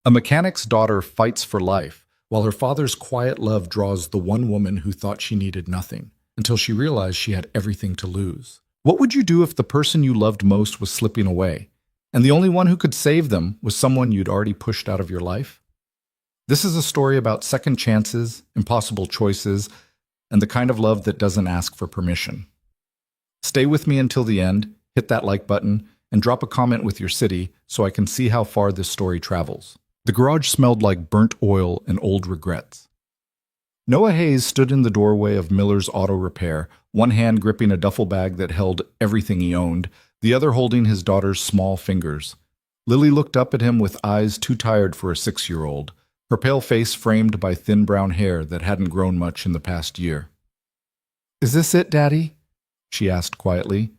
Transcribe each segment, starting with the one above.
A mechanic's daughter fights for life, while her father's quiet love draws the one woman who thought she needed nothing, until she realized she had everything to lose. What would you do if the person you loved most was slipping away, and the only one who could save them was someone you'd already pushed out of your life? This is a story about second chances, impossible choices, and the kind of love that doesn't ask for permission. Stay with me until the end, hit that like button, and drop a comment with your city so I can see how far this story travels. The garage smelled like burnt oil and old regrets. Noah Hayes stood in the doorway of Miller's Auto Repair, one hand gripping a duffel bag that held everything he owned, the other holding his daughter's small fingers. Lily looked up at him with eyes too tired for a 6-year-old, her pale face framed by thin brown hair that hadn't grown much in the past year. "Is this it, Daddy?" she asked quietly.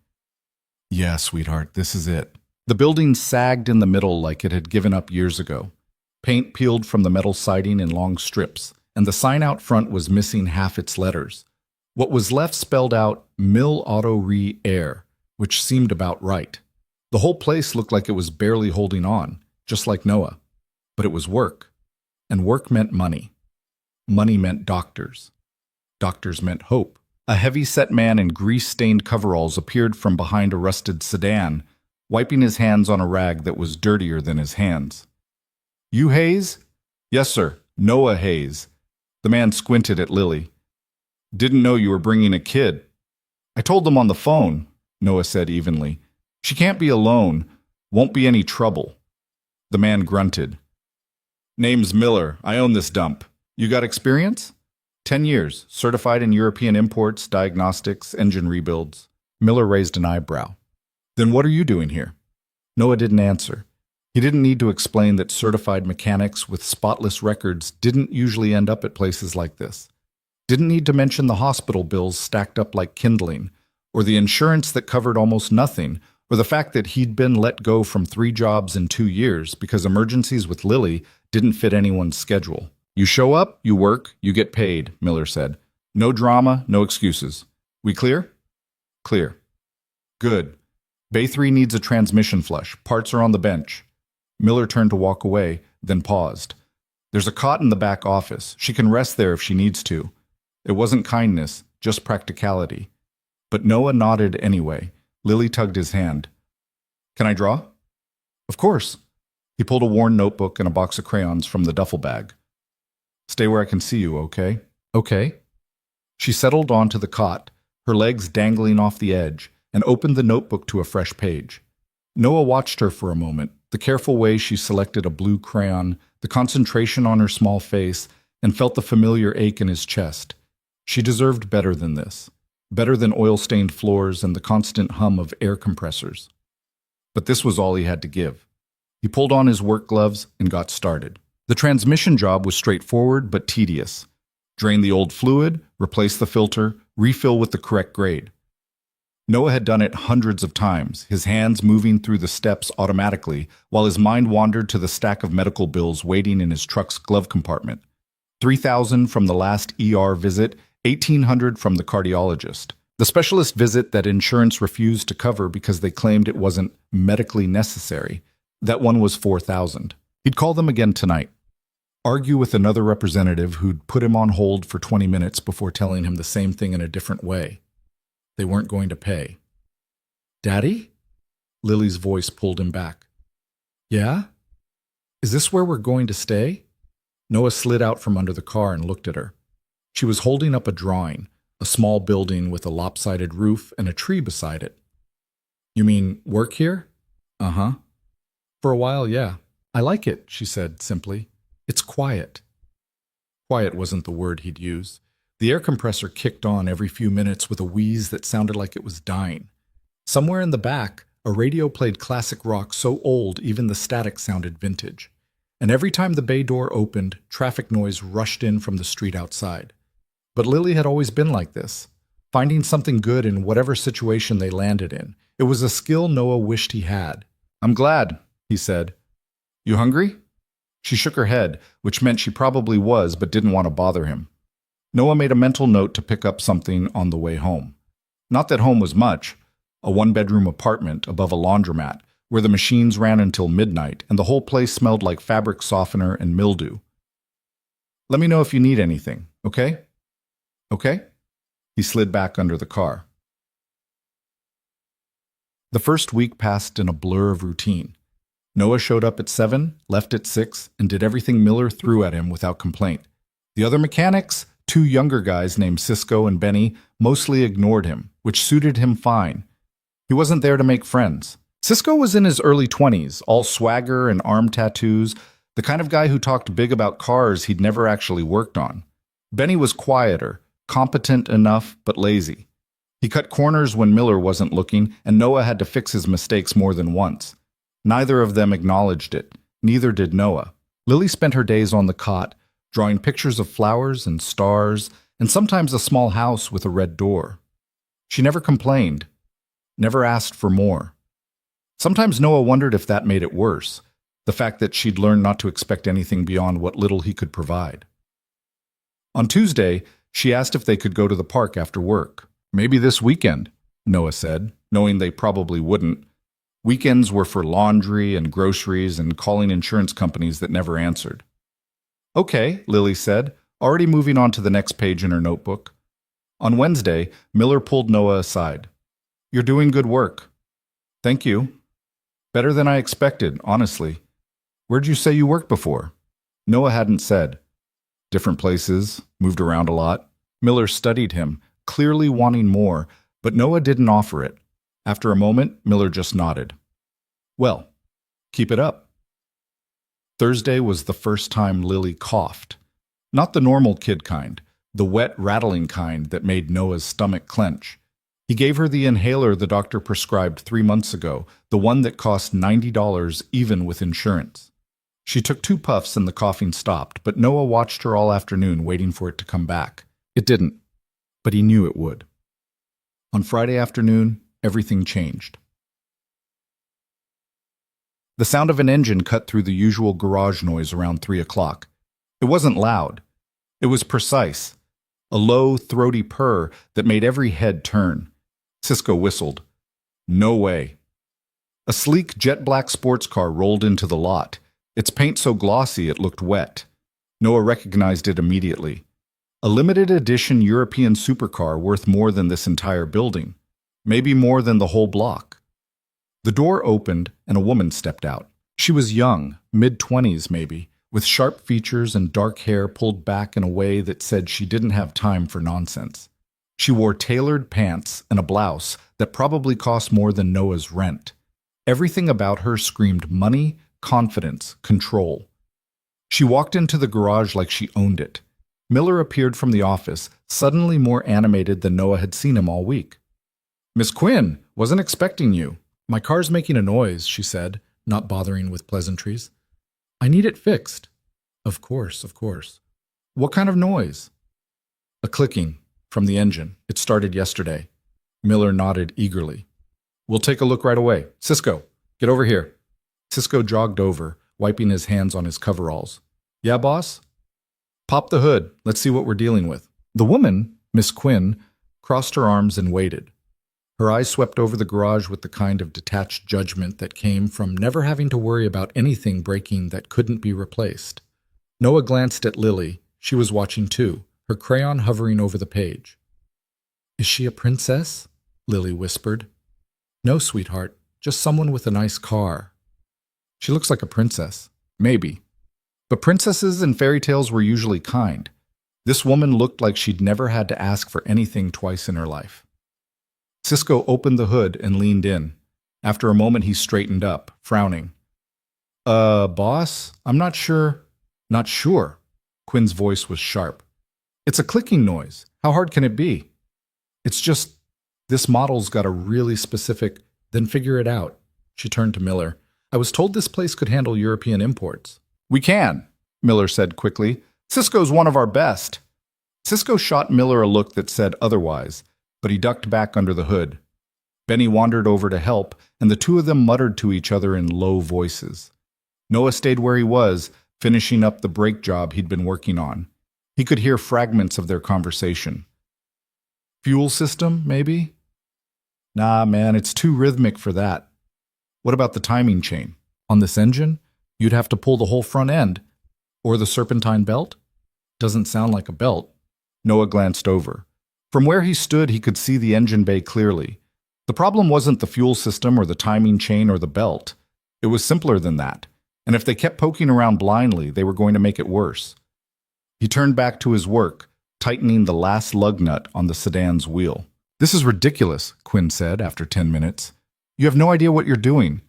"Yeah, sweetheart, this is it." The building sagged in the middle like it had given up years ago. Paint peeled from the metal siding in long strips, and the sign out front was missing half its letters. What was left spelled out Mill Auto Re-Air, which seemed about right. The whole place looked like it was barely holding on, just like Noah. But it was work, and work meant money. Money meant doctors. Doctors meant hope. A heavy-set man in grease-stained coveralls appeared from behind a rusted sedan, wiping his hands on a rag that was dirtier than his hands. "You Hayes?" "Yes, sir. Noah Hayes." The man squinted at Lily. "Didn't know you were bringing a kid." "I told them on the phone," Noah said evenly. "She can't be alone. Won't be any trouble." The man grunted. "Name's Miller. I own this dump. You got experience?" 10 years, certified in European imports, diagnostics, engine rebuilds." Miller raised an eyebrow. "Then what are you doing here?" Noah didn't answer. He didn't need to explain that certified mechanics with spotless records didn't usually end up at places like this. Didn't need to mention the hospital bills stacked up like kindling, or the insurance that covered almost nothing, or the fact that he'd been let go from 3 jobs in 2 years because emergencies with Lily didn't fit anyone's schedule. "You show up, you work, you get paid," Miller said. "No drama, no excuses. We clear?" "Clear." "Good. Bay 3 needs a transmission flush. Parts are on the bench." Miller turned to walk away, then paused. "There's a cot in the back office. She can rest there if she needs to." It wasn't kindness, just practicality. But Noah nodded anyway. Lily tugged his hand. "Can I draw?" "Of course." He pulled a worn notebook and a box of crayons from the duffel bag. "Stay where I can see you, okay?" "Okay." She settled onto the cot, her legs dangling off the edge, and opened the notebook to a fresh page. Noah watched her for a moment, the careful way she selected a blue crayon, the concentration on her small face, and felt the familiar ache in his chest. She deserved better than this. Better than oil-stained floors and the constant hum of air compressors. But this was all he had to give. He pulled on his work gloves and got started. The transmission job was straightforward but tedious. Drain the old fluid, replace the filter, refill with the correct grade. Noah had done it hundreds of times, his hands moving through the steps automatically, while his mind wandered to the stack of medical bills waiting in his truck's glove compartment. 3,000 from the last ER visit, 1,800 from the cardiologist. The specialist visit that insurance refused to cover because they claimed it wasn't medically necessary. That one was 4,000. He'd call them again tonight. Argue with another representative who'd put him on hold for 20 minutes before telling him the same thing in a different way. They weren't going to pay. "Daddy?" Lily's voice pulled him back. "Yeah? Is this where we're going to stay?" Noah slid out from under the car and looked at her. She was holding up a drawing, a small building with a lopsided roof and a tree beside it. "You mean work here?" "Uh-huh. For a while, yeah. I like it," she said simply. "It's quiet." Quiet wasn't the word he'd use. The air compressor kicked on every few minutes with a wheeze that sounded like it was dying. Somewhere in the back, a radio played classic rock so old even the static sounded vintage. And every time the bay door opened, traffic noise rushed in from the street outside. But Lily had always been like this, finding something good in whatever situation they landed in. It was a skill Noah wished he had. "I'm glad," he said. "You hungry?" She shook her head, which meant she probably was but didn't want to bother him. Noah made a mental note to pick up something on the way home. Not that home was much, a 1-bedroom apartment above a laundromat, where the machines ran until midnight and the whole place smelled like fabric softener and mildew. Let me know if you need anything, okay? Okay? He slid back under the car. The first week passed in a blur of routine. Noah showed up at 7, left at 6, and did everything Miller threw at him without complaint. The other mechanics, two younger guys named Cisco and Benny, mostly ignored him, which suited him fine. He wasn't there to make friends. Cisco was in his early 20s, all swagger and arm tattoos, the kind of guy who talked big about cars he'd never actually worked on. Benny was quieter, competent enough, but lazy. He cut corners when Miller wasn't looking, and Noah had to fix his mistakes more than once. Neither of them acknowledged it. Neither did Noah. Lily spent her days on the cot, drawing pictures of flowers and stars, and sometimes a small house with a red door. She never complained, never asked for more. Sometimes Noah wondered if that made it worse, the fact that she'd learned not to expect anything beyond what little he could provide. On Tuesday, she asked if they could go to the park after work. Maybe this weekend, Noah said, knowing they probably wouldn't. Weekends were for laundry and groceries and calling insurance companies that never answered. Okay, Lily said, already moving on to the next page in her notebook. On Wednesday, Miller pulled Noah aside. You're doing good work. Thank you. Better than I expected, honestly. Where'd you say you worked before? Noah hadn't said. Different places, moved around a lot. Miller studied him, clearly wanting more, but Noah didn't offer it. After a moment, Miller just nodded. Well, keep it up. Thursday was the first time Lily coughed. Not the normal kid kind, the wet, rattling kind that made Noah's stomach clench. He gave her the inhaler the doctor prescribed 3 months ago, the one that cost $90 even with insurance. She took 2 puffs and the coughing stopped, but Noah watched her all afternoon waiting for it to come back. It didn't, but he knew it would. On Friday afternoon, everything changed. The sound of an engine cut through the usual garage noise around 3 o'clock. It wasn't loud. It was precise. A low, throaty purr that made every head turn. Cisco whistled. No way. A sleek jet-black sports car rolled into the lot, its paint so glossy it looked wet. Noah recognized it immediately. A limited edition European supercar worth more than this entire building. Maybe more than the whole block. The door opened and a woman stepped out. She was young, mid-20s maybe, with sharp features and dark hair pulled back in a way that said she didn't have time for nonsense. She wore tailored pants and a blouse that probably cost more than Noah's rent. Everything about her screamed money, confidence, control. She walked into the garage like she owned it. Miller appeared from the office, suddenly more animated than Noah had seen him all week. Miss Quinn, wasn't expecting you. My car's making a noise, she said, not bothering with pleasantries. I need it fixed. Of course, of course. What kind of noise? A clicking from the engine. It started yesterday. Miller nodded eagerly. We'll take a look right away. Cisco, get over here. Cisco jogged over, wiping his hands on his coveralls. Yeah, boss? Pop the hood. Let's see what we're dealing with. The woman, Miss Quinn, crossed her arms and waited. Her eyes swept over the garage with the kind of detached judgment that came from never having to worry about anything breaking that couldn't be replaced. Noah glanced at Lily. She was watching too, her crayon hovering over the page. Is she a princess? Lily whispered. No, sweetheart, just someone with a nice car. She looks like a princess. Maybe. But princesses in fairy tales were usually kind. This woman looked like she'd never had to ask for anything twice in her life. Cisco opened the hood and leaned in. After a moment, he straightened up, frowning. Boss? I'm not sure. Not sure. Quinn's voice was sharp. It's a clicking noise. How hard can it be? It's just, this model's got a really specific, then figure it out. She turned to Miller. I was told this place could handle European imports. We can, Miller said quickly. Cisco's one of our best. Cisco shot Miller a look that said otherwise, but he ducked back under the hood. Benny wandered over to help, and the two of them muttered to each other in low voices. Noah stayed where he was, finishing up the brake job he'd been working on. He could hear fragments of their conversation. Fuel system, maybe? Nah, man, it's too rhythmic for that. What about the timing chain? On this engine, you'd have to pull the whole front end. Or the serpentine belt? Doesn't sound like a belt. Noah glanced over. From where he stood, he could see the engine bay clearly. The problem wasn't the fuel system or the timing chain or the belt. It was simpler than that. And if they kept poking around blindly, they were going to make it worse. He turned back to his work, tightening the last lug nut on the sedan's wheel. "This is ridiculous," Quinn said after 10 minutes. "You have no idea what you're doing."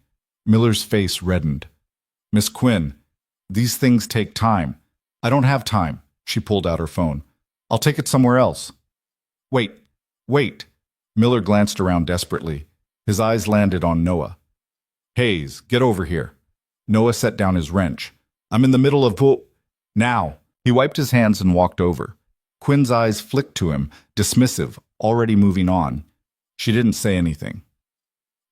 Miller's face reddened. "Miss Quinn, these things take time." "I don't have time." She pulled out her phone. "I'll take it somewhere else." Wait. Miller glanced around desperately. His eyes landed on Noah. "Hayes, get over here." Noah set down his wrench. "I'm in the middle of now." He wiped his hands and walked over. Quinn's eyes flicked to him, dismissive, already moving on. She didn't say anything.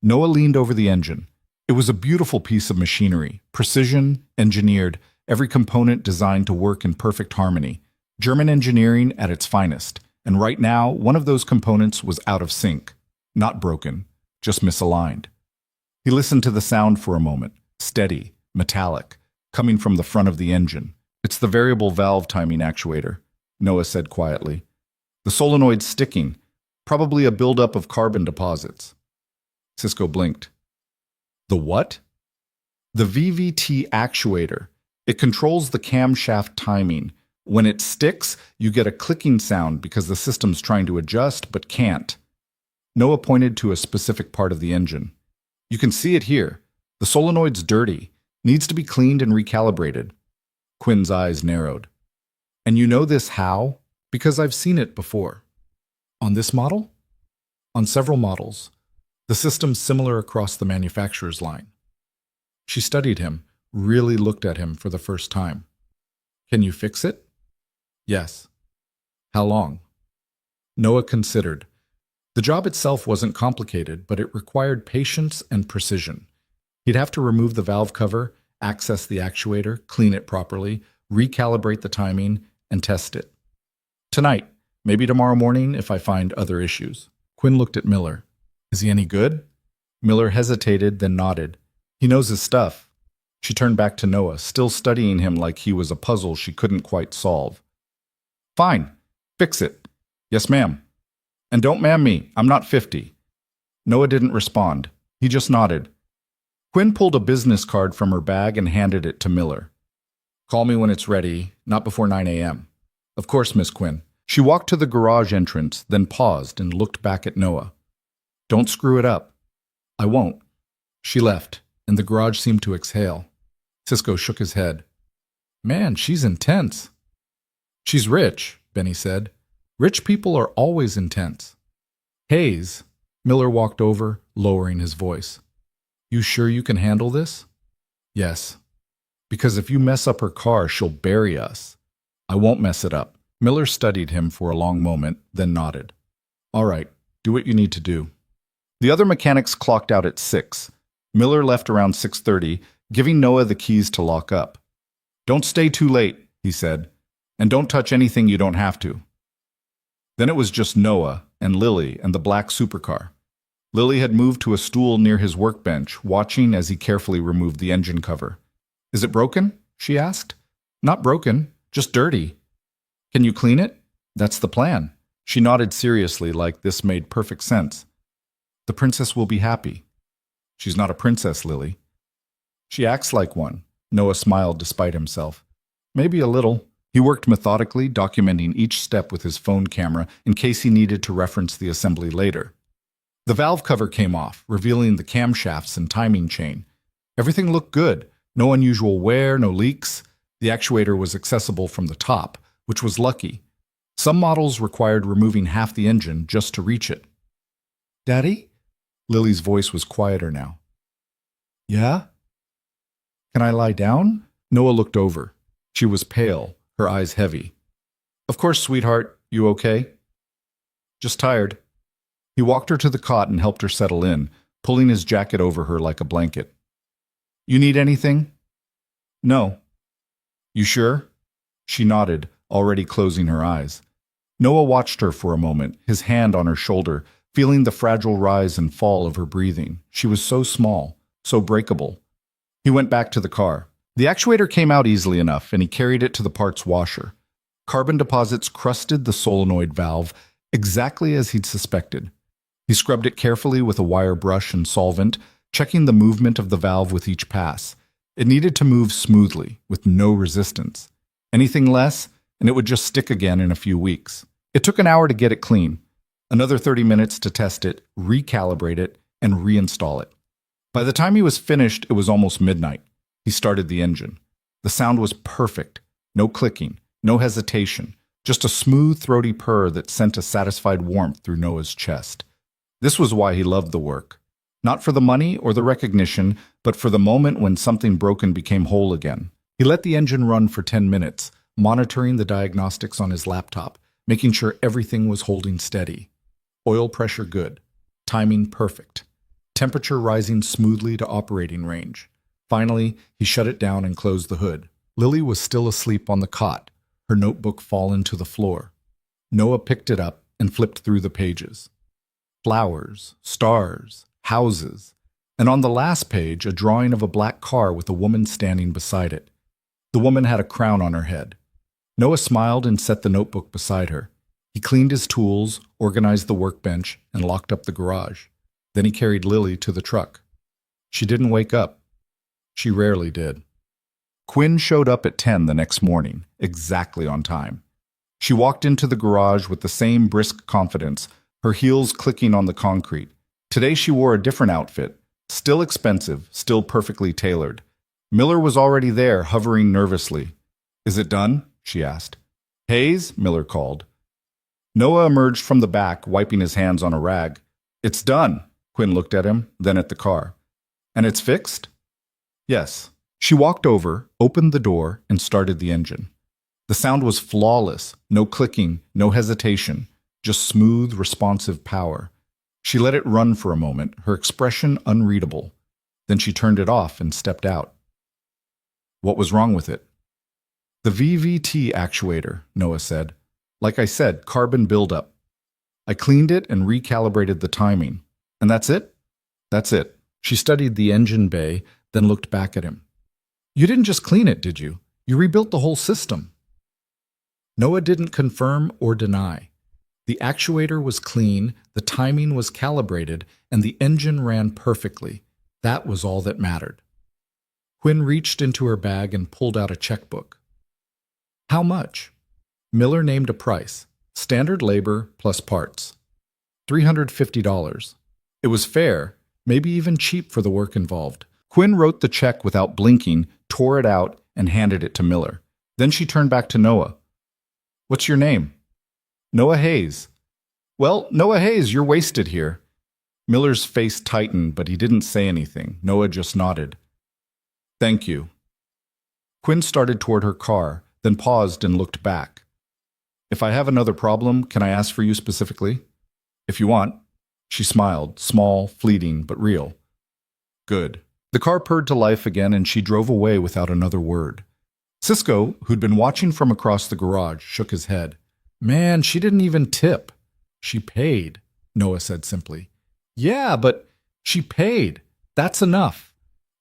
Noah leaned over the engine. It was a beautiful piece of machinery, precision, engineered, every component designed to work in perfect harmony. German engineering at its finest. And right now, one of those components was out of sync. Not broken, just misaligned. He listened to the sound for a moment, steady, metallic, coming from the front of the engine. "It's the variable valve timing actuator," Noah said quietly. "The solenoid's sticking, probably a buildup of carbon deposits." Cisco blinked. "The what?" "The VVT actuator. It controls the camshaft timing. When it sticks, you get a clicking sound because the system's trying to adjust but can't." Noah pointed to a specific part of the engine. "You can see it here. The solenoid's dirty, needs to be cleaned and recalibrated." Quinn's eyes narrowed. "And you know this how?" "Because I've seen it before." "On this model?" "On several models. The system's similar across the manufacturer's line." She studied him, really looked at him for the first time. "Can you fix it?" "Yes." "How long?" Noah considered. The job itself wasn't complicated, but it required patience and precision. He'd have to remove the valve cover, access the actuator, clean it properly, recalibrate the timing, and test it. "Tonight, maybe tomorrow morning if I find other issues." Quinn looked at Miller. "Is he any good?" Miller hesitated, then nodded. "He knows his stuff." She turned back to Noah, still studying him like he was a puzzle she couldn't quite solve. "Fine. Fix it." "Yes, ma'am." "And don't ma'am me. I'm not 50. Noah didn't respond. He just nodded. Quinn pulled a business card from her bag and handed it to Miller. "Call me when it's ready, not before 9 a.m. "Of course, Miss Quinn." She walked to the garage entrance, then paused and looked back at Noah. "Don't screw it up." "I won't." She left, and the garage seemed to exhale. Cisco shook his head. "Man, she's intense." "She's rich," Benny said. "Rich people are always intense." "Hayes." Miller walked over, lowering his voice. "You sure you can handle this?" "Yes." "Because if you mess up her car, she'll bury us." "I won't mess it up." Miller studied him for a long moment, then nodded. "All right, do what you need to do." The other mechanics clocked out at 6. Miller left around 6:30, giving Noah the keys to lock up. "Don't stay too late," he said, "and don't touch anything you don't have to." Then it was just Noah and Lily and the black supercar. Lily had moved to a stool near his workbench, watching as he carefully removed the engine cover. "Is it broken?" she asked. "Not broken, just dirty." "Can you clean it?" "That's the plan." She nodded seriously, like this made perfect sense. "The princess will be happy." "She's not a princess, Lily." "She acts like one." Noah smiled despite himself. "Maybe a little." He worked methodically, documenting each step with his phone camera in case he needed to reference the assembly later. The valve cover came off, revealing the camshafts and timing chain. Everything looked good. No unusual wear, no leaks. The actuator was accessible from the top, which was lucky. Some models required removing half the engine just to reach it. "Daddy?" Lily's voice was quieter now. "Yeah?" "Can I lie down?" Noah looked over. She was pale, her eyes heavy. "Of course, sweetheart. You okay?" "Just tired." He walked her to the cot and helped her settle in, pulling his jacket over her like a blanket. "You need anything?" "No." "You sure?" She nodded, already closing her eyes. Noah watched her for a moment, his hand on her shoulder, feeling the fragile rise and fall of her breathing. She was so small, so breakable. He went back to the car. The actuator came out easily enough, and he carried it to the parts washer. Carbon deposits crusted the solenoid valve exactly as he'd suspected. He scrubbed it carefully with a wire brush and solvent, checking the movement of the valve with each pass. It needed to move smoothly, with no resistance. Anything less, and it would just stick again in a few weeks. It took an hour to get it clean, another 30 minutes to test it, recalibrate it, and reinstall it. By the time he was finished, it was almost midnight. He started the engine. The sound was perfect. No clicking, no hesitation, just a smooth, throaty purr that sent a satisfied warmth through Noah's chest. This was why he loved the work. Not for the money or the recognition, but for the moment when something broken became whole again. He let the engine run for 10 minutes, monitoring the diagnostics on his laptop, making sure everything was holding steady. Oil pressure good. Timing perfect. Temperature rising smoothly to operating range. Finally, he shut it down and closed the hood. Lily was still asleep on the cot, her notebook fallen to the floor. Noah picked it up and flipped through the pages. Flowers, stars, houses, and on the last page, a drawing of a black car with a woman standing beside it. The woman had a crown on her head. Noah smiled and set the notebook beside her. He cleaned his tools, organized the workbench, and locked up the garage. Then he carried Lily to the truck. She didn't wake up. She rarely did. Quinn showed up at 10 the next morning, exactly on time. She walked into the garage with the same brisk confidence, her heels clicking on the concrete. Today she wore a different outfit, still expensive, still perfectly tailored. Miller was already there, hovering nervously. "Is it done?" she asked. "Hayes?" Miller called. Noah emerged from the back, wiping his hands on a rag. "It's done." Quinn looked at him, then at the car. "And it's fixed?" "Yes." She walked over, opened the door, and started the engine. The sound was flawless, no clicking, no hesitation, just smooth, responsive power. She let it run for a moment, her expression unreadable. Then she turned it off and stepped out. What was wrong with it? "The VVT actuator," Noah said. "Like I said, carbon buildup. I cleaned it and recalibrated the timing. And that's it?" "That's it." She studied the engine bay, then looked back at him. "You didn't just clean it, did you? You rebuilt the whole system." Noah didn't confirm or deny. The actuator was clean, the timing was calibrated, and the engine ran perfectly. That was all that mattered. Quinn reached into her bag and pulled out a checkbook. "How much?" Miller named a price. Standard labor plus parts. $350. It was fair, maybe even cheap for the work involved. Quinn wrote the check without blinking, tore it out, and handed it to Miller. Then she turned back to Noah. "What's your name?" "Noah Hayes." "Well, Noah Hayes, you're wasted here." Miller's face tightened, but he didn't say anything. Noah just nodded. "Thank you." Quinn started toward her car, then paused and looked back. "If I have another problem, can I ask for you specifically?" "If you want." She smiled, small, fleeting, but real. "Good." The car purred to life again, and she drove away without another word. Cisco, who'd been watching from across the garage, shook his head. "Man, she didn't even tip." "She paid," Noah said simply. "Yeah, but she paid. That's enough."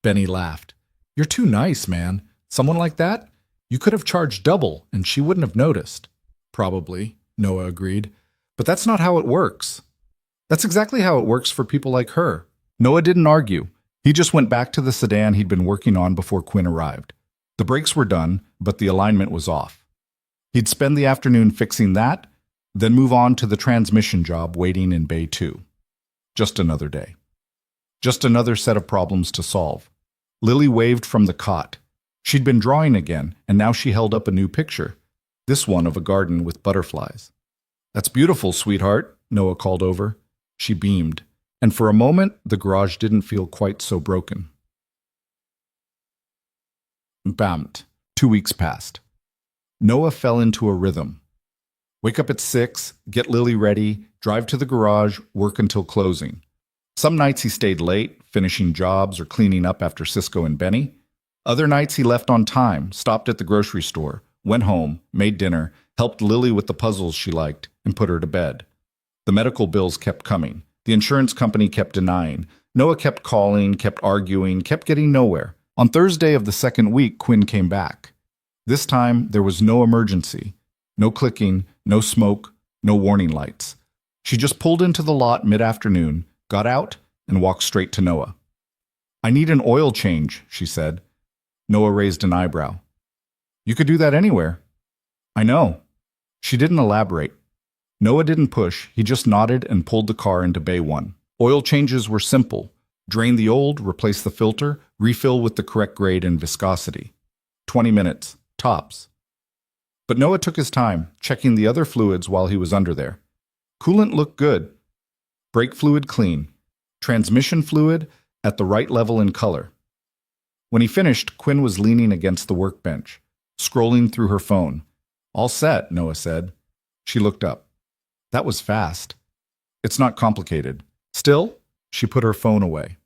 Benny laughed. "You're too nice, man. Someone like that? You could have charged double, and she wouldn't have noticed." "Probably," Noah agreed. "But that's not how it works." "That's exactly how it works for people like her." Noah didn't argue. He just went back to the sedan he'd been working on before Quinn arrived. The brakes were done, but the alignment was off. He'd spend the afternoon fixing that, then move on to the transmission job waiting in Bay 2. Just another day. Just another set of problems to solve. Lily waved from the cot. She'd been drawing again, and now she held up a new picture, this one of a garden with butterflies. "That's beautiful, sweetheart," Noah called over. She beamed, and for a moment the garage didn't feel quite so broken. Bammt. 2 weeks passed. Noah fell into a rhythm. Wake up at 6, get Lily ready, drive to the garage, work until closing. Some nights he stayed late, finishing jobs or cleaning up after Cisco and Benny. Other nights he left on time, stopped at the grocery store, went home, made dinner, helped Lily with the puzzles she liked, and put her to bed. The medical bills kept coming. The insurance company kept denying. Noah kept calling, kept arguing, kept getting nowhere. On Thursday of the second week, Quinn came back. This time, there was no emergency. No clicking, no smoke, no warning lights. She just pulled into the lot mid-afternoon, got out, and walked straight to Noah. "I need an oil change," she said. Noah raised an eyebrow. "You could do that anywhere." "I know." She didn't elaborate. Noah didn't push, he just nodded and pulled the car into Bay 1. Oil changes were simple. Drain the old, replace the filter, refill with the correct grade and viscosity. 20 minutes, tops. But Noah took his time, checking the other fluids while he was under there. Coolant looked good. Brake fluid clean. Transmission fluid at the right level and color. When he finished, Quinn was leaning against the workbench, scrolling through her phone. "All set," Noah said. She looked up. That was fast. "It's not complicated." Still, she put her phone away.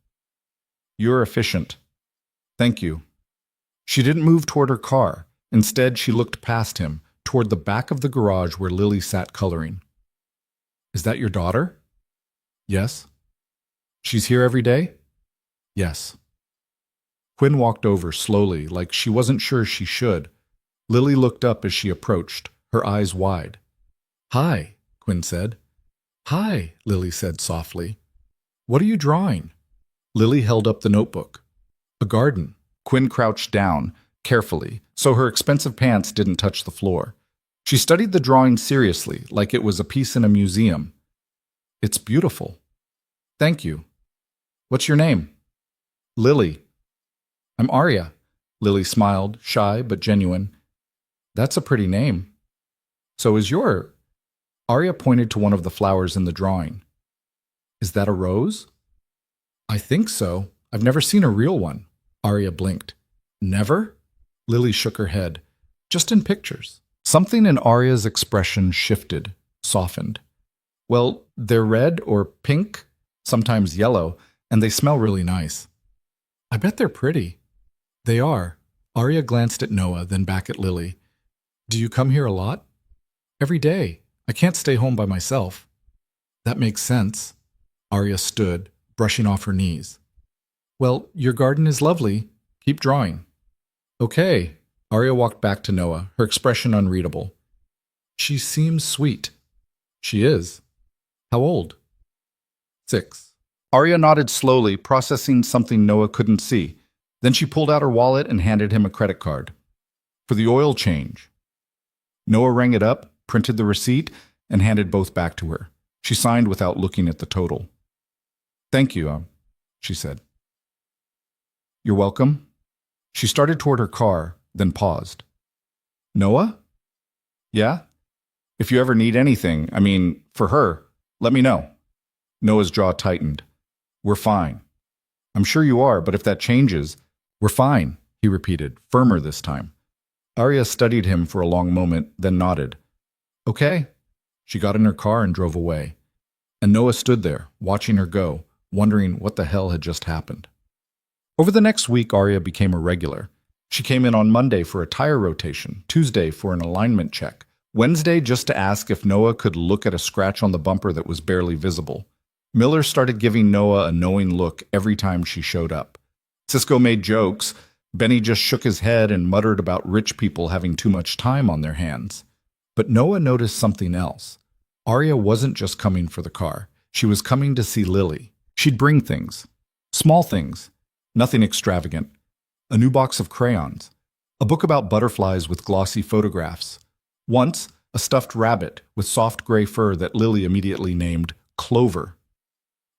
"You're efficient." "Thank you." She didn't move toward her car. Instead, she looked past him, toward the back of the garage where Lily sat coloring. "Is that your daughter?" "Yes." "She's here every day?" "Yes." Quinn walked over slowly, like she wasn't sure she should. Lily looked up as she approached, her eyes wide. "Hi," Quinn said. "Hi," Lily said softly. "What are you drawing?" Lily held up the notebook. "A garden." Quinn crouched down, carefully, so her expensive pants didn't touch the floor. She studied the drawing seriously, like it was a piece in a museum. "It's beautiful." "Thank you." "What's your name?" "Lily." "I'm Arya." Lily smiled, shy but genuine. "That's a pretty name." "So is your—" Arya pointed to one of the flowers in the drawing. "Is that a rose?" "I think so. I've never seen a real one." Arya blinked. "Never?" Lily shook her head. "Just in pictures." Something in Arya's expression shifted, softened. "Well, they're red or pink, sometimes yellow, and they smell really nice." "I bet they're pretty." "They are." Arya glanced at Noah, then back at Lily. "Do you come here a lot?" "Every day. I can't stay home by myself." "That makes sense." Arya stood, brushing off her knees. "Well, your garden is lovely. Keep drawing." "Okay." Arya walked back to Noah, her expression unreadable. "She seems sweet." "She is." "How old?" 6. Arya nodded slowly, processing something Noah couldn't see. Then she pulled out her wallet and handed him a credit card. "For the oil change." Noah rang it up, printed the receipt, and handed both back to her. She signed without looking at the total. "Thank you," she said. "You're welcome." She started toward her car, then paused. "Noah?" "Yeah? If you ever need anything, for her, let me know." Noah's jaw tightened. "We're fine." "I'm sure you are, but if that changes—" "We're fine," he repeated, firmer this time. Arya studied him for a long moment, then nodded. "Okay." She got in her car and drove away. And Noah stood there, watching her go, wondering what the hell had just happened. Over the next week, Arya became a regular. She came in on Monday for a tire rotation, Tuesday for an alignment check, Wednesday just to ask if Noah could look at a scratch on the bumper that was barely visible. Miller started giving Noah a knowing look every time she showed up. Cisco made jokes. Benny just shook his head and muttered about rich people having too much time on their hands. But Noah noticed something else. Arya wasn't just coming for the car. She was coming to see Lily. She'd bring things. Small things. Nothing extravagant. A new box of crayons. A book about butterflies with glossy photographs. Once, a stuffed rabbit with soft gray fur that Lily immediately named Clover.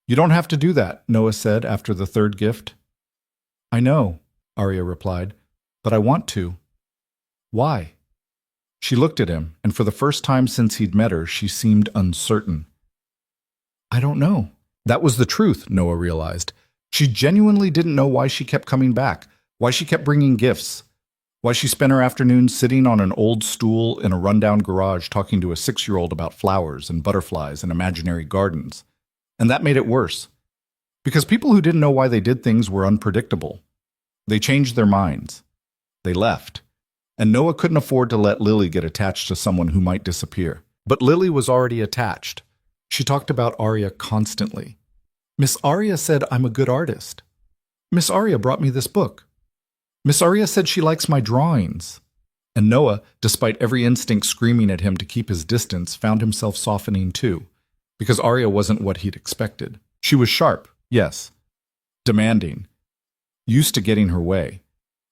"You don't have to do that," Noah said after the third gift. "I know," Arya replied, "but I want to." "Why?" She looked at him, and for the first time since he'd met her, she seemed uncertain. "I don't know." That was the truth, Noah realized. She genuinely didn't know why she kept coming back, why she kept bringing gifts, why she spent her afternoons sitting on an old stool in a rundown garage talking to a 6-year-old about flowers and butterflies and imaginary gardens. And that made it worse. Because people who didn't know why they did things were unpredictable. They changed their minds. They left. And Noah couldn't afford to let Lily get attached to someone who might disappear. But Lily was already attached. She talked about Arya constantly. Miss Arya said I'm a good artist. Miss Arya brought me this book. Miss Arya said she likes my drawings. And Noah, despite every instinct screaming at him to keep his distance, found himself softening too, because Arya wasn't what he'd expected. She was sharp, yes, demanding, used to getting her way,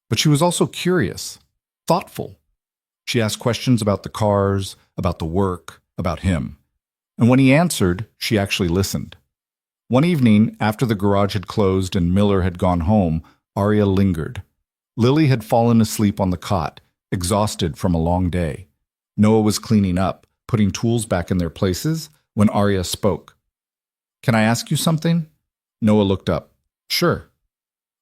but she was also curious, thoughtful. She asked questions about the cars, about the work, about him. And when he answered, she actually listened. One evening, after the garage had closed and Miller had gone home, Arya lingered. Lily had fallen asleep on the cot, exhausted from a long day. Noah was cleaning up, putting tools back in their places, when Arya spoke. "Can I ask you something?" Noah looked up. "Sure."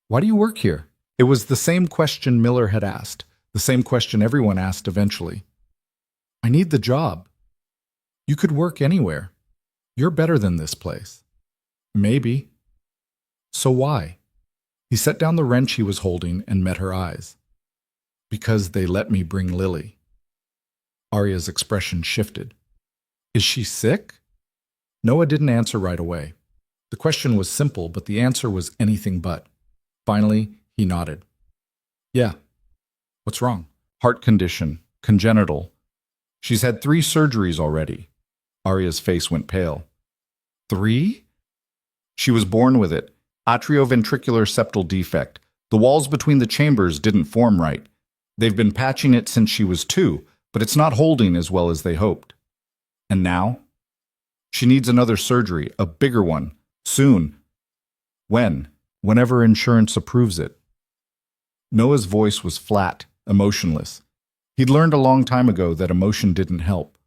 "Why do you work here?" It was the same question Miller had asked, the same question everyone asked eventually. "I need the job." "You could work anywhere. You're better than this place." "Maybe." "So why?" He set down the wrench he was holding and met her eyes. "Because they let me bring Lily." Arya's expression shifted. "Is she sick?" Noah didn't answer right away. The question was simple, but the answer was anything but. Finally, he nodded. "Yeah." "What's wrong?" "Heart condition, congenital. She's had 3 surgeries already." Arya's face went pale. 3? "She was born with it. Atrioventricular septal defect. The walls between the chambers didn't form right. They've been patching it since she was 2, but it's not holding as well as they hoped." "And now?" "She needs another surgery, a bigger one, soon." "When?" "Whenever insurance approves it." Noah's voice was flat, emotionless. He'd learned a long time ago that emotion didn't help.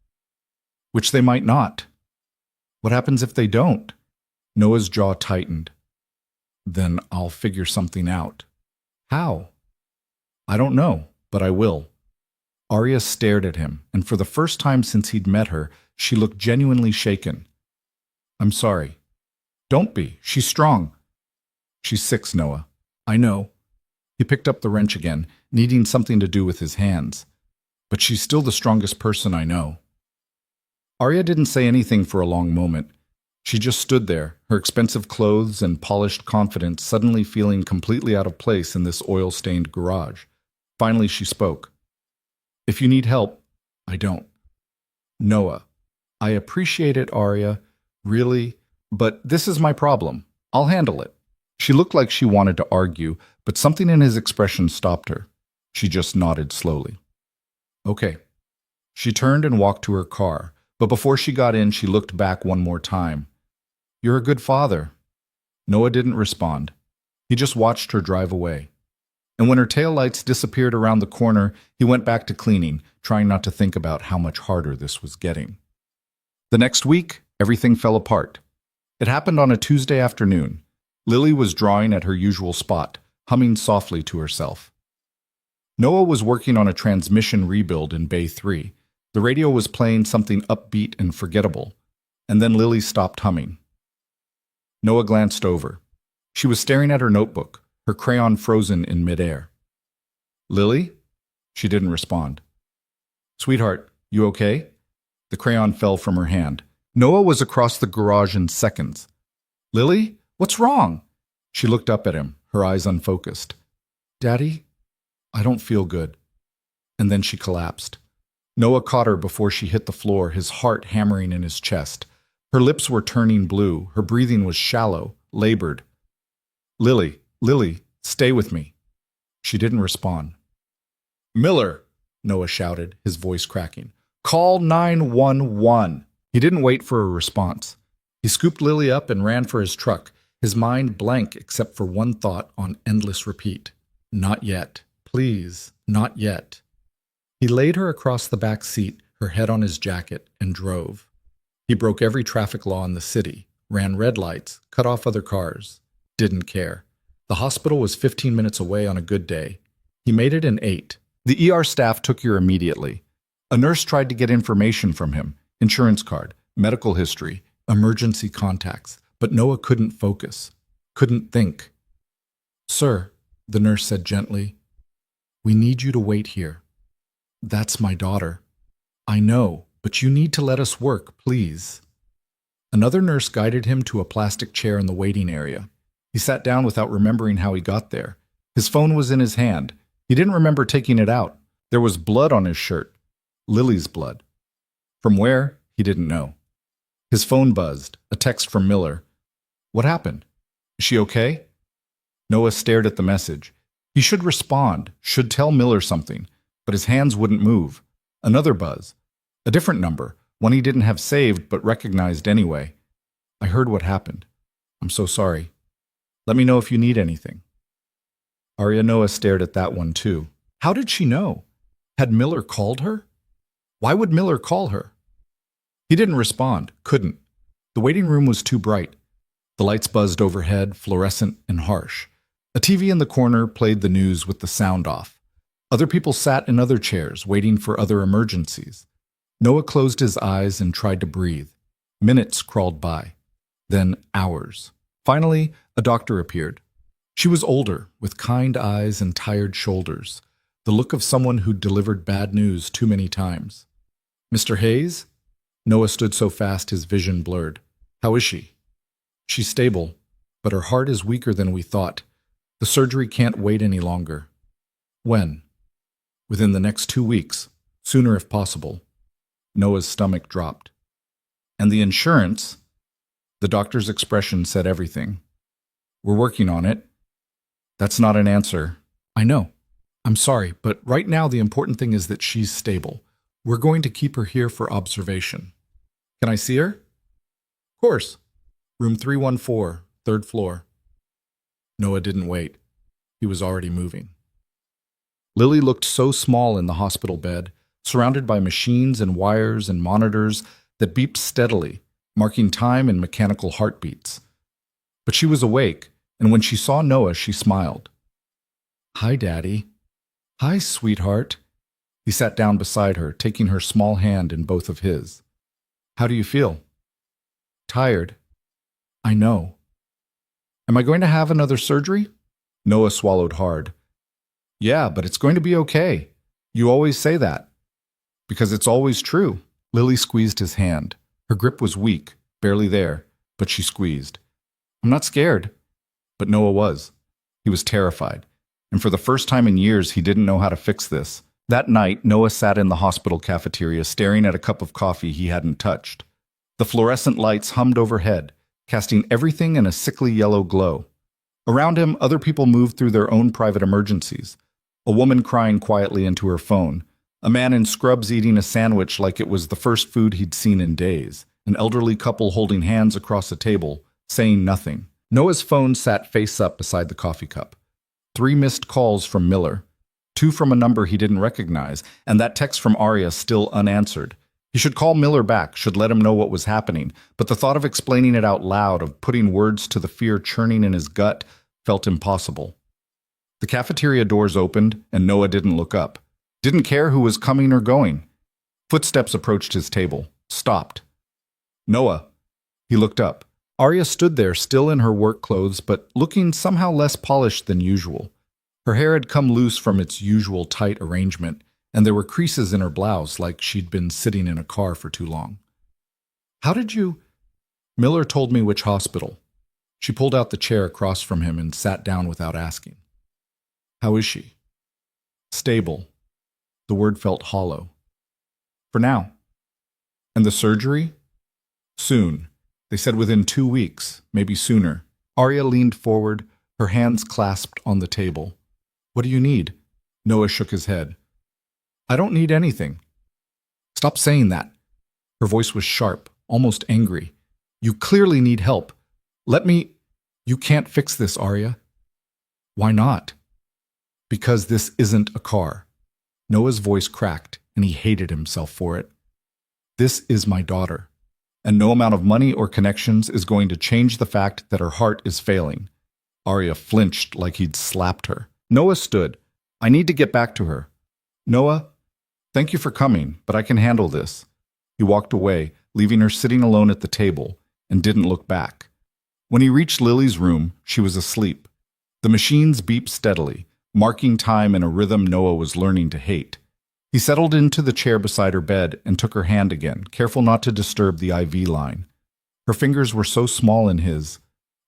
"Which they might not." "What happens if they don't?" Noah's jaw tightened. "Then I'll figure something out." "How?" "I don't know, but I will." Arya stared at him, and for the first time since he'd met her, she looked genuinely shaken. "I'm sorry." "Don't be. She's strong." "She's 6, Noah." "I know." He picked up the wrench again, needing something to do with his hands. "But she's still the strongest person I know." Arya didn't say anything for a long moment. She just stood there, her expensive clothes and polished confidence suddenly feeling completely out of place in this oil-stained garage. Finally, she spoke. "If you need help, I don't." "Noah, I appreciate it, Arya, really, but this is my problem. I'll handle it." She looked like she wanted to argue, but something in his expression stopped her. She just nodded slowly. "Okay." She turned and walked to her car, but before she got in, she looked back one more time. "You're a good father." Noah didn't respond. He just watched her drive away. And when her taillights disappeared around the corner, he went back to cleaning, trying not to think about how much harder this was getting. The next week, everything fell apart. It happened on a Tuesday afternoon. Lily was drawing at her usual spot, humming softly to herself. Noah was working on a transmission rebuild in Bay 3. The radio was playing something upbeat and forgettable, and then Lily stopped humming. Noah glanced over. She was staring at her notebook, her crayon frozen in midair. "Lily?" She didn't respond. "Sweetheart, you okay?" The crayon fell from her hand. Noah was across the garage in seconds. "Lily? What's wrong?" She looked up at him, her eyes unfocused. "Daddy, I don't feel good." And then she collapsed. Noah caught her before she hit the floor, his heart hammering in his chest. Her lips were turning blue, her breathing was shallow, labored. "Lily, Lily, stay with me." She didn't respond. "Miller!" Noah shouted, his voice cracking. "Call 911!" He didn't wait for a response. He scooped Lily up and ran for his truck, his mind blank except for one thought on endless repeat. Not yet. Please, not yet. He laid her across the back seat, her head on his jacket, and drove. He broke every traffic law in the city, ran red lights, cut off other cars. Didn't care. The hospital was 15 minutes away on a good day. He made it in 8. The ER staff took her immediately. A nurse tried to get information from him, insurance card, medical history, emergency contacts, but Noah couldn't focus, couldn't think. "Sir," the nurse said gently, "we need you to wait here." "That's my daughter." "I know, but you need to let us work, please." Another nurse guided him to a plastic chair in the waiting area. He sat down without remembering how he got there. His phone was in his hand. He didn't remember taking it out. There was blood on his shirt. Lily's blood. From where? He didn't know. His phone buzzed. A text from Miller. What happened? Is she okay? Noah stared at the message. He should respond, should tell Miller something, but his hands wouldn't move. Another buzz. A different number, one he didn't have saved but recognized anyway. I heard what happened. I'm so sorry. Let me know if you need anything. Arya Noah stared at that one too. How did she know? Had Miller called her? Why would Miller call her? He didn't respond, couldn't. The waiting room was too bright. The lights buzzed overhead, fluorescent and harsh. A TV in the corner played the news with the sound off. Other people sat in other chairs, waiting for other emergencies. Noah closed his eyes and tried to breathe. Minutes crawled by. Then hours. Finally, a doctor appeared. She was older, with kind eyes and tired shoulders, the look of someone who'd delivered bad news too many times. Mr. Hayes? Noah stood so fast his vision blurred. How is she? She's stable, but her heart is weaker than we thought. The surgery can't wait any longer. When? Within the next 2 weeks, sooner if possible. Noah's stomach dropped. And the insurance? The doctor's expression said everything. We're working on it. That's not an answer. I know. I'm sorry, but right now the important thing is that she's stable. We're going to keep her here for observation. Can I see her? Of course. Room 314, third floor. Noah didn't wait. He was already moving. Lily looked so small in the hospital bed, surrounded by machines and wires and monitors that beeped steadily, marking time and mechanical heartbeats. But she was awake, and when she saw Noah, she smiled. Hi, Daddy. Hi, sweetheart. He sat down beside her, taking her small hand in both of his. How do you feel? Tired. I know. Am I going to have another surgery? Noah swallowed hard. Yeah, but it's going to be okay. You always say that. Because it's always true. Lily squeezed his hand. Her grip was weak, barely there, but she squeezed. I'm not scared. But Noah was. He was terrified. And for the first time in years, he didn't know how to fix this. That night, Noah sat in the hospital cafeteria staring at a cup of coffee he hadn't touched. The fluorescent lights hummed overhead, casting everything in a sickly yellow glow. Around him, other people moved through their own private emergencies. A woman crying quietly into her phone. A man in scrubs eating a sandwich like it was the first food he'd seen in days. An elderly couple holding hands across a table, saying nothing. Noah's phone sat face up beside the coffee cup. 3 missed calls from Miller. 2 from a number he didn't recognize, and that text from Arya still unanswered. He should call Miller back, should let him know what was happening, but the thought of explaining it out loud, of putting words to the fear churning in his gut, felt impossible. The cafeteria doors opened, and Noah didn't look up. Didn't care who was coming or going. Footsteps approached his table, stopped. Noah. He looked up. Arya stood there, still in her work clothes, but looking somehow less polished than usual. Her hair had come loose from its usual tight arrangement, and there were creases in her blouse like she'd been sitting in a car for too long. How did you? Miller told me which hospital. She pulled out the chair across from him and sat down without asking. How is she? Stable. The word felt hollow. For now. And the surgery? Soon. They said within 2 weeks, maybe sooner. Arya leaned forward, her hands clasped on the table. What do you need? Noah shook his head. I don't need anything. Stop saying that. Her voice was sharp, almost angry. You clearly need help. Let me... You can't fix this, Arya. Why not? Because this isn't a car. Noah's voice cracked, and he hated himself for it. This is my daughter, and no amount of money or connections is going to change the fact that her heart is failing. Arya flinched like he'd slapped her. Noah stood. I need to get back to her. Noah, thank you for coming, but I can handle this. He walked away, leaving her sitting alone at the table, and didn't look back. When he reached Lily's room, she was asleep. The machines beeped steadily, marking time in a rhythm Noah was learning to hate. He settled into the chair beside her bed and took her hand again, careful not to disturb the IV line. Her fingers were so small in his,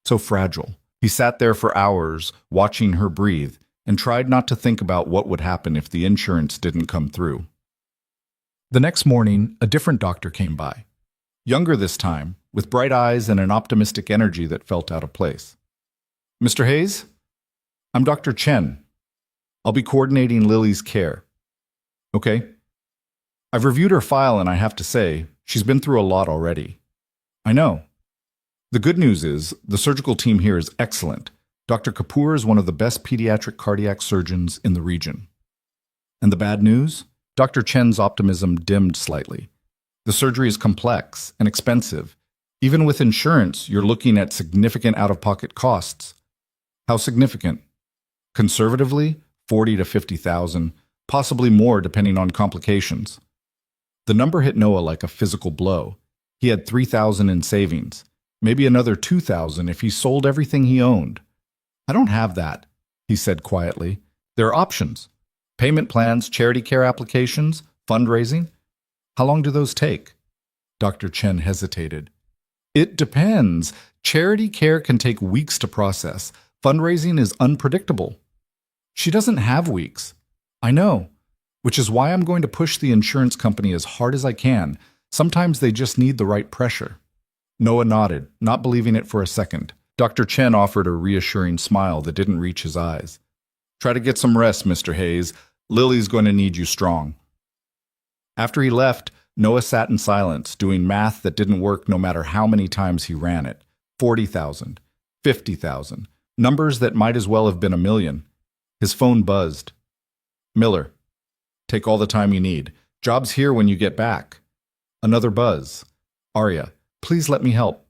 so fragile. He sat there for hours, watching her breathe, and tried not to think about what would happen if the insurance didn't come through. The next morning, a different doctor came by. Younger this time, with bright eyes and an optimistic energy that felt out of place. "Mr. Hayes? I'm Dr. Chen. I'll be coordinating Lily's care." "Okay." "I've reviewed her file and I have to say, she's been through a lot already." "I know. The good news is, the surgical team here is excellent. Dr. Kapoor is one of the best pediatric cardiac surgeons in the region." "And the bad news?" Dr. Chen's optimism dimmed slightly. "The surgery is complex and expensive. Even with insurance, you're looking at significant out-of-pocket costs." "How significant?" "Conservatively, 40 to 50,000, possibly more depending on complications." The number hit Noah like a physical blow. He had 3,000 in savings, maybe another 2,000 if he sold everything he owned. "I don't have that," he said quietly. "There are options. Payment plans, charity care applications, fundraising. How long do those take?" Dr. Chen hesitated. "It depends. Charity care can take weeks to process. Fundraising is unpredictable." "She doesn't have weeks." "I know, which is why I'm going to push the insurance company as hard as I can. Sometimes they just need the right pressure." Noah nodded, not believing it for a second. Dr. Chen offered a reassuring smile that didn't reach his eyes. "Try to get some rest, Mr. Hayes. Lily's going to need you strong." After he left, Noah sat in silence, doing math that didn't work no matter how many times he ran it. 40,000, 50,000, numbers that might as well have been a million. His phone buzzed. "Miller, take all the time you need. Job's here when you get back." Another buzz. "Arya, please let me help."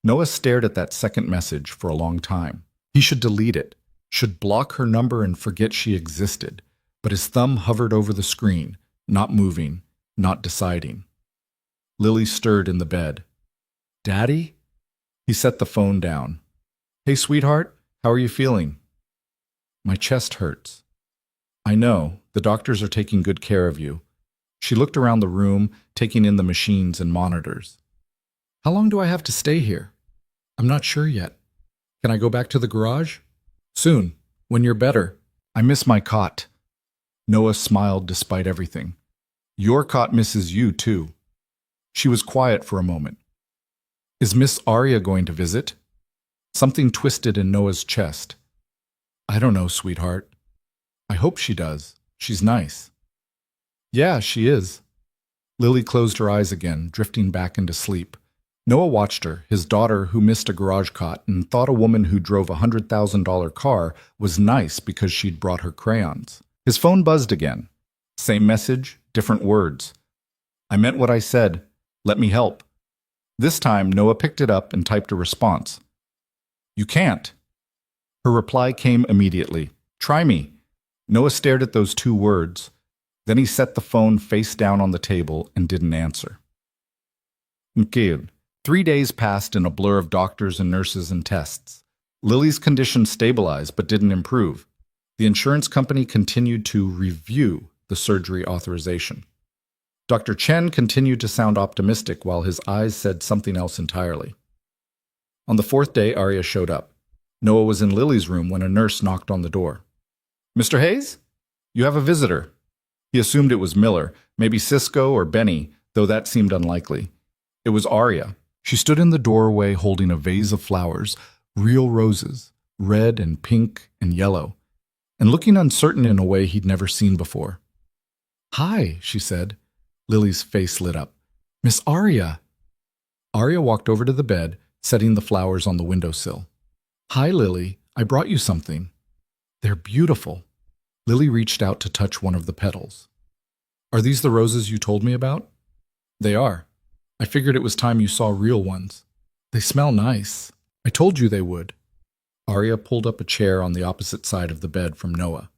Noah stared at that second message for a long time. He should delete it, should block her number and forget she existed. But his thumb hovered over the screen, not moving, not deciding. Lily stirred in the bed. "Daddy?" He set the phone down. "Hey, sweetheart, how are you feeling?" "My chest hurts." "I know, the doctors are taking good care of you." She looked around the room, taking in the machines and monitors. "How long do I have to stay here?" "I'm not sure yet." "Can I go back to the garage?" "Soon, when you're better. I miss my cot." Noah smiled despite everything. "Your cot misses you, too." She was quiet for a moment. "Is Miss Arya going to visit?" Something twisted in Noah's chest. "I don't know, sweetheart. I hope she does. She's nice." "Yeah, she is." Lily closed her eyes again, drifting back into sleep. Noah watched her, his daughter who missed a garage cot and thought a woman who drove a $100,000 car was nice because she'd brought her crayons. His phone buzzed again. Same message, different words. "I meant what I said. Let me help." This time, Noah picked it up and typed a response. "You can't." Her reply came immediately. "Try me." Noah stared at those two words. Then he set the phone face down on the table and didn't answer. Good. 3 days passed in a blur of doctors and nurses and tests. Lily's condition stabilized but didn't improve. The insurance company continued to review the surgery authorization. Dr. Chen continued to sound optimistic while his eyes said something else entirely. On the 4th day, Arya showed up. Noah was in Lily's room when a nurse knocked on the door. "Mr. Hayes? You have a visitor." He assumed it was Miller, maybe Cisco or Benny, though that seemed unlikely. It was Arya. She stood in the doorway holding a vase of flowers, real roses, red and pink and yellow, and looking uncertain in a way he'd never seen before. "Hi," she said. Lily's face lit up. "Miss Arya." Arya walked over to the bed, setting the flowers on the windowsill. "Hi, Lily. I brought you something." "They're beautiful." Lily reached out to touch one of the petals. "Are these the roses you told me about?" "They are. I figured it was time you saw real ones. They smell nice. I told you they would." Arya pulled up a chair on the opposite side of the bed from Noah.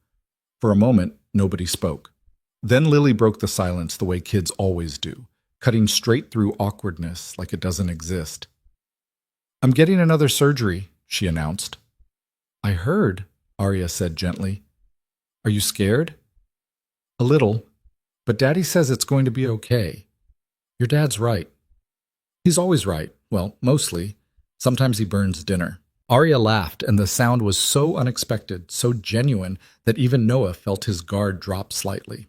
For a moment, nobody spoke. Then Lily broke the silence the way kids always do, cutting straight through awkwardness like it doesn't exist. "I'm getting another surgery," she announced. "I heard," Arya said gently. "Are you scared?" "A little, but Daddy says it's going to be okay." "Your dad's right." "He's always right. Well, mostly. Sometimes he burns dinner. Arya laughed, and the sound was so unexpected, so genuine, that even Noah felt his guard drop slightly.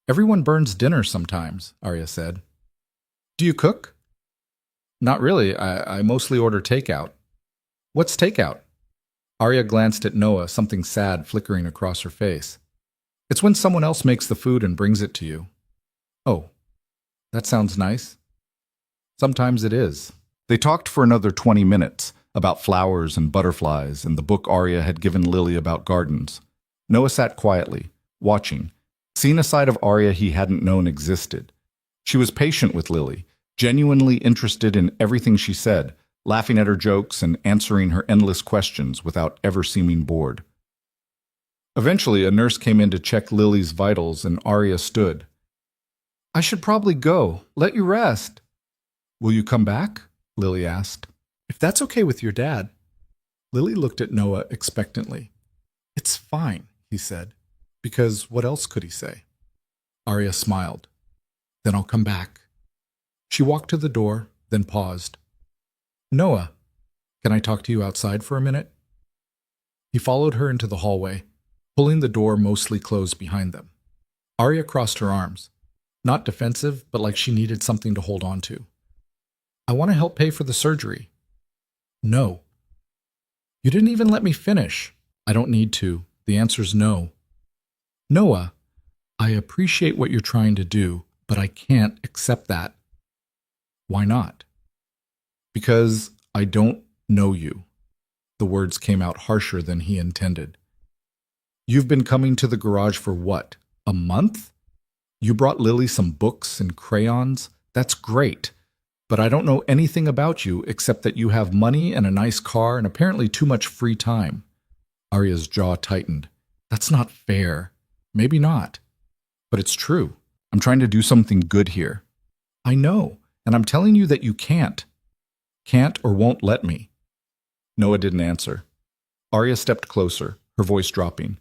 Everyone burns dinner sometimes, Arya said. Do you cook? Not really. I mostly order takeout. What's takeout? Arya glanced at Noah, something sad flickering across her face. It's when someone else makes the food and brings it to you. Oh, that sounds nice. Sometimes it is. They talked for another 20 minutes about flowers and butterflies and the book Arya had given Lily about gardens. Noah sat quietly, watching, seeing a side of Arya he hadn't known existed. She was patient with Lily, genuinely interested in everything she said, laughing at her jokes and answering her endless questions without ever seeming bored. Eventually, a nurse came in to check Lily's vitals, and Arya stood. I should probably go. Let you rest. Will you come back? Lily asked. If that's okay with your dad. Lily looked at Noah expectantly. It's fine, he said, because what else could he say? Arya smiled. Then I'll come back. She walked to the door, then paused. Noah, can I talk to you outside for a minute? He followed her into the hallway, pulling the door mostly closed behind them. Arya crossed her arms, not defensive, but like she needed something to hold on to. I want to help pay for the surgery. No. You didn't even let me finish. I don't need to. The answer's no. Noah, I appreciate what you're trying to do, but I can't accept that. Why not? Because I don't know you. The words came out harsher than he intended. You've been coming to the garage for what? A month? You brought Lily some books and crayons? That's great. But I don't know anything about you except that you have money and a nice car and apparently too much free time. Arya's jaw tightened. That's not fair. Maybe not. But it's true. I'm trying to do something good here. I know, and I'm telling you that you can't. Can't or won't let me. Noah didn't answer. Arya stepped closer, her voice dropping.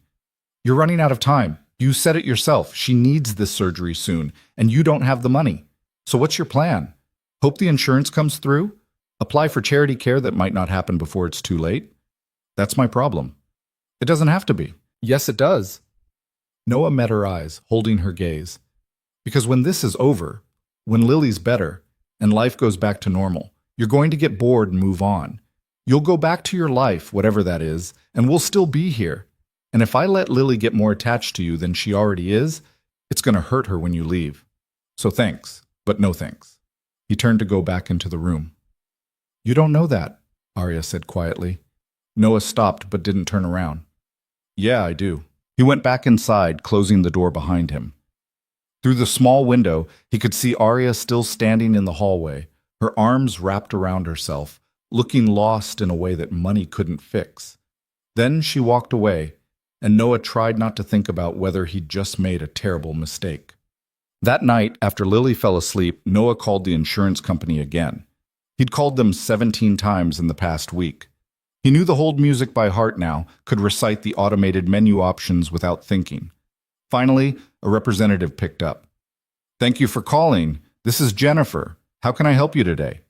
You're running out of time. You said it yourself. She needs this surgery soon, and you don't have the money. So what's your plan? Hope the insurance comes through? Apply for charity care that might not happen before it's too late? That's my problem. It doesn't have to be. Yes, it does. Noah met her eyes, holding her gaze. Because when this is over, when Lily's better, and life goes back to normal, you're going to get bored and move on. You'll go back to your life, whatever that is, and we'll still be here. And if I let Lily get more attached to you than she already is, it's going to hurt her when you leave. So thanks, but no thanks. He turned to go back into the room. You don't know that, Arya said quietly. Noah stopped but didn't turn around. Yeah, I do. He went back inside, closing the door behind him. Through the small window, he could see Arya still standing in the hallway, her arms wrapped around herself, looking lost in a way that money couldn't fix. Then she walked away, and Noah tried not to think about whether he'd just made a terrible mistake. That night, after Lily fell asleep, Noah called the insurance company again. He'd called them 17 times in the past week. He knew the hold music by heart now, could recite the automated menu options without thinking. Finally, a representative picked up. Thank you for calling. This is Jennifer. How can I help you today?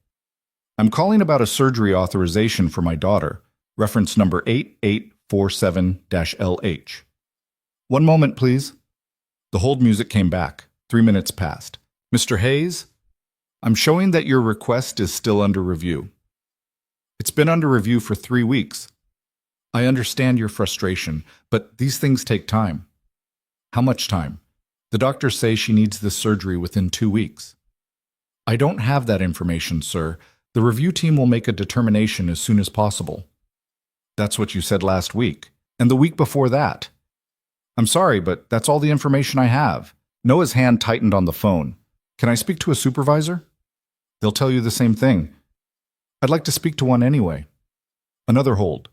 I'm calling about a surgery authorization for my daughter, reference number 8847-LH. One moment, please. The hold music came back. 3 minutes passed. Mr. Hayes, I'm showing that your request is still under review. It's been under review for 3 weeks. I understand your frustration, but these things take time. How much time? The doctors say she needs this surgery within 2 weeks. I don't have that information, sir. The review team will make a determination as soon as possible. That's what you said last week, and the week before that. I'm sorry, but that's all the information I have. Noah's hand tightened on the phone. Can I speak to a supervisor? They'll tell you the same thing. I'd like to speak to one anyway. Another hold.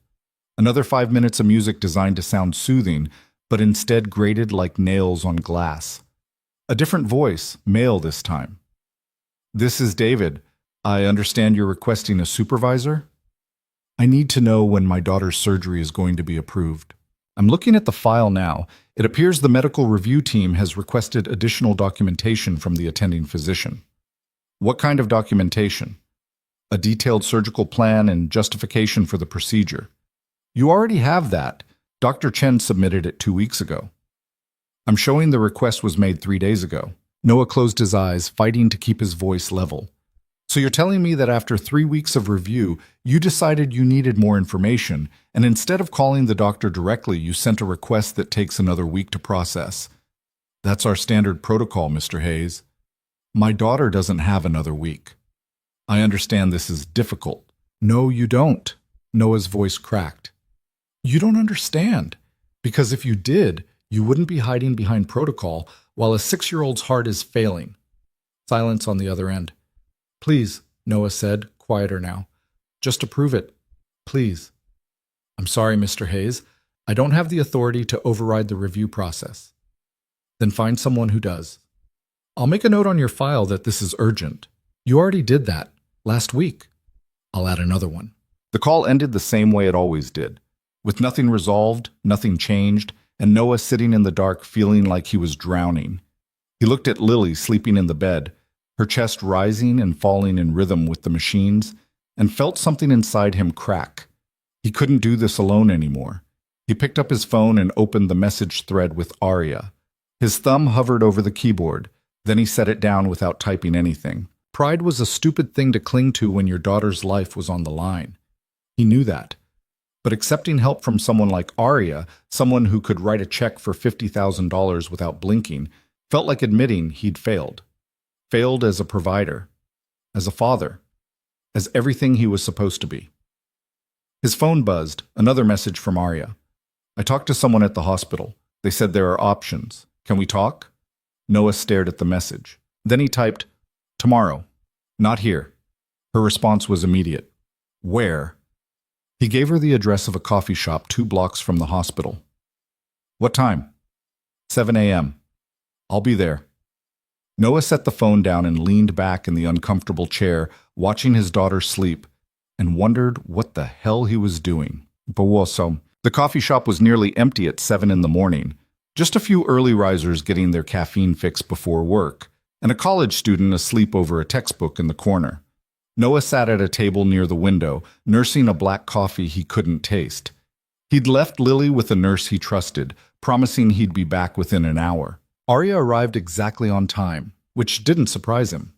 Another 5 minutes of music designed to sound soothing, but instead grated like nails on glass. A different voice, male this time. This is David. I understand you're requesting a supervisor? I need to know when my daughter's surgery is going to be approved. I'm looking at the file now. It appears the medical review team has requested additional documentation from the attending physician. What kind of documentation? a detailed surgical plan and justification for the procedure. You already have that. Dr. Chen submitted it 2 weeks ago. I'm showing the request was made 3 days ago. Noah closed his eyes, fighting to keep his voice level. So you're telling me that after 3 weeks of review, you decided you needed more information, and instead of calling the doctor directly, you sent a request that takes another week to process. That's our standard protocol, Mr. Hayes. My daughter doesn't have another week. I understand this is difficult. No, you don't. Noah's voice cracked. You don't understand. Because if you did, you wouldn't be hiding behind protocol while a 6-year-old's heart is failing. Silence on the other end. Please, Noah said, quieter now. Just approve it. Please. I'm sorry, Mr. Hayes. I don't have the authority to override the review process. Then find someone who does. I'll make a note on your file that this is urgent. You already did that last week. I'll add another one. The call ended the same way it always did, with nothing resolved, nothing changed, and Noah sitting in the dark feeling like he was drowning. He looked at Lily sleeping in the bed, her chest rising and falling in rhythm with the machines, and felt something inside him crack. He couldn't do this alone anymore. He picked up his phone and opened the message thread with Arya. His thumb hovered over the keyboard, then he set it down without typing anything. Pride was a stupid thing to cling to when your daughter's life was on the line. He knew that. But accepting help from someone like Arya, someone who could write a check for $50,000 without blinking, felt like admitting he'd failed. Failed as a provider, as a father, as everything he was supposed to be. His phone buzzed, another message from Arya. I talked to someone at the hospital. They said there are options. Can we talk? Noah stared at the message. Then he typed, tomorrow. Not here. Her response was immediate. Where? He gave her the address of a coffee shop 2 blocks from the hospital. What time? 7 a.m. I'll be there. Noah set the phone down and leaned back in the uncomfortable chair, watching his daughter sleep, and wondered what the hell he was doing. Bawoso. The coffee shop was nearly empty at 7 in the morning. Just a few early risers getting their caffeine fix before work, and a college student asleep over a textbook in the corner. Noah sat at a table near the window, nursing a black coffee he couldn't taste. He'd left Lily with a nurse he trusted, promising he'd be back within an hour. Arya arrived exactly on time, which didn't surprise him.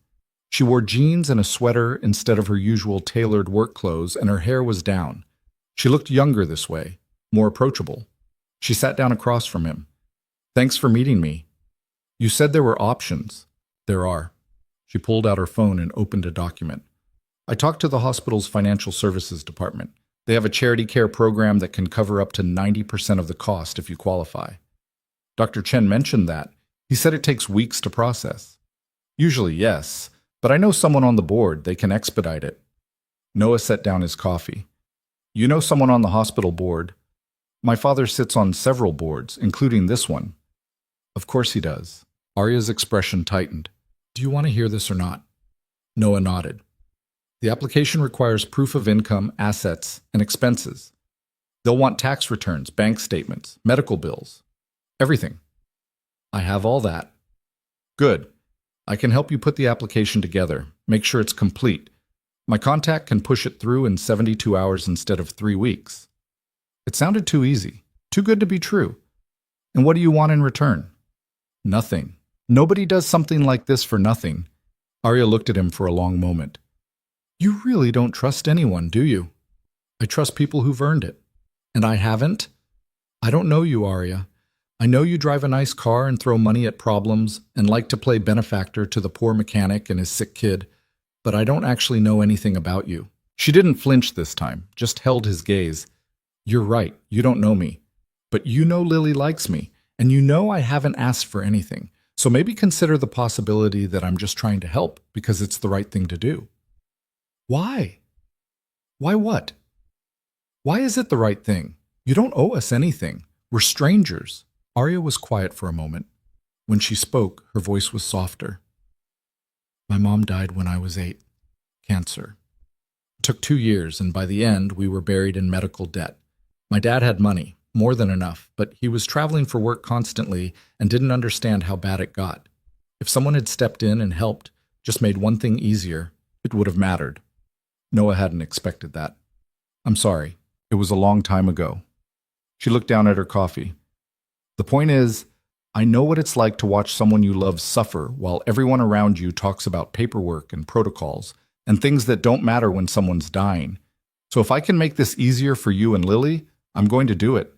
She wore jeans and a sweater instead of her usual tailored work clothes, and her hair was down. She looked younger this way, more approachable. She sat down across from him. Thanks for meeting me. You said there were options. There are. She pulled out her phone and opened a document. I talked to the hospital's financial services department. They have a charity care program that can cover up to 90% of the cost if you qualify. Dr. Chen mentioned that. He said it takes weeks to process. Usually, yes, but I know someone on the board. They can expedite it. Noah set down his coffee. You know someone on the hospital board? My father sits on several boards, including this one. Of course he does. Arya's expression tightened. Do you want to hear this or not? Noah nodded. The application requires proof of income, assets, and expenses. They'll want tax returns, bank statements, medical bills, everything. I have all that. Good. I can help you put the application together, make sure it's complete. My contact can push it through in 72 hours instead of 3 weeks. It sounded too easy, too good to be true. And what do you want in return? Nothing. Nobody does something like this for nothing. Arya looked at him for a long moment. You really don't trust anyone, do you? I trust people who've earned it. And I haven't? I don't know you, Arya. I know you drive a nice car and throw money at problems and like to play benefactor to the poor mechanic and his sick kid, but I don't actually know anything about you. She didn't flinch this time, just held his gaze. You're right, you don't know me. But you know Lily likes me, and you know I haven't asked for anything, so maybe consider the possibility that I'm just trying to help because it's the right thing to do. Why? Why what? Why is it the right thing? You don't owe us anything. We're strangers. Arya was quiet for a moment. When she spoke, her voice was softer. My mom died when I was 8. Cancer. It took 2 years, and by the end, we were buried in medical debt. My dad had money, more than enough, but he was traveling for work constantly and didn't understand how bad it got. If someone had stepped in and helped, just made one thing easier, it would have mattered. Noah hadn't expected that. I'm sorry. It was a long time ago. She looked down at her coffee. The point is, I know what it's like to watch someone you love suffer while everyone around you talks about paperwork and protocols and things that don't matter when someone's dying. So if I can make this easier for you and Lily, I'm going to do it,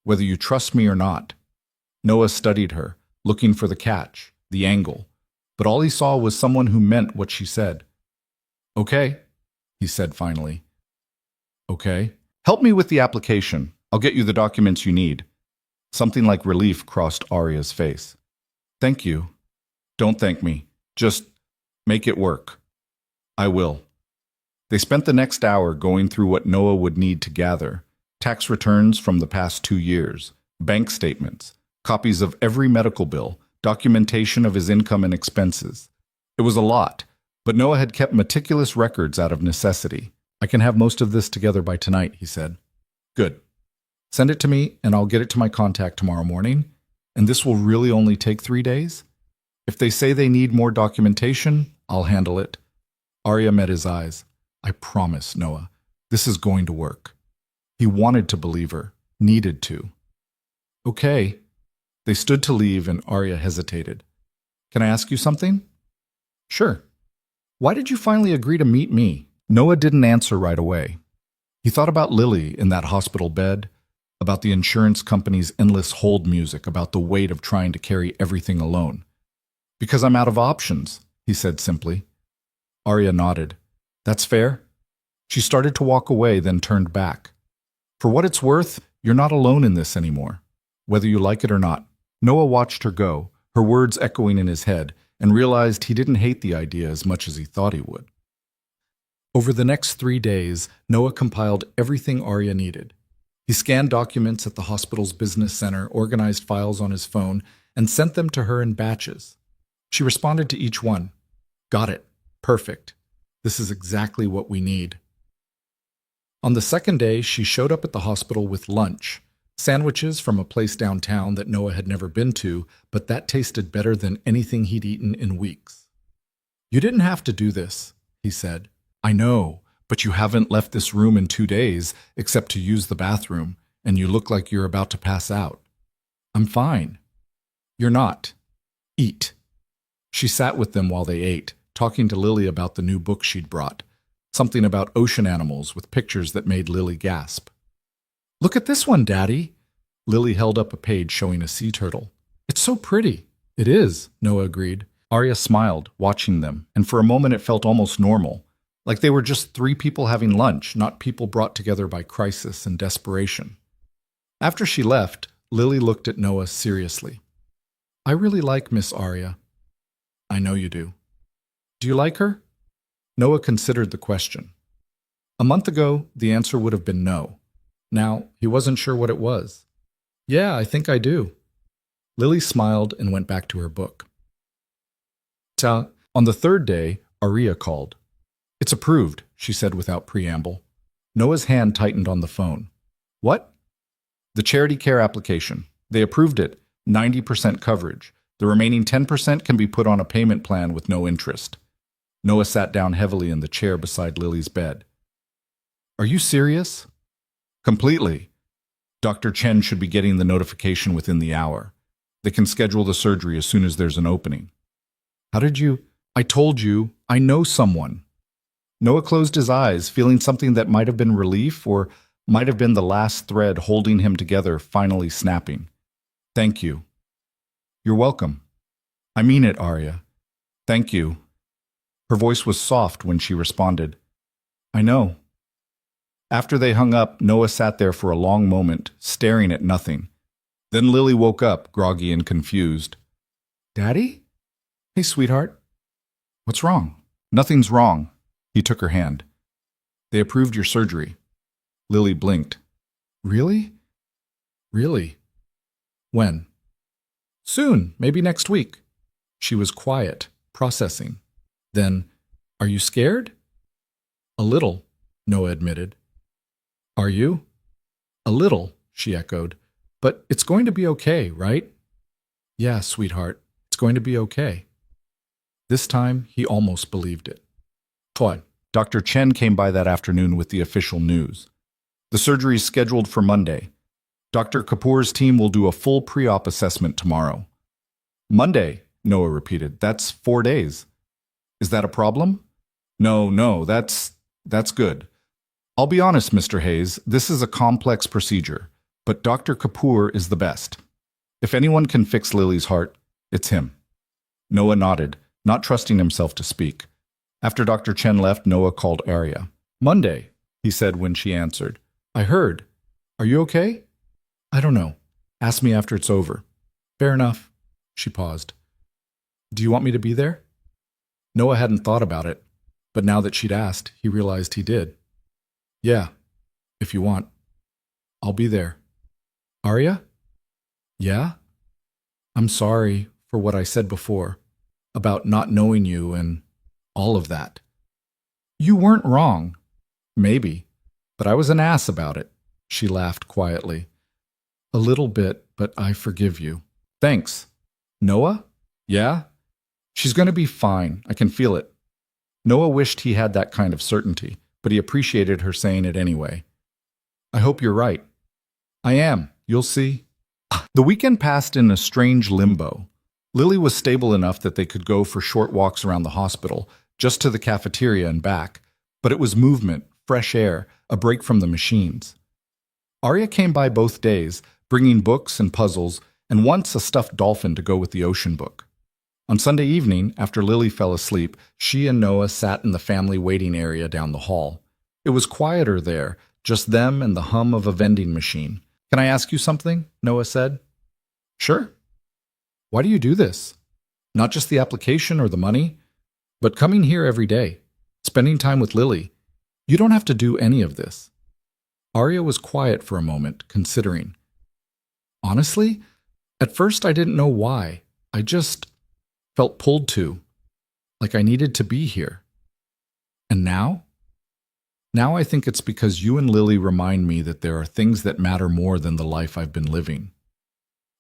whether you trust me or not. Noah studied her, looking for the catch, the angle, but all he saw was someone who meant what she said. Okay, he said finally. Okay. Help me with the application. I'll get you the documents you need. Something like relief crossed Arya's face. Thank you. Don't thank me. Just make it work. I will. They spent the next hour going through what Noah would need to gather: tax returns from the past 2 years, bank statements, copies of every medical bill, documentation of his income and expenses. It was a lot, but Noah had kept meticulous records out of necessity. I can have most of this together by tonight, he said. Good. Send it to me, and I'll get it to my contact tomorrow morning. And this will really only take 3 days? If they say they need more documentation, I'll handle it. Arya met his eyes. I promise, Noah, this is going to work. He wanted to believe her, needed to. Okay. They stood to leave, and Arya hesitated. Can I ask you something? Sure. Why did you finally agree to meet me? Noah didn't answer right away. He thought about Lily in that hospital bed, about the insurance company's endless hold music, about the weight of trying to carry everything alone. Because I'm out of options, he said simply. Arya nodded. That's fair. She started to walk away, then turned back. For what it's worth, you're not alone in this anymore, whether you like it or not. Noah watched her go, her words echoing in his head, and realized he didn't hate the idea as much as he thought he would. Over the next 3 days, Noah compiled everything Arya needed. He scanned documents at the hospital's business center, organized files on his phone, and sent them to her in batches. She responded to each one. Got it. Perfect. This is exactly what we need. On the second day, she showed up at the hospital with lunch, sandwiches from a place downtown that Noah had never been to, but that tasted better than anything he'd eaten in weeks. You didn't have to do this, he said. I know, but you haven't left this room in 2 days except to use the bathroom, and you look like you're about to pass out. I'm fine. You're not. Eat. She sat with them while they ate, talking to Lily about the new book she'd brought, something about ocean animals with pictures that made Lily gasp. Look at this one, Daddy. Lily held up a page showing a sea turtle. It's so pretty. It is, Noah agreed. Arya smiled, watching them, and for a moment it felt almost normal, like they were just 3 people having lunch, not people brought together by crisis and desperation. After she left, Lily looked at Noah seriously. I really like Miss Arya. I know you do. Do you like her? Noah considered the question. A month ago, the answer would have been no. Now, he wasn't sure what it was. Yeah, I think I do. Lily smiled and went back to her book. On the 3rd day, Arya called. It's approved, she said without preamble. Noah's hand tightened on the phone. What? The charity care application. They approved it. 90% coverage. The remaining 10% can be put on a payment plan with no interest. Noah sat down heavily in the chair beside Lily's bed. Are you serious? Completely. Dr. Chen should be getting the notification within the hour. They can schedule the surgery as soon as there's an opening. How did you? I told you, I know someone. Noah closed his eyes, feeling something that might have been relief or might have been the last thread holding him together finally snapping. Thank you. You're welcome. I mean it, Arya. Thank you. Her voice was soft when she responded. I know. After they hung up, Noah sat there for a long moment, staring at nothing. Then Lily woke up, groggy and confused. Daddy? Hey, sweetheart. What's wrong? Nothing's wrong. He took her hand. They approved your surgery. Lily blinked. Really? Really? When? Soon, maybe next week. She was quiet, processing. Then, are you scared? A little, Noah admitted. Are you? A little, she echoed. But it's going to be okay, right? Yeah, sweetheart, it's going to be okay. This time, he almost believed it. Todd, Dr. Chen came by that afternoon with the official news. The surgery is scheduled for Monday. Dr. Kapoor's team will do a full pre-op assessment tomorrow. Monday, Noah repeated. That's 4 days. Is that a problem? No, that's good. I'll be honest, Mr. Hayes, this is a complex procedure, but Dr. Kapoor is the best. If anyone can fix Lily's heart, it's him. Noah nodded, not trusting himself to speak. After Dr. Chen left, Noah called Arya. Monday, he said when she answered. I heard. Are you okay? I don't know. Ask me after it's over. Fair enough. She paused. Do you want me to be there? Noah hadn't thought about it, but now that she'd asked, he realized he did. Yeah, if you want. I'll be there. Arya? Yeah? I'm sorry for what I said before, about not knowing you and all of that. You weren't wrong. Maybe, but I was an ass about it. She laughed quietly. A little bit, but I forgive you. Thanks. Noah? Yeah? She's going to be fine. I can feel it. Noah wished he had that kind of certainty, but he appreciated her saying it anyway. I hope you're right. I am. You'll see. The weekend passed in a strange limbo. Lily was stable enough that they could go for short walks around the hospital, just to the cafeteria and back, but it was movement, fresh air, a break from the machines. Arya came by both days, bringing books and puzzles, and once a stuffed dolphin to go with the ocean book. On Sunday evening, after Lily fell asleep, she and Noah sat in the family waiting area down the hall. It was quieter there, just them and the hum of a vending machine. Can I ask you something? Noah said. Sure. Why do you do this? Not just the application or the money, but coming here every day, spending time with Lily. You don't have to do any of this. Arya was quiet for a moment, considering. Honestly, at first I didn't know why. I just felt pulled to, like I needed to be here. And now? Now I think it's because you and Lily remind me that there are things that matter more than the life I've been living.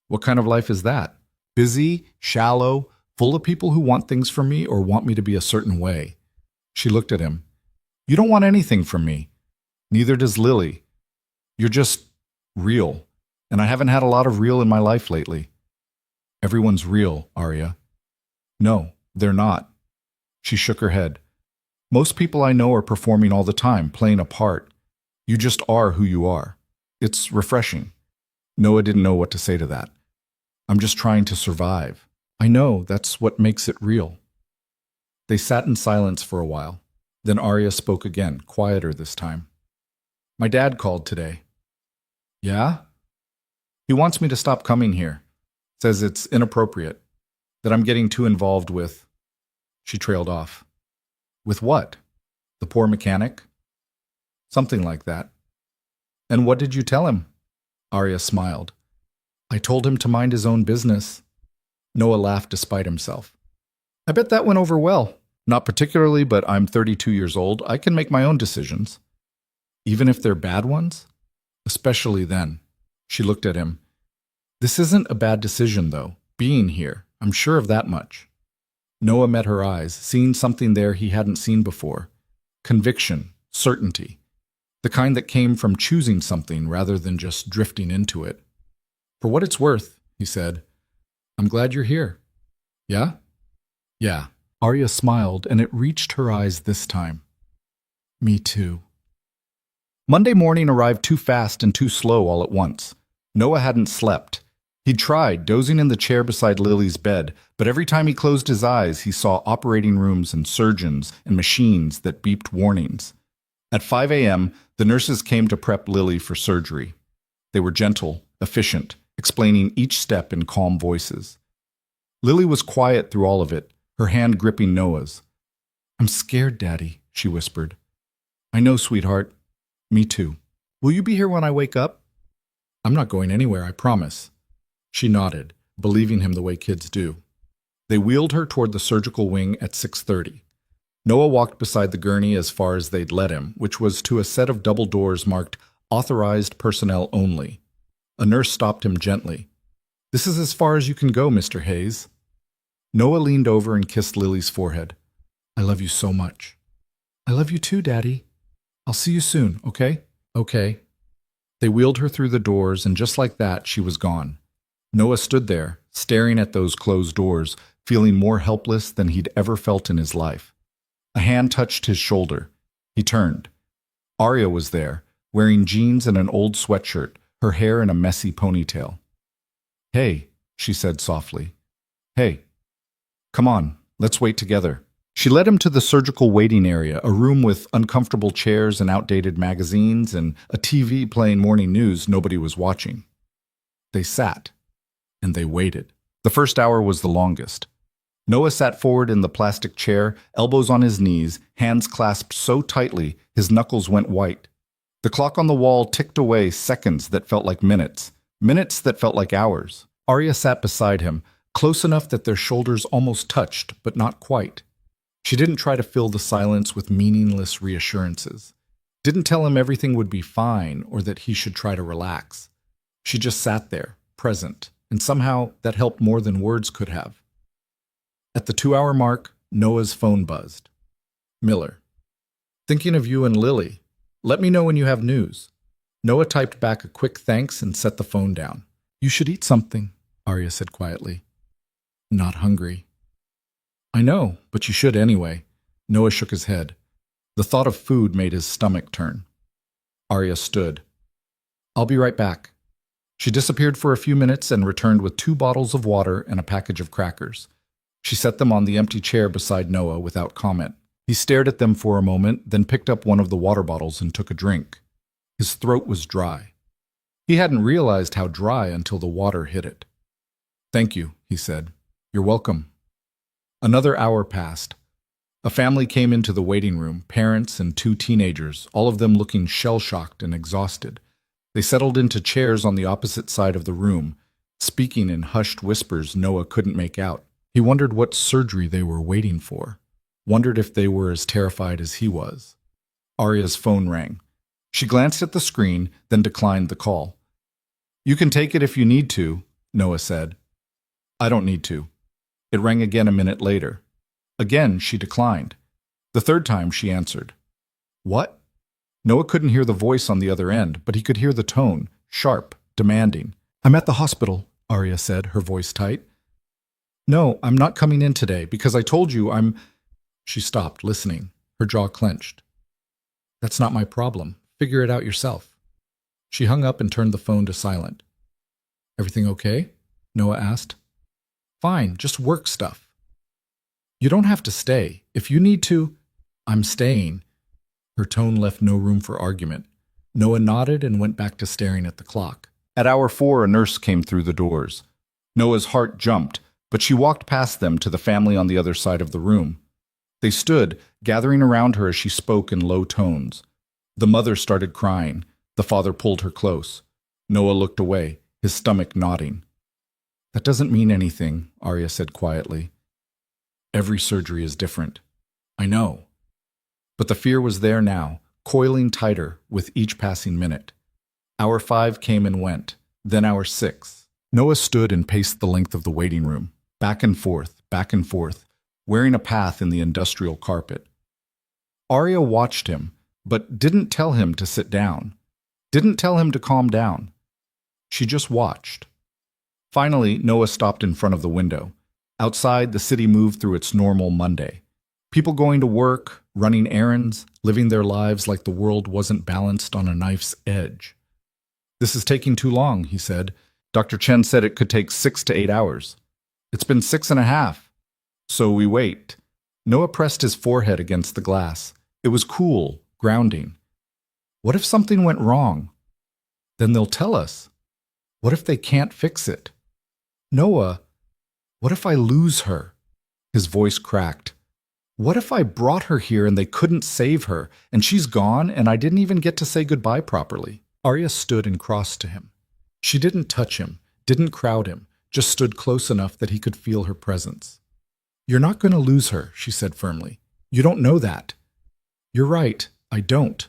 What kind of life is that? Busy, shallow, full of people who want things from me or want me to be a certain way. She looked at him. You don't want anything from me. Neither does Lily. You're just real. And I haven't had a lot of real in my life lately. Everyone's real, Arya. No, they're not. She shook her head. Most people I know are performing all the time, playing a part. You just are who you are. It's refreshing. Noah didn't know what to say to that. I'm just trying to survive. I know, that's what makes it real. They sat in silence for a while. Then Arya spoke again, quieter this time. My dad called today. Yeah? He wants me to stop coming here. Says it's inappropriate. That I'm getting too involved with... She trailed off. With what? The poor mechanic? Something like that. And what did you tell him? Arya smiled. I told him to mind his own business. Noah laughed despite himself. I bet that went over well. Not particularly, but I'm 32 years old. I can make my own decisions. Even if they're bad ones? Especially then. She looked at him. This isn't a bad decision, though. Being here. I'm sure of that much. Noah met her eyes, seeing something there he hadn't seen before. Conviction, certainty. The kind that came from choosing something rather than just drifting into it. For what it's worth, he said, I'm glad you're here. Yeah? Yeah. Arya smiled, and it reached her eyes this time. Me too. Monday morning arrived too fast and too slow all at once. Noah hadn't slept. He'd tried, dozing in the chair beside Lily's bed, but every time he closed his eyes, he saw operating rooms and surgeons and machines that beeped warnings. At 5 a.m., the nurses came to prep Lily for surgery. They were gentle, efficient, explaining each step in calm voices. Lily was quiet through all of it, her hand gripping Noah's. I'm scared, Daddy, she whispered. I know, sweetheart. Me too. Will you be here when I wake up? I'm not going anywhere, I promise. She nodded, believing him the way kids do. They wheeled her toward the surgical wing at 6:30. Noah walked beside the gurney as far as they'd let him, which was to a set of double doors marked Authorized Personnel Only. A nurse stopped him gently. This is as far as you can go, Mr. Hayes. Noah leaned over and kissed Lily's forehead. I love you so much. I love you too, Daddy. I'll see you soon, okay? Okay. They wheeled her through the doors, and just like that, she was gone. Noah stood there, staring at those closed doors, feeling more helpless than he'd ever felt in his life. A hand touched his shoulder. He turned. Arya was there, wearing jeans and an old sweatshirt, her hair in a messy ponytail. Hey, she said softly. Hey, come on, let's wait together. She led him to the surgical waiting area, a room with uncomfortable chairs and outdated magazines and a TV playing morning news nobody was watching. They sat, and they waited. The first hour was the longest. Noah sat forward in the plastic chair, elbows on his knees, hands clasped so tightly his knuckles went white. The clock on the wall ticked away seconds that felt like minutes, minutes that felt like hours. Arya sat beside him, close enough that their shoulders almost touched, but not quite. She didn't try to fill the silence with meaningless reassurances. Didn't tell him everything would be fine or that he should try to relax. She just sat there, present, and somehow that helped more than words could have. At the 2-hour mark, Noah's phone buzzed. Miller. Thinking of you and Lily. Let me know when you have news. Noah typed back a quick thanks and set the phone down. You should eat something, Arya said quietly. Not hungry. I know, but you should anyway. Noah shook his head. The thought of food made his stomach turn. Arya stood. I'll be right back. She disappeared for a few minutes and returned with 2 bottles of water and a package of crackers. She set them on the empty chair beside Noah without comment. He stared at them for a moment, then picked up one of the water bottles and took a drink. His throat was dry. He hadn't realized how dry until the water hit it. Thank you, he said. You're welcome. Another hour passed. A family came into the waiting room, parents and 2 teenagers, all of them looking shell-shocked and exhausted. They settled into chairs on the opposite side of the room, speaking in hushed whispers Noah couldn't make out. He wondered what surgery they were waiting for, wondered if they were as terrified as he was. Arya's phone rang. She glanced at the screen, then declined the call. You can take it if you need to, Noah said. I don't need to. It rang again a minute later. Again, she declined. The third time, she answered. What? Noah couldn't hear the voice on the other end, but he could hear the tone, sharp, demanding. I'm at the hospital, Arya said, her voice tight. No, I'm not coming in today, because I told you I'm... She stopped, listening, her jaw clenched. That's not my problem. Figure it out yourself. She hung up and turned the phone to silent. Everything okay? Noah asked. Fine, just work stuff. You don't have to stay. If you need to, I'm staying. Her tone left no room for argument. Noah nodded and went back to staring at the clock. At hour 4, a nurse came through the doors. Noah's heart jumped, but she walked past them to the family on the other side of the room. They stood, gathering around her as she spoke in low tones. The mother started crying. The father pulled her close. Noah looked away, his stomach knotting. That doesn't mean anything, Arya said quietly. Every surgery is different. I know. But the fear was there now, coiling tighter with each passing minute. Hour 5 came and went, then hour 6. Noah stood and paced the length of the waiting room, back and forth, wearing a path in the industrial carpet. Arya watched him, but didn't tell him to sit down, didn't tell him to calm down. She just watched. Finally, Noah stopped in front of the window. Outside, the city moved through its normal Monday. People going to work, running errands, living their lives like the world wasn't balanced on a knife's edge. This is taking too long, he said. Dr. Chen said it could take 6 to 8 hours. It's been 6.5. So we wait. Noah pressed his forehead against the glass. It was cool, grounding. What if something went wrong? Then they'll tell us. What if they can't fix it? Noah, what if I lose her? His voice cracked. What if I brought her here and they couldn't save her, and she's gone and I didn't even get to say goodbye properly? Arya stood and crossed to him. She didn't touch him, didn't crowd him, just stood close enough that he could feel her presence. You're not going to lose her, she said firmly. You don't know that. You're right, I don't.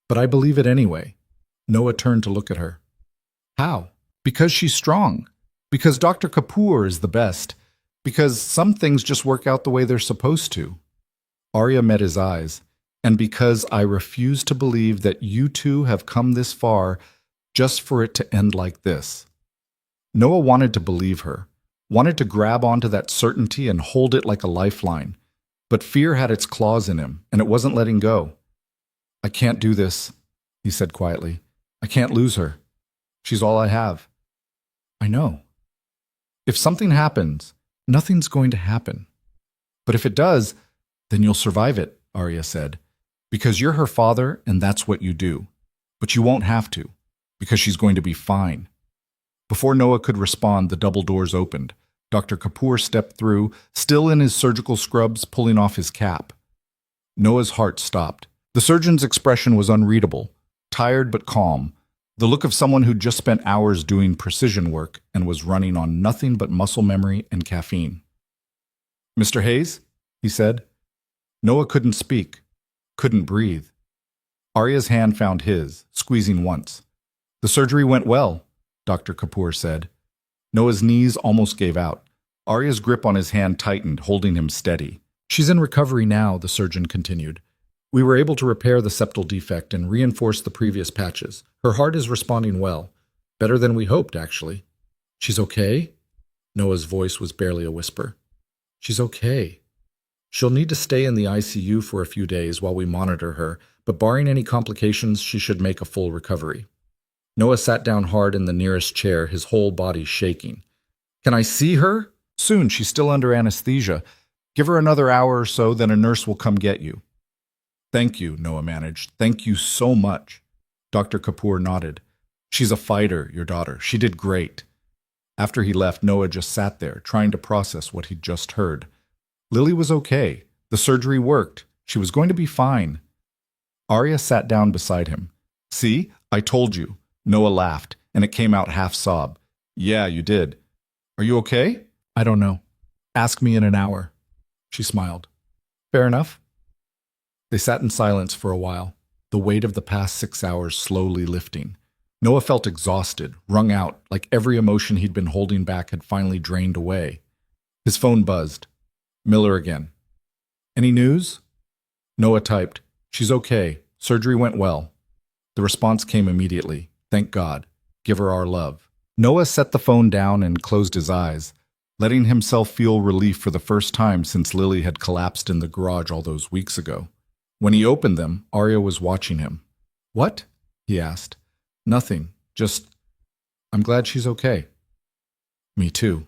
But I believe it anyway. Noah turned to look at her. How? Because she's strong. Because Dr. Kapoor is the best. Because some things just work out the way they're supposed to. Arya met his eyes. And because I refuse to believe that you two have come this far just for it to end like this. Noah wanted to believe her, wanted to grab onto that certainty and hold it like a lifeline. But fear had its claws in him, and it wasn't letting go. I can't do this, he said quietly. I can't lose her. She's all I have. I know. If something happens, nothing's going to happen. But if it does, then you'll survive it, Arya said. Because you're her father, and that's what you do. But you won't have to, because she's going to be fine. Before Noah could respond, the double doors opened. Dr. Kapoor stepped through, still in his surgical scrubs, pulling off his cap. Noah's heart stopped. The surgeon's expression was unreadable, tired but calm, the look of someone who'd just spent hours doing precision work and was running on nothing but muscle memory and caffeine. Mr. Hayes, he said. Noah couldn't speak, couldn't breathe. Arya's hand found his, squeezing once. The surgery went well, Dr. Kapoor said. Noah's knees almost gave out. Arya's grip on his hand tightened, holding him steady. She's in recovery now, the surgeon continued. We were able to repair the septal defect and reinforce the previous patches. Her heart is responding well. Better than we hoped, actually. She's okay? Noah's voice was barely a whisper. She's okay. She'll need to stay in the ICU for a few days while we monitor her, but barring any complications, she should make a full recovery. Noah sat down hard in the nearest chair, his whole body shaking. Can I see her? Soon, she's still under anesthesia. Give her another hour or so, then a nurse will come get you. Thank you, Noah managed. Thank you so much. Dr. Kapoor nodded. She's a fighter, your daughter. She did great. After he left, Noah just sat there, trying to process what he'd just heard. Lily was okay. The surgery worked. She was going to be fine. Arya sat down beside him. See, I told you. Noah laughed, and it came out half-sob. Yeah, you did. Are you okay? I don't know. Ask me in an hour. She smiled. Fair enough. They sat in silence for a while, the weight of the past 6 hours slowly lifting. Noah felt exhausted, wrung out, like every emotion he'd been holding back had finally drained away. His phone buzzed. Miller again. Any news? Noah typed, She's okay. Surgery went well. The response came immediately. Thank God. Give her our love. Noah set the phone down and closed his eyes, letting himself feel relief for the first time since Lily had collapsed in the garage all those weeks ago. When he opened them, Arya was watching him. What? He asked. Nothing. Just, I'm glad she's okay. Me too.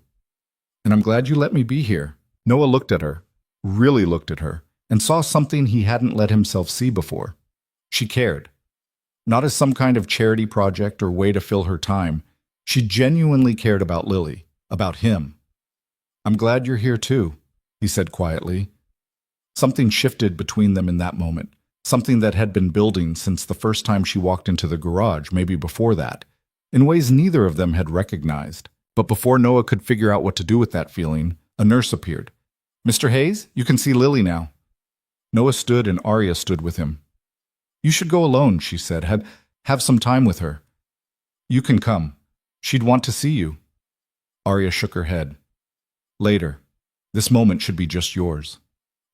And I'm glad you let me be here. Noah looked at her, really looked at her, and saw something he hadn't let himself see before. She cared. Not as some kind of charity project or way to fill her time. She genuinely cared about Lily, about him. I'm glad you're here too, he said quietly. Something shifted between them in that moment, something that had been building since the first time she walked into the garage, maybe before that, in ways neither of them had recognized. But before Noah could figure out what to do with that feeling, a nurse appeared. Mr. Hayes, you can see Lily now. Noah stood and Arya stood with him. You should go alone, she said. Have some time with her. You can come. She'd want to see you. Arya shook her head. Later. This moment should be just yours.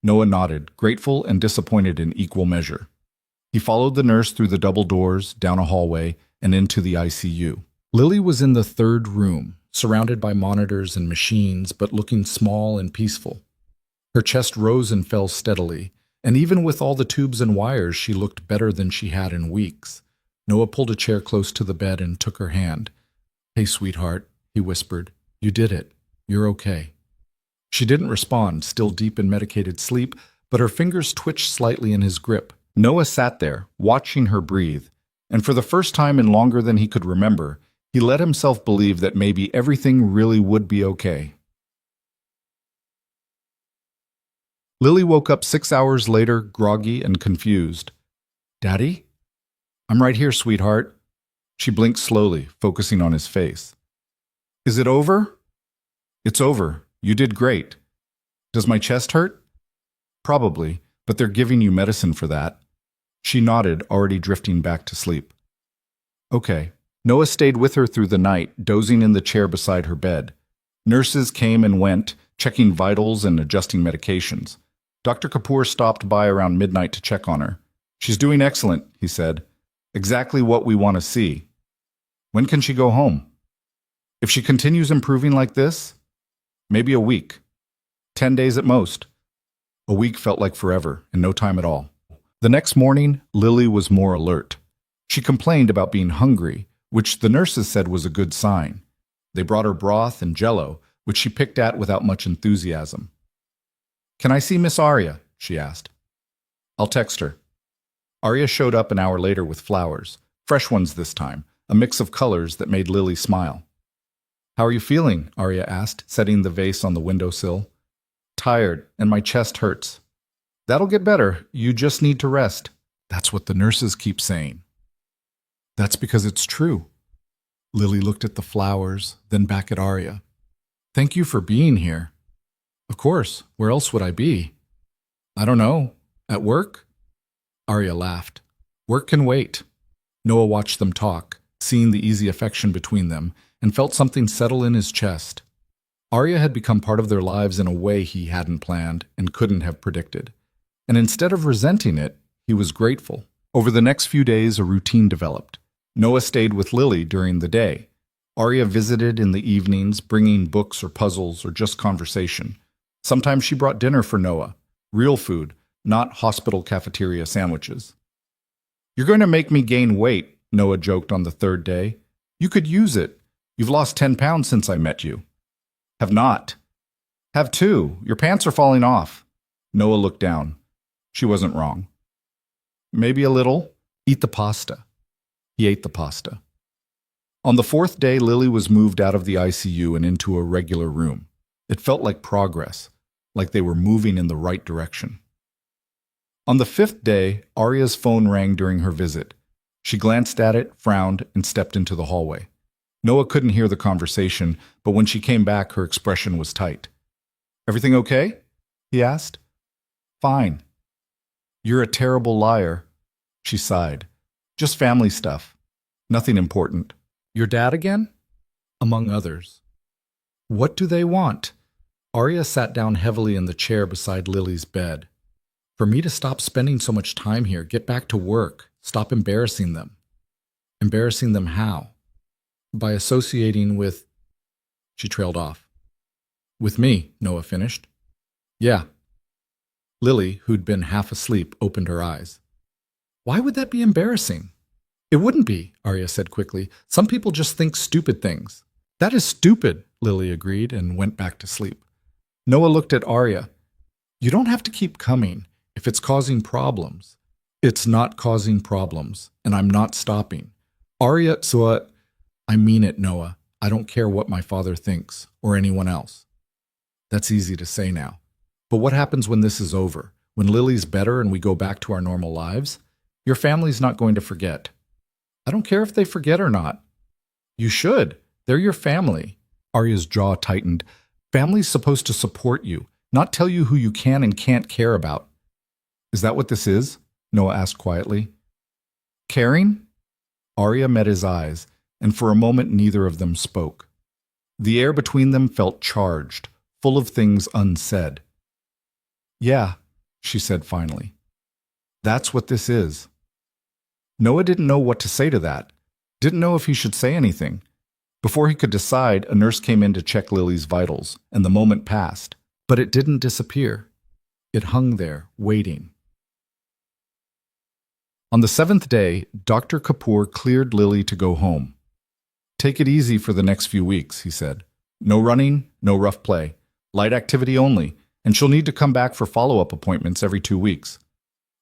Noah nodded, grateful and disappointed in equal measure. He followed the nurse through the double doors, down a hallway, and into the ICU. Lily was in the third room, surrounded by monitors and machines, but looking small and peaceful. Her chest rose and fell steadily, and even with all the tubes and wires, she looked better than she had in weeks. Noah pulled a chair close to the bed and took her hand. Hey, sweetheart, he whispered. You did it. You're okay. She didn't respond, still deep in medicated sleep, but her fingers twitched slightly in his grip. Noah sat there, watching her breathe, and for the first time in longer than he could remember, he let himself believe that maybe everything really would be okay. Lily woke up 6 hours later, groggy and confused. Daddy? I'm right here, sweetheart. She blinked slowly, focusing on his face. Is it over? It's over. You did great. Does my chest hurt? Probably, but they're giving you medicine for that. She nodded, already drifting back to sleep. Okay. Noah stayed with her through the night, dozing in the chair beside her bed. Nurses came and went, checking vitals and adjusting medications. Dr. Kapoor stopped by around midnight to check on her. She's doing excellent, he said. Exactly what we want to see. When can she go home? If she continues improving like this, maybe a week. 10 days at most. A week felt like forever, and no time at all. The next morning, Lily was more alert. She complained about being hungry, which the nurses said was a good sign. They brought her broth and jello, which she picked at without much enthusiasm. "Can I see Miss Arya?" she asked. "I'll text her." Arya showed up an hour later with flowers, fresh ones this time, a mix of colors that made Lily smile. "How are you feeling?" Arya asked, setting the vase on the windowsill. "Tired, and my chest hurts." "That'll get better. You just need to rest." That's what the nurses keep saying. That's because it's true. Lily looked at the flowers, then back at Arya. "Thank you for being here." "Of course. Where else would I be?" "I don't know. At work?" Arya laughed. "Work can wait." Noah watched them talk, seeing the easy affection between them, and felt something settle in his chest. Arya had become part of their lives in a way he hadn't planned and couldn't have predicted. And instead of resenting it, he was grateful. Over the next few days, a routine developed. Noah stayed with Lily during the day. Arya visited in the evenings, bringing books or puzzles or just conversation. Sometimes she brought dinner for Noah, real food, not hospital cafeteria sandwiches. "You're going to make me gain weight," Noah joked on the third day. "You could use it. You've lost 10 pounds since I met you." "Have not." "Have too. Your pants are falling off." Noah looked down. She wasn't wrong. "Maybe a little." "Eat the pasta." He ate the pasta. On the fourth day, Lily was moved out of the ICU and into a regular room. It felt like progress, like they were moving in the right direction. On the fifth day, Arya's phone rang during her visit. She glanced at it, frowned, and stepped into the hallway. Noah couldn't hear the conversation, but when she came back, her expression was tight. "Everything okay?" he asked. "Fine." "You're a terrible liar." She sighed. "Just family stuff. Nothing important." "Your dad again?" "Among others." "What do they want?" Arya sat down heavily in the chair beside Lily's bed. "For me to stop spending so much time here, get back to work, stop embarrassing them." "Embarrassing them how?" "By associating with—" She trailed off. "With me," Noah finished. "Yeah." Lily, who'd been half asleep, opened her eyes. "Why would that be embarrassing?" "It wouldn't be," Arya said quickly. "Some people just think stupid things." "That is stupid," Lily agreed and went back to sleep. Noah looked at Arya. "You don't have to keep coming if it's causing problems." "It's not causing problems, and I'm not stopping." "Arya, so I mean it, Noah. I don't care what my father thinks, or anyone else." That's easy to say now. But what happens when this is over? When Lily's better and we go back to our normal lives? Your family's not going to forget. "I don't care if they forget or not." "You should. They're your family." Arya's jaw tightened. "Family's supposed to support you, not tell you who you can and can't care about." "Is that what this is?" Noah asked quietly. "Caring?" Arya met his eyes, and for a moment neither of them spoke. The air between them felt charged, full of things unsaid. "Yeah," she said finally. "That's what this is." Noah didn't know what to say to that, didn't know if he should say anything. Before he could decide, a nurse came in to check Lily's vitals, and the moment passed. But it didn't disappear. It hung there, waiting. On the seventh day, Dr. Kapoor cleared Lily to go home. "Take it easy for the next few weeks," he said. "No running, no rough play. Light activity only, and she'll need to come back for follow-up appointments every 2 weeks."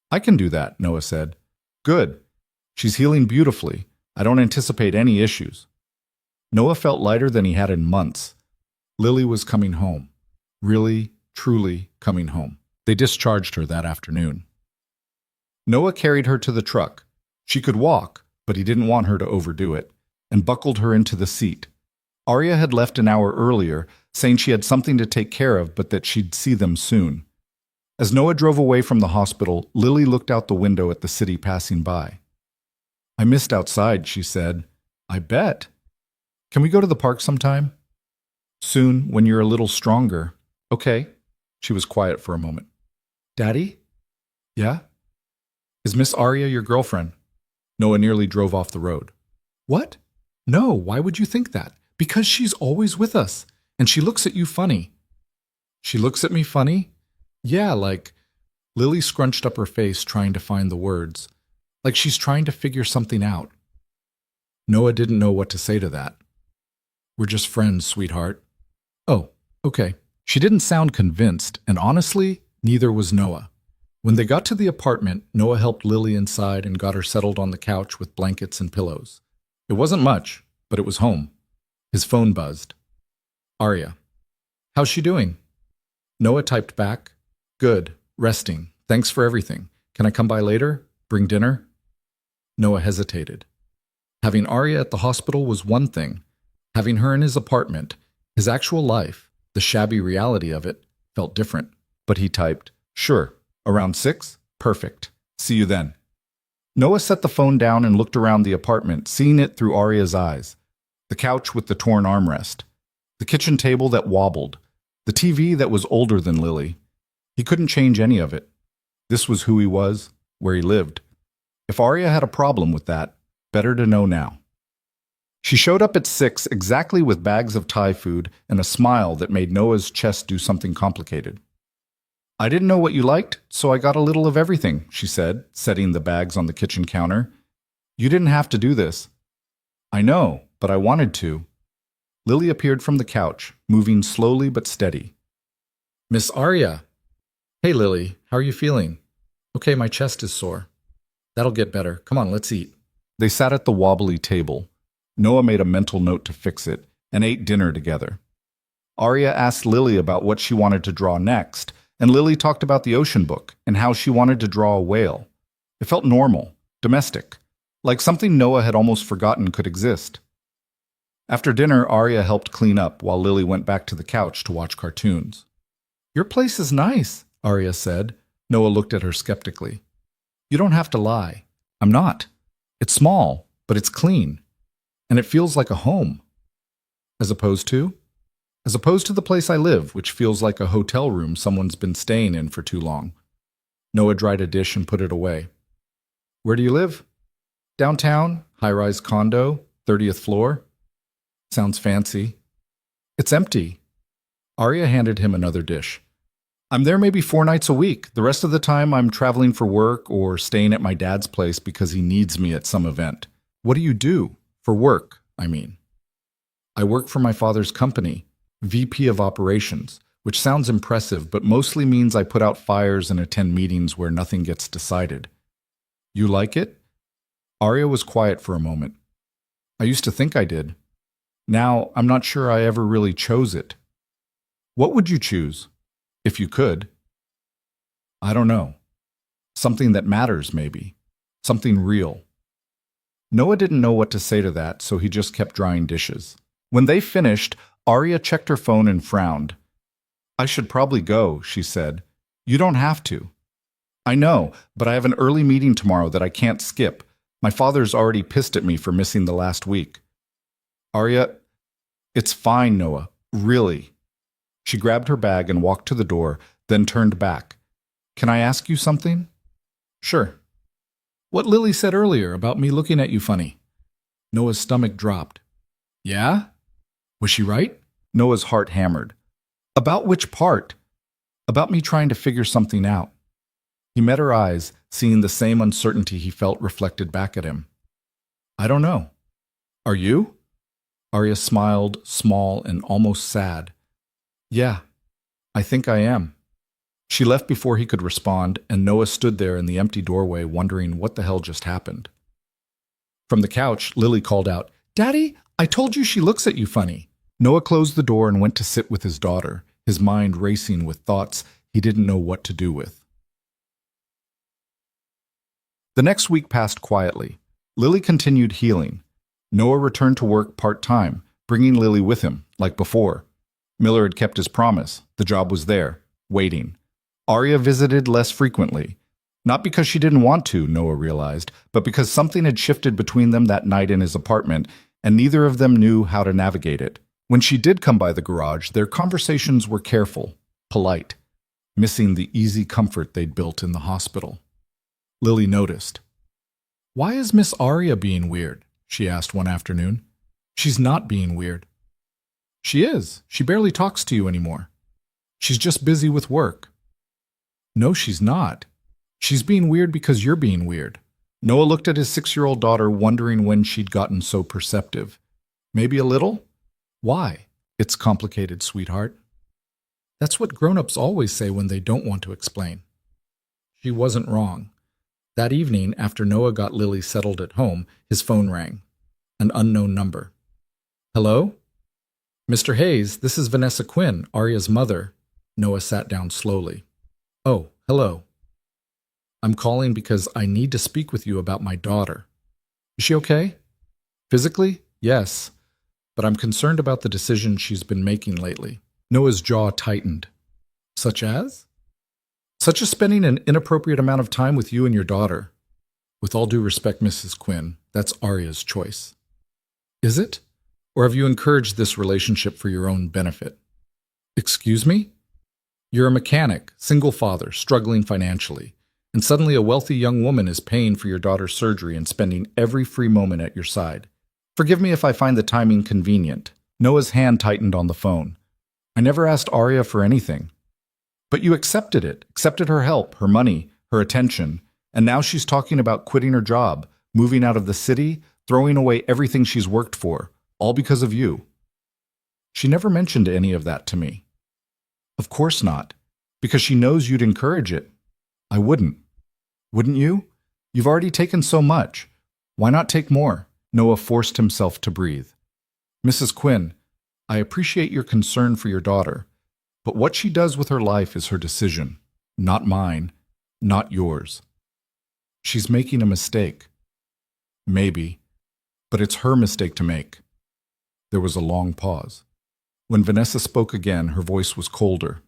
"I can do that," Noah said. "Good. She's healing beautifully. I don't anticipate any issues." Noah felt lighter than he had in months. Lily was coming home. Really, truly coming home. They discharged her that afternoon. Noah carried her to the truck. She could walk, but he didn't want her to overdo it, and buckled her into the seat. Arya had left an hour earlier, saying she had something to take care of, but that she'd see them soon. As Noah drove away from the hospital, Lily looked out the window at the city passing by. "I missed outside," she said. "I bet. Can we go to the park sometime?" "Soon, when you're a little stronger." "Okay." She was quiet for a moment. Daddy? Yeah? Is Miss Arya your girlfriend? Noah nearly drove off the road. What? No, why would you think that? Because she's always with us, and she looks at you funny. She looks at me funny? Yeah, like... Lily scrunched up her face trying to find the words, like she's trying to figure something out. Noah didn't know what to say to that. We're just friends, sweetheart. Oh, okay. She didn't sound convinced, and honestly, neither was Noah. When they got to the apartment, Noah helped Lily inside and got her settled on the couch with blankets and pillows. It wasn't much, but it was home. His phone buzzed. Arya. How's she doing? Noah typed back. Good. Resting. Thanks for everything. Can I come by later? Bring dinner? Noah hesitated. Having Arya at the hospital was one thing. Having her in his apartment, his actual life, the shabby reality of it, felt different. But he typed, Sure. Around 6? Perfect. See you then. Noah set the phone down and looked around the apartment, seeing it through Arya's eyes. The couch with the torn armrest. The kitchen table that wobbled. The TV that was older than Lily. He couldn't change any of it. This was who he was, where he lived. If Arya had a problem with that, better to know now. She showed up at 6 exactly with bags of Thai food and a smile that made Noah's chest do something complicated. I didn't know what you liked, so I got a little of everything, she said, setting the bags on the kitchen counter. You didn't have to do this. I know, but I wanted to. Lily appeared from the couch, moving slowly but steady. Miss Arya. Hey, Lily, how are you feeling? Okay, my chest is sore. That'll get better. Come on, let's eat. They sat at the wobbly table. Noah made a mental note to fix it and ate dinner together. Arya asked Lily about what she wanted to draw next, and Lily talked about the ocean book and how she wanted to draw a whale. It felt normal, domestic, like something Noah had almost forgotten could exist. After dinner, Arya helped clean up while Lily went back to the couch to watch cartoons. Your place is nice, Arya said. Noah looked at her skeptically. You don't have to lie. I'm not. It's small, but it's clean. And it feels like a home. As opposed to? As opposed to the place I live, which feels like a hotel room someone's been staying in for too long. Noah dried a dish and put it away. Where do you live? Downtown, high-rise condo, 30th floor. Sounds fancy. It's empty. Arya handed him another dish. I'm there maybe 4 nights a week. The rest of the time I'm traveling for work or staying at my dad's place because he needs me at some event. What do you do? For work, I mean. I work for my father's company, VP of Operations, which sounds impressive but mostly means I put out fires and attend meetings where nothing gets decided. You like it? Arya was quiet for a moment. I used to think I did. Now I'm not sure I ever really chose it. What would you choose? If you could. I don't know. Something that matters, maybe. Something real. Noah didn't know what to say to that, so he just kept drying dishes. When they finished, Arya checked her phone and frowned. I should probably go, she said. You don't have to. I know, but I have an early meeting tomorrow that I can't skip. My father's already pissed at me for missing the last week. Arya, it's fine, Noah. Really. She grabbed her bag and walked to the door, then turned back. Can I ask you something? Sure. What Lily said earlier about me looking at you funny. Noah's stomach dropped. Yeah? Was she right? Noah's heart hammered. About which part? About me trying to figure something out. He met her eyes, seeing the same uncertainty he felt reflected back at him. I don't know. Are you? Arya smiled, small and almost sad. Yeah, I think I am. She left before he could respond, and Noah stood there in the empty doorway wondering what the hell just happened. From the couch, Lily called out, Daddy, I told you she looks at you funny. Noah closed the door and went to sit with his daughter, his mind racing with thoughts he didn't know what to do with. The next week passed quietly. Lily continued healing. Noah returned to work part-time, bringing Lily with him, like before. Miller had kept his promise. The job was there, waiting. Arya visited less frequently. Not because she didn't want to, Noah realized, but because something had shifted between them that night in his apartment, and neither of them knew how to navigate it. When she did come by the garage, their conversations were careful, polite. missing the easy comfort they'd built in the hospital. Lily noticed. "Why is Miss Arya being weird?" she asked one afternoon. "She's not being weird." "She is. She barely talks to you anymore. She's just busy with work." "No, she's not. She's being weird because you're being weird." Noah looked at his 6-year-old daughter, wondering when she'd gotten so perceptive. "Maybe a little? Why?" "It's complicated, sweetheart." That's what grown-ups always say when they don't want to explain. She wasn't wrong. That evening, after Noah got Lily settled at home, his phone rang. An unknown number. "Hello? Mr. Hayes, this is Vanessa Quinn, Arya's mother." Noah sat down slowly. "Oh, hello. I'm calling because I need to speak with you about my daughter." "Is she okay?" "Physically, yes, but I'm concerned about the decisions she's been making lately." Noah's jaw tightened. "Such as?" "Such as spending an inappropriate amount of time with you and your daughter." "With all due respect, Mrs. Quinn, that's Arya's choice." "Is it? Or have you encouraged this relationship for your own benefit?" "Excuse me? You're a mechanic, single father, struggling financially, and suddenly a wealthy young woman is paying for your daughter's surgery and spending every free moment at your side. Forgive me if I find the timing convenient." Noah's hand tightened on the phone. "I never asked Arya for anything." "But you accepted her help, her money, her attention, and now she's talking about quitting her job, moving out of the city, throwing away everything she's worked for, all because of you." "She never mentioned any of that to me." "Of course not, because she knows you'd encourage it." "I wouldn't." "Wouldn't you? You've already taken so much. Why not take more?" Noah forced himself to breathe. "Mrs. Quinn, I appreciate your concern for your daughter, but what she does with her life is her decision, not mine, not yours. She's making a mistake." "Maybe, but it's her mistake to make." There was a long pause. When Vanessa spoke again, her voice was colder.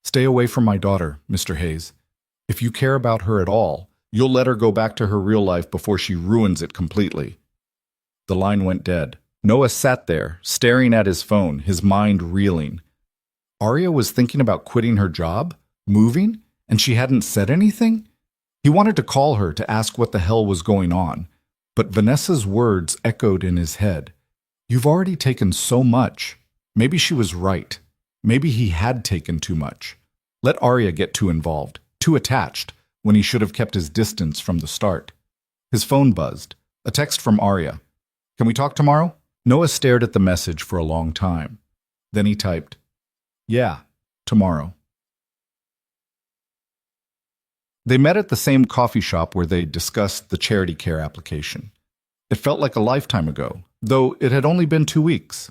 "Stay away from my daughter, Mr. Hayes. If you care about her at all, you'll let her go back to her real life before she ruins it completely." The line went dead. Noah sat there, staring at his phone, his mind reeling. Arya was thinking about quitting her job, moving, and she hadn't said anything? He wanted to call her to ask what the hell was going on, but Vanessa's words echoed in his head. "You've already taken so much." Maybe she was right. Maybe he had taken too much. Let Arya get too involved, too attached, when he should have kept his distance from the start. His phone buzzed. A text from Arya. "Can we talk tomorrow?" Noah stared at the message for a long time. Then he typed, "Yeah, tomorrow." They met at the same coffee shop where they discussed the charity care application. It felt like a lifetime ago, though it had only been 2 weeks.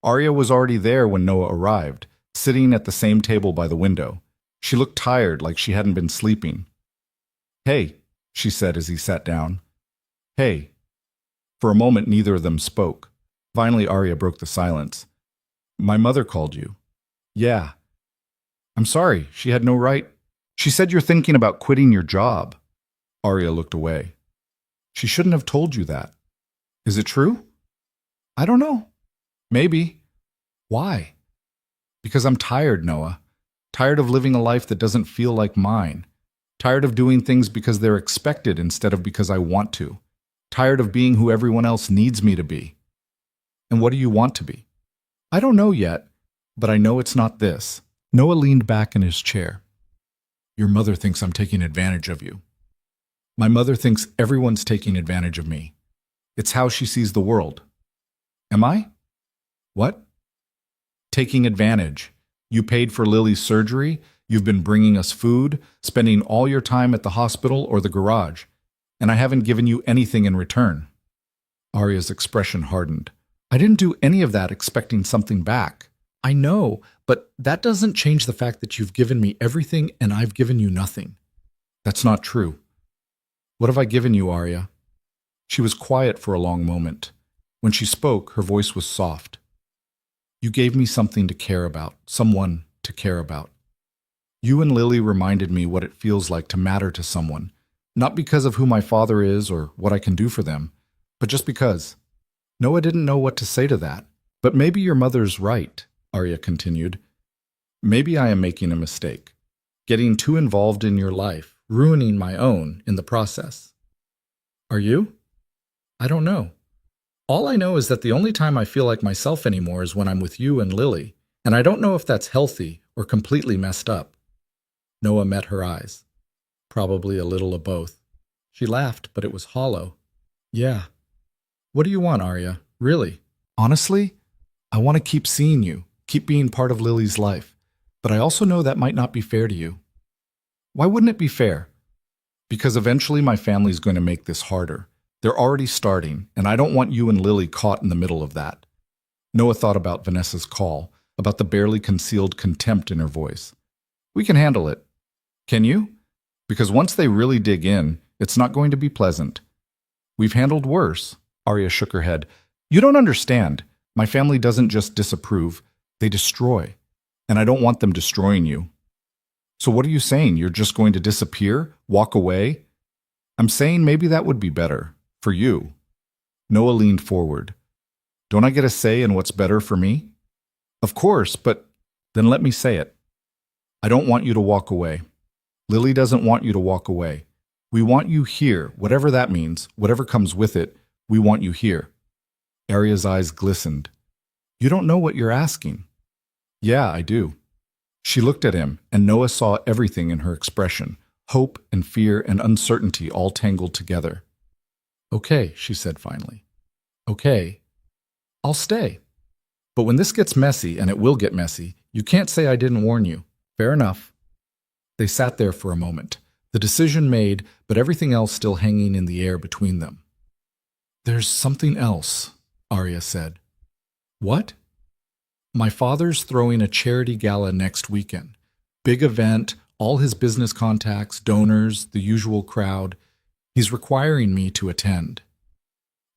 Arya was already there when Noah arrived, sitting at the same table by the window. She looked tired, like she hadn't been sleeping. "Hey," she said as he sat down. "Hey." For a moment, neither of them spoke. Finally, Arya broke the silence. "My mother called you." "Yeah." "I'm sorry, she had no right." "She said you're thinking about quitting your job." Arya looked away. "She shouldn't have told you that." "Is it true?" "I don't know. Maybe." "Why?" "Because I'm tired, Noah. Tired of living a life that doesn't feel like mine. Tired of doing things because they're expected instead of because I want to. Tired of being who everyone else needs me to be." "And what do you want to be?" "I don't know yet, but I know it's not this." Noah leaned back in his chair. "Your mother thinks I'm taking advantage of you." "My mother thinks everyone's taking advantage of me. It's how she sees the world." "Am I?" "What?" "Taking advantage. You paid for Lily's surgery, you've been bringing us food, spending all your time at the hospital or the garage, and I haven't given you anything in return." Arya's expression hardened. "I didn't do any of that expecting something back." "I know, but that doesn't change the fact that you've given me everything and I've given you nothing." "That's not true." "What have I given you, Arya?" She was quiet for a long moment. When she spoke, her voice was soft. "You gave me something to care about, someone to care about. You and Lily reminded me what it feels like to matter to someone, not because of who my father is or what I can do for them, but just because." Noah didn't know what to say to that. "But maybe your mother's right," Arya continued. Maybe I am making a mistake, getting too involved in your life, ruining my own in the process. Are you? I don't know. All I know is that the only time I feel like myself anymore is when I'm with you and Lily, and I don't know if that's healthy or completely messed up. Noah met her eyes. Probably a little of both. She laughed, but it was hollow. Yeah. What do you want, Arya? Really? Honestly, I want to keep seeing you, keep being part of Lily's life, but I also know that might not be fair to you. Why wouldn't it be fair? Because eventually my family's going to make this harder. They're already starting, and I don't want you and Lily caught in the middle of that. Noah thought about Vanessa's call, about the barely concealed contempt in her voice. We can handle it. Can you? Because once they really dig in, it's not going to be pleasant. We've handled worse. Arya shook her head. You don't understand. My family doesn't just disapprove, they destroy. And I don't want them destroying you. So what are you saying? You're just going to disappear? Walk away? I'm saying maybe that would be better. For you. Noah leaned forward. Don't I get a say in what's better for me? Of course, but then let me say it. I don't want you to walk away. Lily doesn't want you to walk away. We want you here, whatever that means, whatever comes with it, we want you here. Arya's eyes glistened. You don't know what you're asking. Yeah, I do. She looked at him, and Noah saw everything in her expression, hope and fear and uncertainty all tangled together. Okay, she said finally. Okay, I'll stay. But when this gets messy, and it will get messy, you can't say I didn't warn you. Fair enough. They sat there for a moment, the decision made, but everything else still hanging in the air between them. There's something else, Arya said. What? My father's throwing a charity gala next weekend. Big event, all his business contacts, donors, the usual crowd. He's requiring me to attend.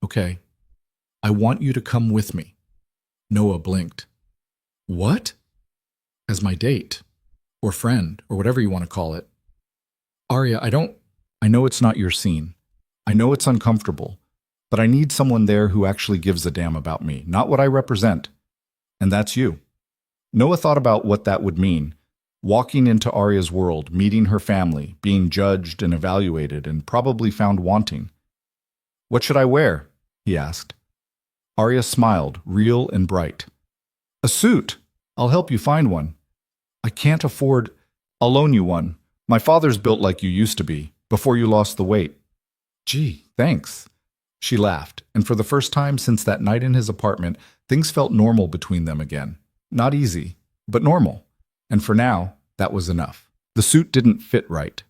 Okay. I want you to come with me. Noah blinked. What? As my date, or friend, or whatever you want to call it. Arya, I know it's not your scene. I know it's uncomfortable, but I need someone there who actually gives a damn about me, not what I represent. And that's you. Noah thought about what that would mean. Walking into Arya's world, meeting her family, being judged and evaluated, and probably found wanting. What should I wear? He asked. Arya smiled, real and bright. A suit. I'll help you find one. I can't afford. I'll loan you one. My father's built like you used to be, before you lost the weight. Gee, thanks. She laughed, and for the first time since that night in his apartment, things felt normal between them again. Not easy, but normal. And for now, that was enough. The suit didn't fit right.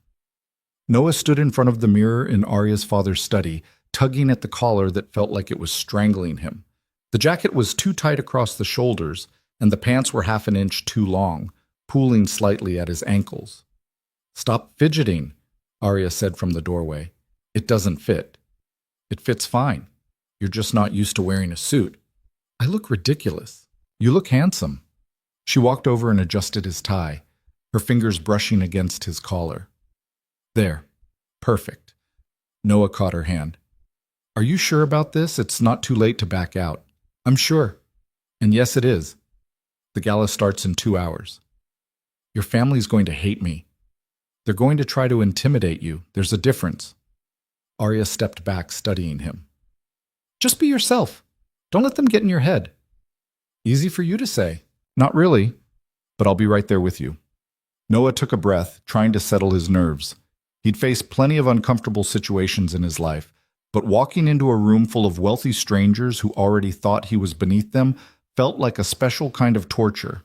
Noah stood in front of the mirror in Arya's father's study, tugging at the collar that felt like it was strangling him. The jacket was too tight across the shoulders, and the pants were half an inch too long, pooling slightly at his ankles. Stop fidgeting, Arya said from the doorway. It doesn't fit. It fits fine. You're just not used to wearing a suit. I look ridiculous. You look handsome. She walked over and adjusted his tie, her fingers brushing against his collar. There. Perfect. Noah caught her hand. Are you sure about this? It's not too late to back out. I'm sure. And yes, it is. The gala starts in 2 hours. Your family's going to hate me. They're going to try to intimidate you. There's a difference. Arya stepped back, studying him. Just be yourself. Don't let them get in your head. Easy for you to say. Not really, but I'll be right there with you. Noah took a breath, trying to settle his nerves. He'd faced plenty of uncomfortable situations in his life, but walking into a room full of wealthy strangers who already thought he was beneath them felt like a special kind of torture.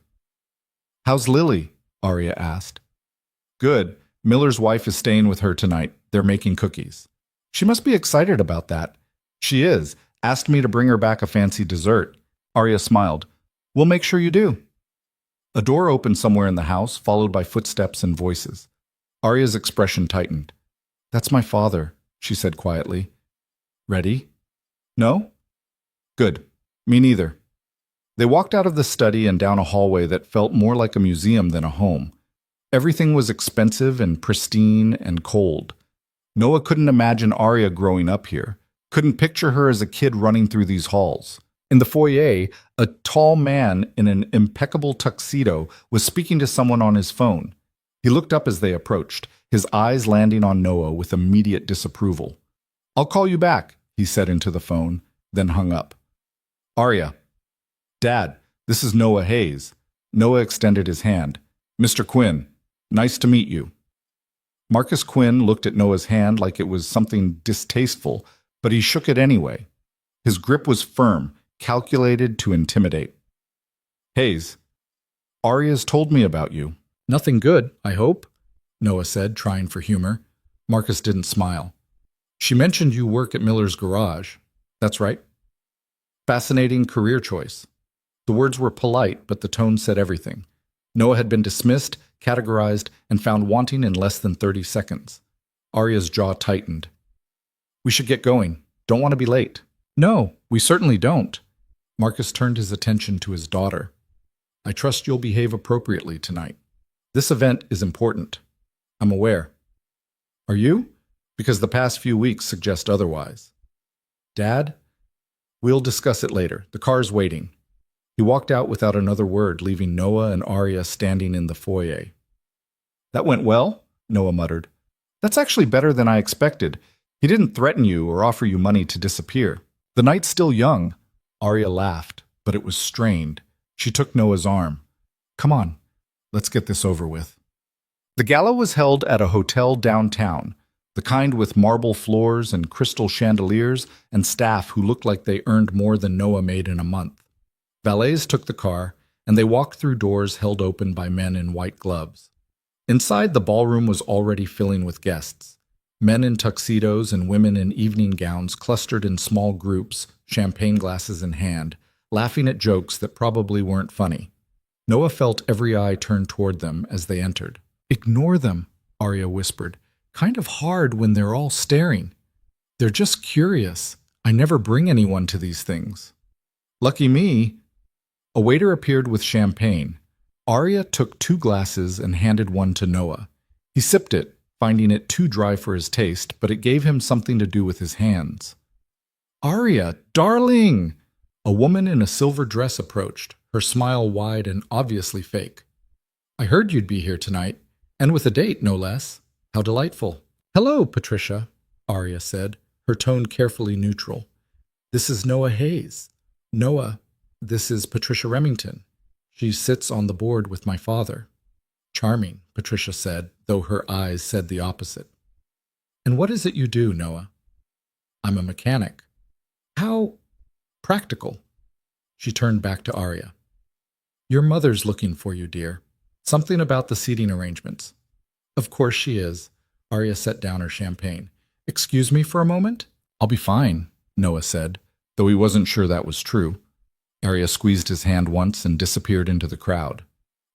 How's Lily? Arya asked. Good. Miller's wife is staying with her tonight. They're making cookies. She must be excited about that. She is. Asked me to bring her back a fancy dessert. Arya smiled. We'll make sure you do. A door opened somewhere in the house, followed by footsteps and voices. Arya's expression tightened. That's my father, she said quietly. Ready? No? Good. Me neither. They walked out of the study and down a hallway that felt more like a museum than a home. Everything was expensive and pristine and cold. Noah couldn't imagine Arya growing up here, couldn't picture her as a kid running through these halls. In the foyer, a tall man in an impeccable tuxedo was speaking to someone on his phone. He looked up as they approached, his eyes landing on Noah with immediate disapproval. "I'll call you back," he said into the phone, then hung up. "Arya." "Dad, this is Noah Hayes." Noah extended his hand. "Mr. Quinn, nice to meet you." Marcus Quinn looked at Noah's hand like it was something distasteful, but he shook it anyway. His grip was firm, calculated to intimidate. "Hayes, Arya's told me about you." "Nothing good, I hope," Noah said, trying for humor. Marcus didn't smile. "She mentioned you work at Miller's Garage. That's right." Fascinating career choice. The words were polite, but the tone said everything. Noah had been dismissed, categorized, and found wanting in less than 30 seconds. Arya's jaw tightened. "We should get going. Don't want to be late." "No, we certainly don't." Marcus turned his attention to his daughter. "I trust you'll behave appropriately tonight. This event is important. I'm aware." "Are you?" "Because the past few weeks suggest otherwise." "Dad?" "We'll discuss it later. The car's waiting." He walked out without another word, leaving Noah and Arya standing in the foyer. "That went well?" Noah muttered. "That's actually better than I expected. He didn't threaten you or offer you money to disappear. The night's still young." Arya laughed, but it was strained. She took Noah's arm. "Come on, let's get this over with." The gala was held at a hotel downtown, the kind with marble floors and crystal chandeliers and staff who looked like they earned more than Noah made in a month. Valets took the car, and they walked through doors held open by men in white gloves. Inside, the ballroom was already filling with guests. Men in tuxedos and women in evening gowns clustered in small groups, champagne glasses in hand, laughing at jokes that probably weren't funny. Noah felt every eye turn toward them as they entered. "Ignore them," Arya whispered. "Kind of hard when they're all staring. They're just curious. I never bring anyone to these things." "Lucky me." A waiter appeared with champagne. Arya took 2 glasses and handed one to Noah. He sipped it, finding it too dry for his taste, but it gave him something to do with his hands. "Arya, darling!" A woman in a silver dress approached, her smile wide and obviously fake. "I heard you'd be here tonight, and with a date, no less. How delightful." "Hello, Patricia," Arya said, her tone carefully neutral. "This is Noah Hayes. Noah, this is Patricia Remington. She sits on the board with my father." "Charming," Patricia said, though her eyes said the opposite. "And what is it you do, Noah?" "I'm a mechanic." "How practical." She turned back to Arya. "Your mother's looking for you, dear. Something about the seating arrangements." "Of course she is." Arya set down her champagne. "Excuse me for a moment?" "I'll be fine," Noah said, though he wasn't sure that was true. Arya squeezed his hand once and disappeared into the crowd.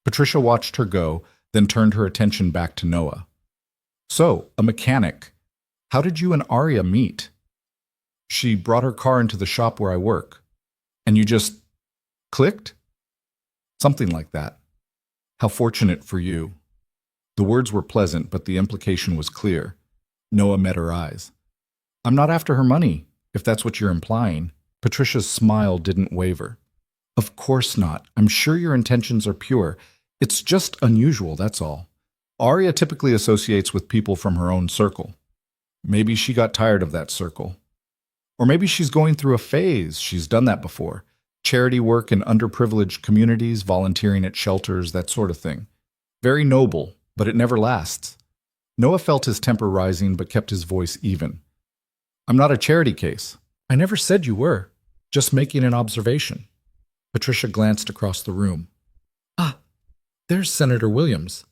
Patricia watched her go, then turned her attention back to Noah. "So, a mechanic. How did you and Arya meet?" "She brought her car into the shop where I work. And you just clicked?" "Something like that." "How fortunate for you." The words were pleasant, but the implication was clear. Noah met her eyes. "I'm not after her money, if that's what you're implying." Patricia's smile didn't waver. "Of course not. I'm sure your intentions are pure. It's just unusual, that's all. Arya typically associates with people from her own circle. Maybe she got tired of that circle. Or maybe she's going through a phase. She's done that before. Charity work in underprivileged communities, volunteering at shelters, that sort of thing. Very noble, but it never lasts." Noah felt his temper rising, but kept his voice even. "I'm not a charity case." "I never said you were. Just making an observation." Patricia glanced across the room. "Ah, there's Senator Williams.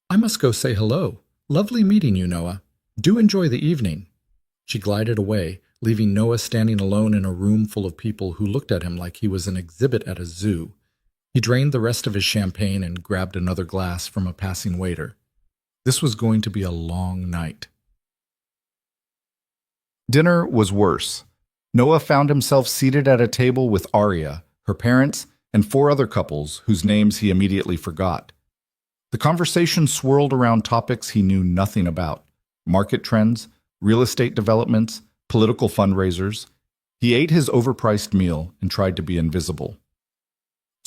I must go say hello. Lovely meeting you, Noah. Do enjoy the evening." She glided away, leaving Noah standing alone in a room full of people who looked at him like he was an exhibit at a zoo. He drained the rest of his champagne and grabbed another glass from a passing waiter. This was going to be a long night. Dinner was worse. Noah found himself seated at a table with Arya, her parents, and 4 other couples whose names he immediately forgot. The conversation swirled around topics he knew nothing about: market trends, real estate developments, political fundraisers. He ate his overpriced meal and tried to be invisible.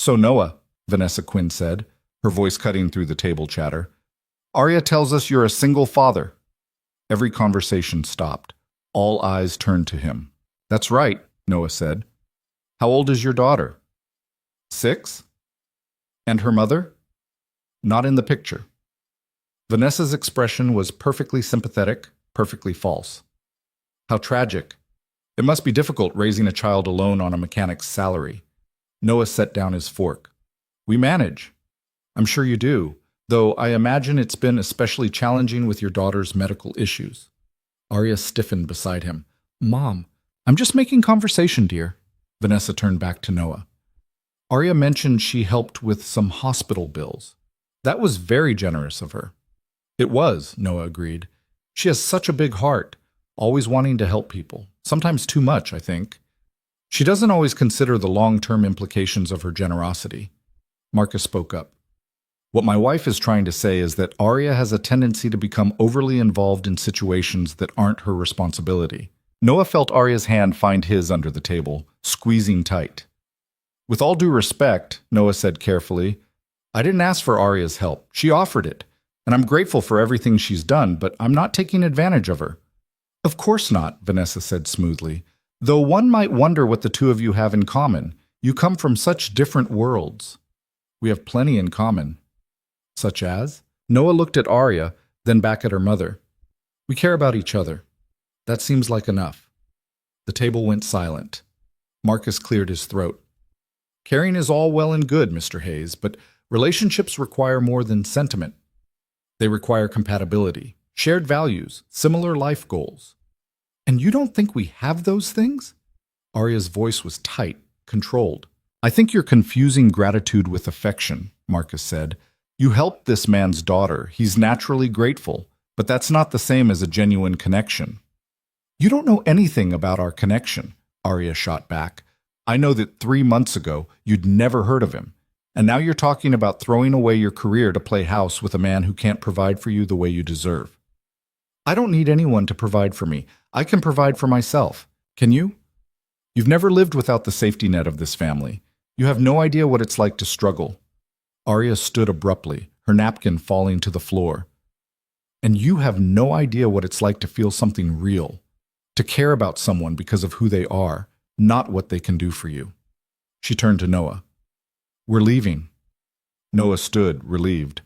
So Noah, Vanessa Quinn said, her voice cutting through the table chatter, Arya tells us you're a single father. Every conversation stopped. All eyes turned to him. That's right, Noah said. How old is your daughter? 6? And her mother? Not in the picture. Vanessa's expression was perfectly sympathetic, perfectly false. How tragic. It must be difficult raising a child alone on a mechanic's salary. Noah set down his fork. We manage. I'm sure you do, though I imagine it's been especially challenging with your daughter's medical issues. Arya stiffened beside him. Mom, I'm just making conversation, dear. Vanessa turned back to Noah. Arya mentioned she helped with some hospital bills. That was very generous of her. It was, Noah agreed. She has such a big heart, always wanting to help people. Sometimes too much, I think. She doesn't always consider the long-term implications of her generosity. Marcus spoke up. What my wife is trying to say is that Arya has a tendency to become overly involved in situations that aren't her responsibility. Noah felt Arya's hand find his under the table, squeezing tight. With all due respect, Noah said carefully, I didn't ask for Arya's help. She offered it, and I'm grateful for everything she's done, but I'm not taking advantage of her. Of course not, Vanessa said smoothly. Though one might wonder what the two of you have in common. You come from such different worlds. We have plenty in common. Such as? Noah looked at Arya, then back at her mother. We care about each other. That seems like enough. The table went silent. Marcus cleared his throat. Caring is all well and good, Mr. Hayes, but relationships require more than sentiment. They require compatibility, shared values, similar life goals. And you don't think we have those things? Arya's voice was tight, controlled. I think you're confusing gratitude with affection, Marcus said. You helped this man's daughter. He's naturally grateful, but that's not the same as a genuine connection. You don't know anything about our connection, Arya shot back. I know that 3 months ago you'd never heard of him, and now you're talking about throwing away your career to play house with a man who can't provide for you the way you deserve. I don't need anyone to provide for me. I can provide for myself. Can you? You've never lived without the safety net of this family. You have no idea what it's like to struggle. Arya stood abruptly, her napkin falling to the floor. And you have no idea what it's like to feel something real, to care about someone because of who they are, not what they can do for you. She turned to Noah. We're leaving. Noah stood, relieved.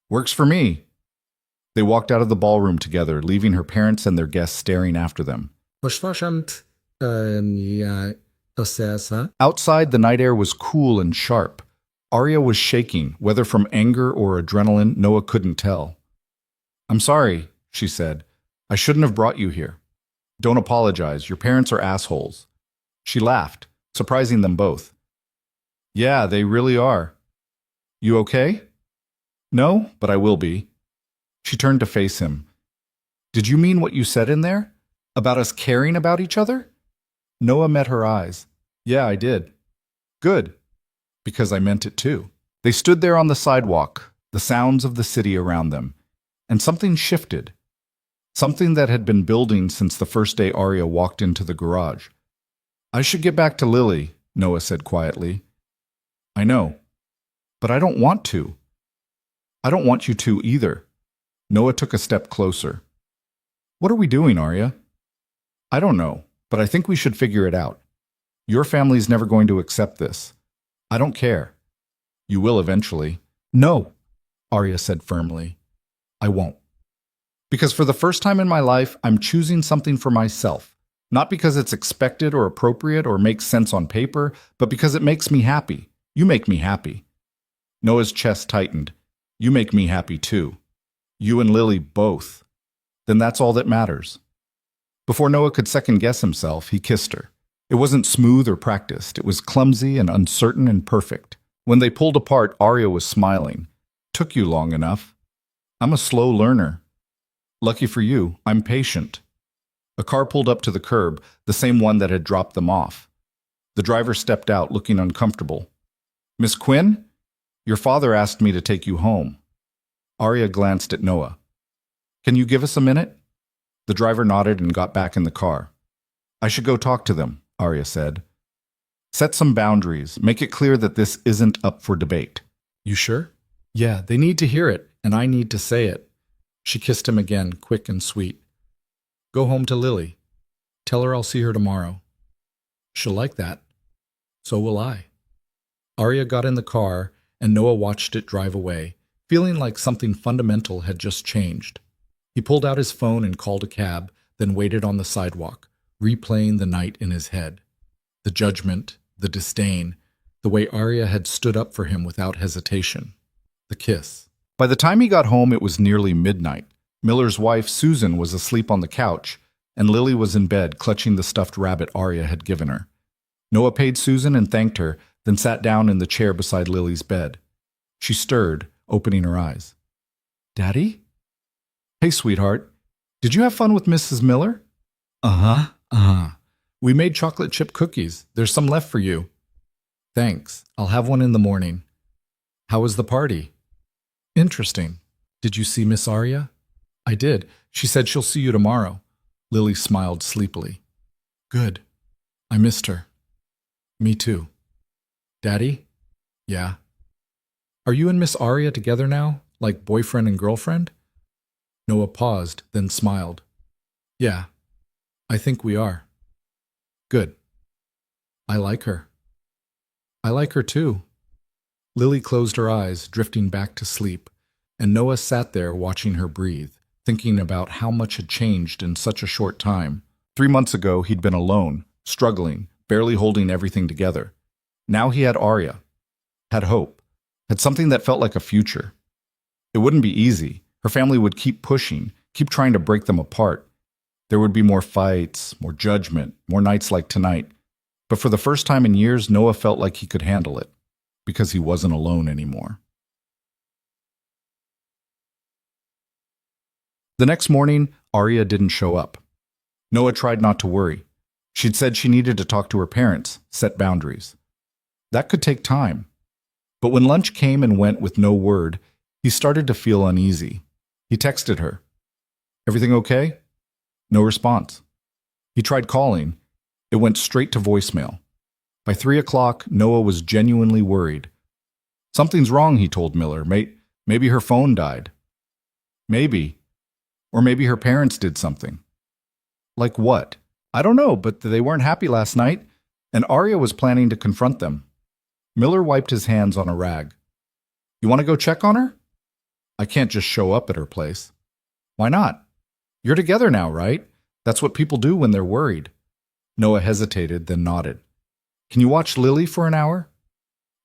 Works for me. They walked out of the ballroom together, leaving her parents and their guests staring after them. Outside, the night air was cool and sharp. Arya was shaking, whether from anger or adrenaline, Noah couldn't tell. I'm sorry, she said. I shouldn't have brought you here. Don't apologize. Your parents are assholes. She laughed, surprising them both. Yeah, they really are. You okay? No, but I will be. She turned to face him. Did you mean what you said in there? About us caring about each other? Noah met her eyes. Yeah, I did. Good. Because I meant it too. They stood there on the sidewalk, the sounds of the city around them, and something shifted. Something that had been building since the first day Arya walked into the garage. I should get back to Lily, Noah said quietly. I know, but I don't want to. I don't want you to either. Noah took a step closer. What are we doing, Arya? I don't know, but I think we should figure it out. Your family's never going to accept this. I don't care. You will eventually. No, Arya said firmly. I won't. Because for the first time in my life, I'm choosing something for myself. Not because it's expected or appropriate or makes sense on paper, but because it makes me happy. You make me happy. Noah's chest tightened. You make me happy too. You and Lily both. Then that's all that matters. Before Noah could second-guess himself, he kissed her. It wasn't smooth or practiced. It was clumsy and uncertain and perfect. When they pulled apart, Arya was smiling. Took you long enough. I'm a slow learner. Lucky for you, I'm patient. A car pulled up to the curb, the same one that had dropped them off. The driver stepped out, looking uncomfortable. Miss Quinn? Your father asked me to take you home. Arya glanced at Noah. Can you give us a minute? The driver nodded and got back in the car. I should go talk to them. Arya said. Set some boundaries. Make it clear that this isn't up for debate. You sure? Yeah, they need to hear it, and I need to say it. She kissed him again, quick and sweet. Go home to Lily. Tell her I'll see her tomorrow. She'll like that. So will I. Arya got in the car, and Noah watched it drive away, feeling like something fundamental had just changed. He pulled out his phone and called a cab, then waited on the sidewalk, replaying the night in his head. The judgment, the disdain, the way Arya had stood up for him without hesitation. The kiss. By the time he got home, it was nearly midnight. Miller's wife, Susan, was asleep on the couch, and Lily was in bed, clutching the stuffed rabbit Arya had given her. Noah paid Susan and thanked her, then sat down in the chair beside Lily's bed. She stirred, opening her eyes. Daddy? Hey, sweetheart. Did you have fun with Mrs. Miller? Uh-huh. We made chocolate chip cookies. There's some left for you. Thanks. I'll have one in the morning. How was the party? Interesting. Did you see Miss Arya? I did. She said she'll see you tomorrow. Lily smiled sleepily. Good. I missed her. Me too. Daddy? Yeah. Are you and Miss Arya together now, like boyfriend and girlfriend? Noah paused, then smiled. Yeah, I think we are. Good. I like her. I like her too. Lily closed her eyes, drifting back to sleep, and Noah sat there watching her breathe, thinking about how much had changed in such a short time. 3 months ago, he'd been alone, struggling, barely holding everything together. Now he had Arya, had hope, had something that felt like a future. It wouldn't be easy. Her family would keep pushing, keep trying to break them apart. There would be more fights, more judgment, more nights like tonight. But for the first time in years, Noah felt like he could handle it, because he wasn't alone anymore. The next morning, Arya didn't show up. Noah tried not to worry. She'd said she needed to talk to her parents, set boundaries. That could take time. But when lunch came and went with no word, he started to feel uneasy. He texted her. Everything okay? No response. He tried calling. It went straight to voicemail. By 3 o'clock, Noah was genuinely worried. Something's wrong, he told Miller. Maybe her phone died. Maybe. Or maybe her parents did something. Like what? I don't know, but they weren't happy last night, and Arya was planning to confront them. Miller wiped his hands on a rag. You want to go check on her? I can't just show up at her place. Why not? You're together now, right? That's what people do when they're worried. Noah hesitated, then nodded. Can you watch Lily for an hour?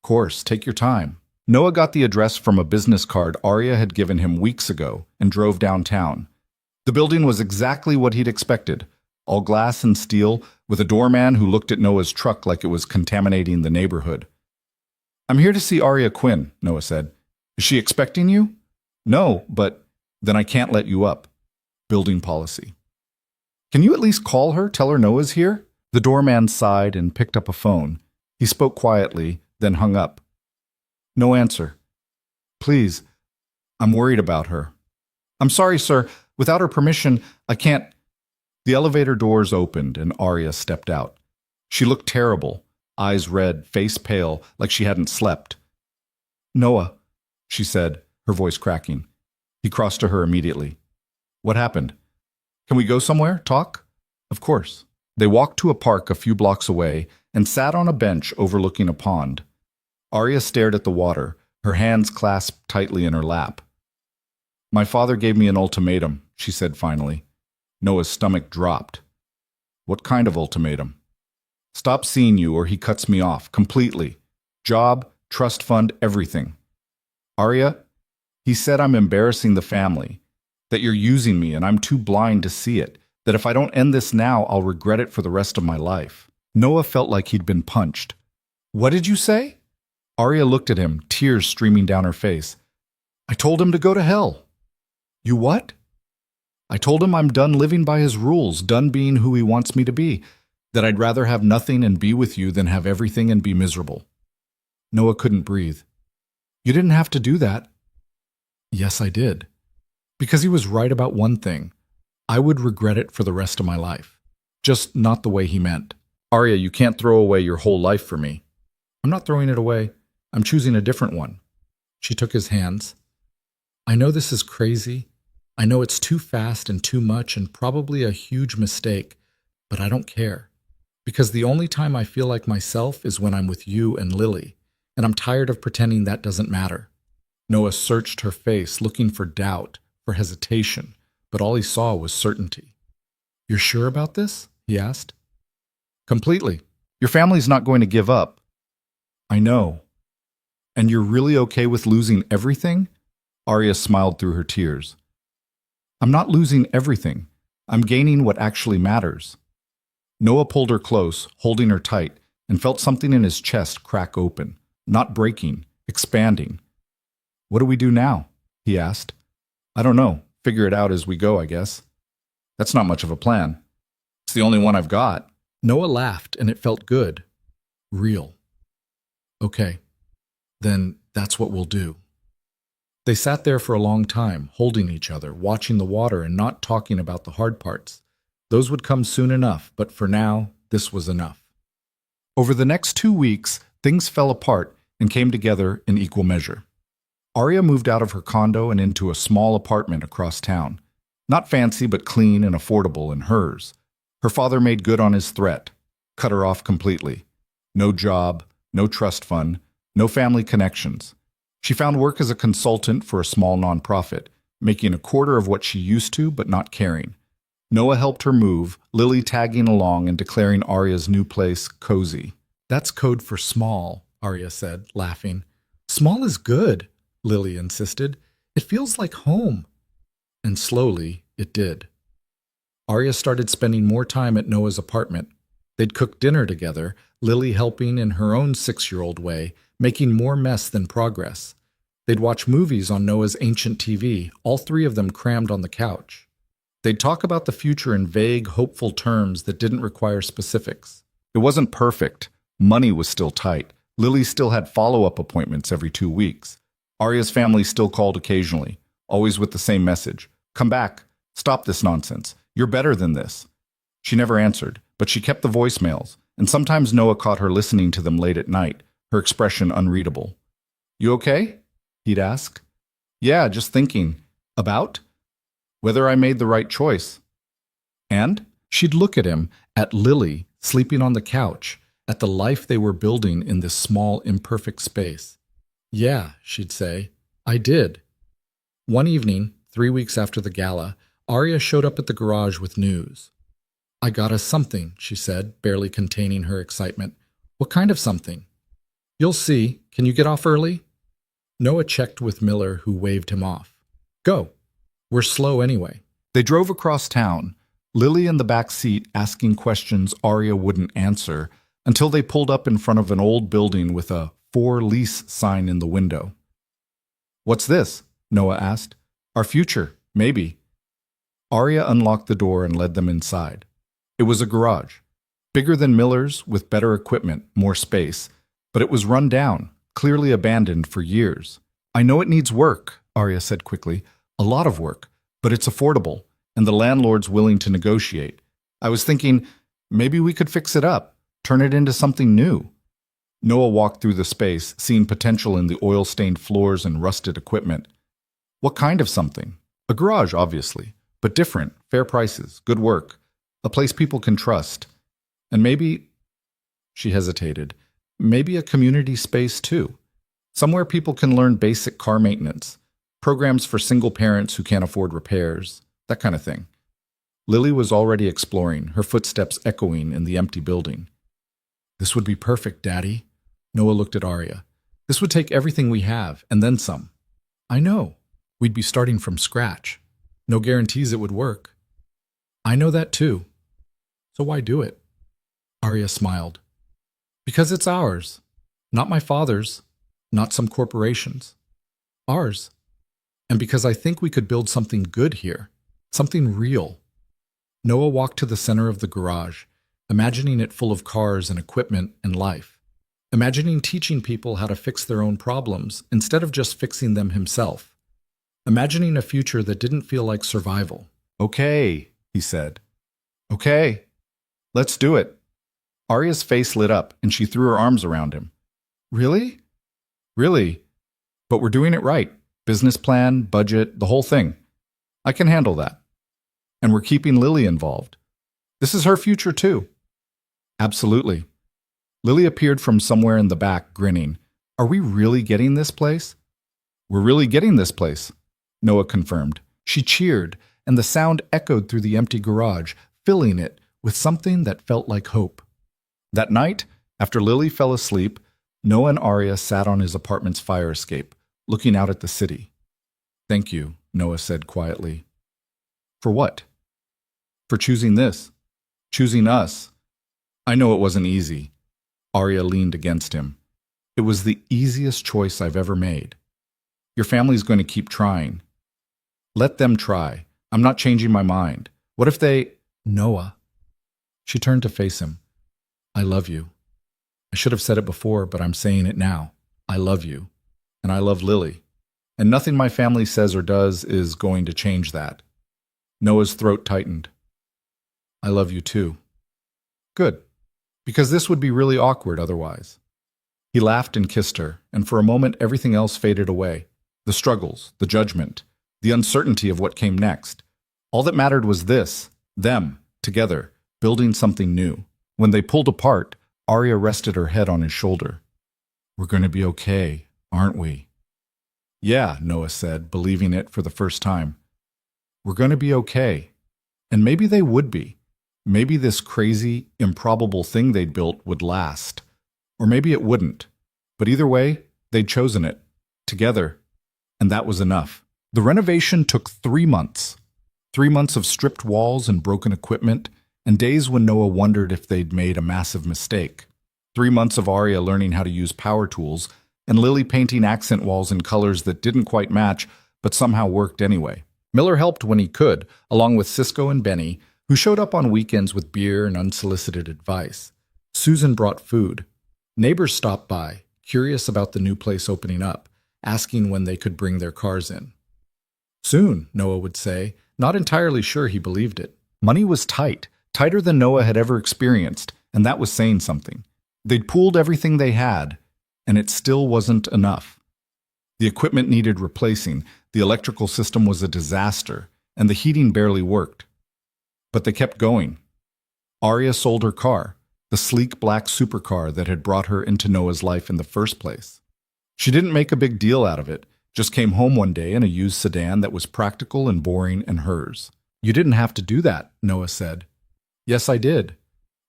Course, take your time. Noah got the address from a business card Arya had given him weeks ago and drove downtown. The building was exactly what he'd expected, all glass and steel, with a doorman who looked at Noah's truck like it was contaminating the neighborhood. I'm here to see Arya Quinn, Noah said. Is she expecting you? No, but then I can't let you up. Building policy. Can you at least call her, tell her Noah's here? The doorman sighed and picked up a phone. He spoke quietly, then hung up. No answer. Please, I'm worried about her. I'm sorry, sir. Without her permission, I can't. The elevator doors opened and Arya stepped out. She looked terrible, eyes red, face pale, like she hadn't slept. Noah, she said, her voice cracking. He crossed to her immediately. What happened? Can we go somewhere, talk? Of course. They walked to a park a few blocks away and sat on a bench overlooking a pond. Arya stared at the water, her hands clasped tightly in her lap. My father gave me an ultimatum, she said finally. Noah's stomach dropped. What kind of ultimatum? Stop seeing you or he cuts me off, completely. Job, trust fund, everything. Arya, he said I'm embarrassing the family, that you're using me and I'm too blind to see it, that if I don't end this now, I'll regret it for the rest of my life. Noah felt like he'd been punched. What did you say? Arya looked at him, tears streaming down her face. I told him to go to hell. You what? I told him I'm done living by his rules, done being who he wants me to be, that I'd rather have nothing and be with you than have everything and be miserable. Noah couldn't breathe. You didn't have to do that. Yes, I did. Because he was right about one thing. I would regret it for the rest of my life. Just not the way he meant. Arya, you can't throw away your whole life for me. I'm not throwing it away. I'm choosing a different one. She took his hands. I know this is crazy. I know it's too fast and too much and probably a huge mistake, but I don't care. Because the only time I feel like myself is when I'm with you and Lily, and I'm tired of pretending that doesn't matter. Noah searched her face, looking for doubt, for hesitation, but all he saw was certainty. You're sure about this? He asked. Completely. Your family's not going to give up. I know. And you're really okay with losing everything? Arya smiled through her tears. I'm not losing everything. I'm gaining what actually matters. Noah pulled her close, holding her tight, and felt something in his chest crack open, not breaking, expanding. What do we do now? He asked. I don't know. Figure it out as we go, I guess. That's not much of a plan. It's the only one I've got. Noah laughed, and it felt good. Real. Okay. Then that's what we'll do. They sat there for a long time, holding each other, watching the water and not talking about the hard parts. Those would come soon enough, but for now, this was enough. Over the next 2 weeks, things fell apart and came together in equal measure. Arya moved out of her condo and into a small apartment across town. Not fancy, but clean and affordable and hers. Her father made good on his threat, cut her off completely. No job, no trust fund, no family connections. She found work as a consultant for a small nonprofit, making a quarter of what she used to, but not caring. Noah helped her move, Lily tagging along and declaring Arya's new place cozy. That's code for small, Arya said, laughing. Small is good, Lily insisted. It feels like home. And slowly, it did. Arya started spending more time at Noah's apartment. They'd cook dinner together, Lily helping in her own 6-year-old way, making more mess than progress. They'd watch movies on Noah's ancient TV, all 3 of them crammed on the couch. They'd talk about the future in vague, hopeful terms that didn't require specifics. It wasn't perfect. Money was still tight. Lily still had follow-up appointments every 2 weeks. Arya's family still called occasionally, always with the same message. Come back. Stop this nonsense. You're better than this. She never answered, but she kept the voicemails, and sometimes Noah caught her listening to them late at night, her expression unreadable. You okay? He'd ask. Yeah, just thinking. About? Whether I made the right choice. And? She'd look at him, at Lily, sleeping on the couch, at the life they were building in this small, imperfect space. Yeah, she'd say, I did. One evening, 3 weeks after the gala, Arya showed up at the garage with news. I got us something, she said, barely containing her excitement. What kind of something? You'll see. Can you get off early? Noah checked with Miller, who waved him off. Go. We're slow anyway. They drove across town, Lily in the back seat asking questions Arya wouldn't answer, until they pulled up in front of an old building with a for lease sign in the window. What's this? Noah asked. Our future, maybe. Arya unlocked the door and led them inside. It was a garage, bigger than Miller's, with better equipment, more space, but it was run down, clearly abandoned for years. I know it needs work, Arya said quickly. A lot of work, but it's affordable, and the landlord's willing to negotiate. I was thinking, maybe we could fix it up, turn it into something new. Noah walked through the space, seeing potential in the oil-stained floors and rusted equipment. What kind of something? A garage, obviously, but different, fair prices, good work, a place people can trust. And maybe, she hesitated, maybe a community space too. Somewhere people can learn basic car maintenance, programs for single parents who can't afford repairs, that kind of thing. Lily was already exploring, her footsteps echoing in the empty building. This would be perfect, Daddy. Noah looked at Arya. This would take everything we have, and then some. I know. We'd be starting from scratch. No guarantees it would work. I know that too. So why do it? Arya smiled. Because it's ours. Not my father's. Not some corporation's. Ours. And because I think we could build something good here. Something real. Noah walked to the center of the garage, imagining it full of cars and equipment and life. Imagining teaching people how to fix their own problems instead of just fixing them himself. Imagining a future that didn't feel like survival. Okay, he said. Okay, let's do it. Arya's face lit up, and she threw her arms around him. Really? Really? But we're doing it right. Business plan, budget, the whole thing. I can handle that. And we're keeping Lily involved. This is her future too. Absolutely. Lily appeared from somewhere in the back, grinning. Are we really getting this place? We're really getting this place, Noah confirmed. She cheered, and the sound echoed through the empty garage, filling it with something that felt like hope. That night, after Lily fell asleep, Noah and Arya sat on his apartment's fire escape, looking out at the city. Thank you, Noah said quietly. For what? For choosing this. Choosing us. I know it wasn't easy. Arya leaned against him. It was the easiest choice I've ever made. Your family's going to keep trying. Let them try. I'm not changing my mind. What if they... Noah. She turned to face him. I love you. I should have said it before, but I'm saying it now. I love you. And I love Lily. And nothing my family says or does is going to change that. Noah's throat tightened. I love you too. Good. Because this would be really awkward otherwise. He laughed and kissed her, and for a moment everything else faded away. The struggles, the judgment, the uncertainty of what came next. All that mattered was this, them, together, building something new. When they pulled apart, Arya rested her head on his shoulder. We're going to be okay, aren't we? Yeah, Noah said, believing it for the first time. We're going to be okay. And maybe they would be. Maybe this crazy, improbable thing they'd built would last. Or maybe it wouldn't. But either way, they'd chosen it. Together. And that was enough. The renovation took 3 months. 3 months of stripped walls and broken equipment, and days when Noah wondered if they'd made a massive mistake. 3 months of Arya learning how to use power tools, and Lily painting accent walls in colors that didn't quite match, but somehow worked anyway. Miller helped when he could, along with Cisco and Benny, who showed up on weekends with beer and unsolicited advice. Susan brought food. Neighbors stopped by, curious about the new place opening up, asking when they could bring their cars in. Soon, Noah would say, not entirely sure he believed it. Money was tight, tighter than Noah had ever experienced, and that was saying something. They'd pooled everything they had, and it still wasn't enough. The equipment needed replacing, the electrical system was a disaster, and the heating barely worked. But they kept going. Arya sold her car, the sleek black supercar that had brought her into Noah's life in the first place. She didn't make a big deal out of it, just came home one day in a used sedan that was practical and boring and hers. You didn't have to do that, Noah said. Yes, I did.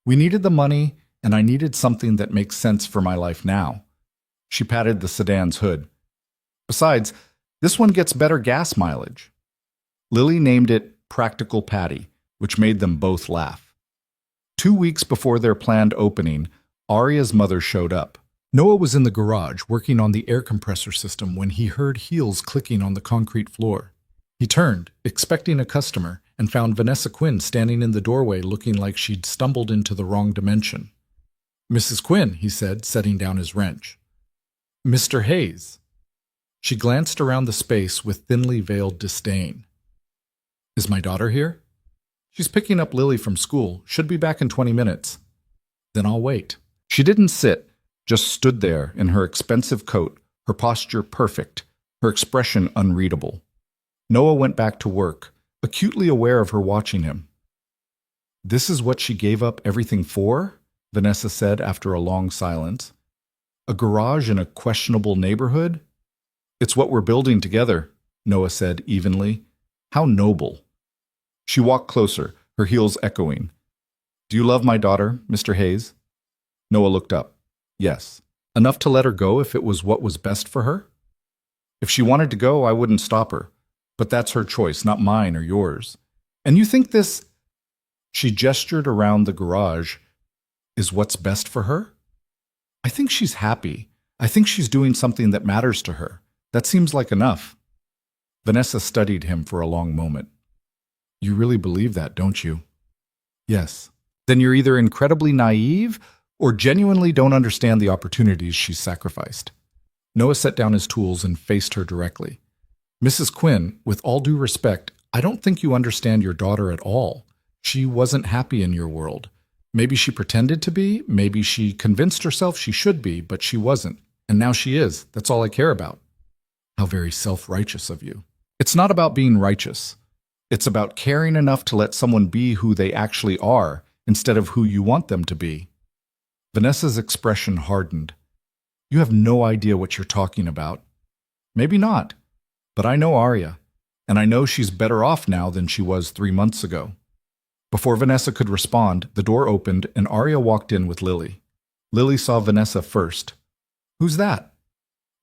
We needed the money, and I needed something that makes sense for my life now. She patted the sedan's hood. Besides, this one gets better gas mileage. Lily named it Practical Patty, which made them both laugh. 2 weeks before their planned opening, Arya's mother showed up. Noah was in the garage working on the air compressor system when he heard heels clicking on the concrete floor. He turned, expecting a customer, and found Vanessa Quinn standing in the doorway looking like she'd stumbled into the wrong dimension. Mrs. Quinn, he said, setting down his wrench. Mr. Hayes. She glanced around the space with thinly veiled disdain. Is my daughter here? She's picking up Lily from school. Should be back in 20 minutes. Then I'll wait. She didn't sit, just stood there in her expensive coat, her posture perfect, her expression unreadable. Noah went back to work, acutely aware of her watching him. This is what she gave up everything for? Vanessa said after a long silence. A garage in a questionable neighborhood? It's what we're building together, Noah said evenly. How noble. She walked closer, her heels echoing. Do you love my daughter, Mr. Hayes? Noah looked up. Yes. Enough to let her go if it was what was best for her? If she wanted to go, I wouldn't stop her. But that's her choice, not mine or yours. And you think this, she gestured around the garage, is what's best for her? I think she's happy. I think she's doing something that matters to her. That seems like enough. Vanessa studied him for a long moment. You really believe that, don't you? Yes. Then you're either incredibly naive or genuinely don't understand the opportunities she's sacrificed. Noah set down his tools and faced her directly. Mrs. Quinn, with all due respect, I don't think you understand your daughter at all. She wasn't happy in your world. Maybe she pretended to be, maybe she convinced herself she should be, but she wasn't. And now she is. That's all I care about. How very self-righteous of you. It's not about being righteous. It's about caring enough to let someone be who they actually are instead of who you want them to be. Vanessa's expression hardened. You have no idea what you're talking about. Maybe not, but I know Arya, and I know she's better off now than she was 3 months ago. Before Vanessa could respond, the door opened and Arya walked in with Lily. Lily saw Vanessa first. Who's that?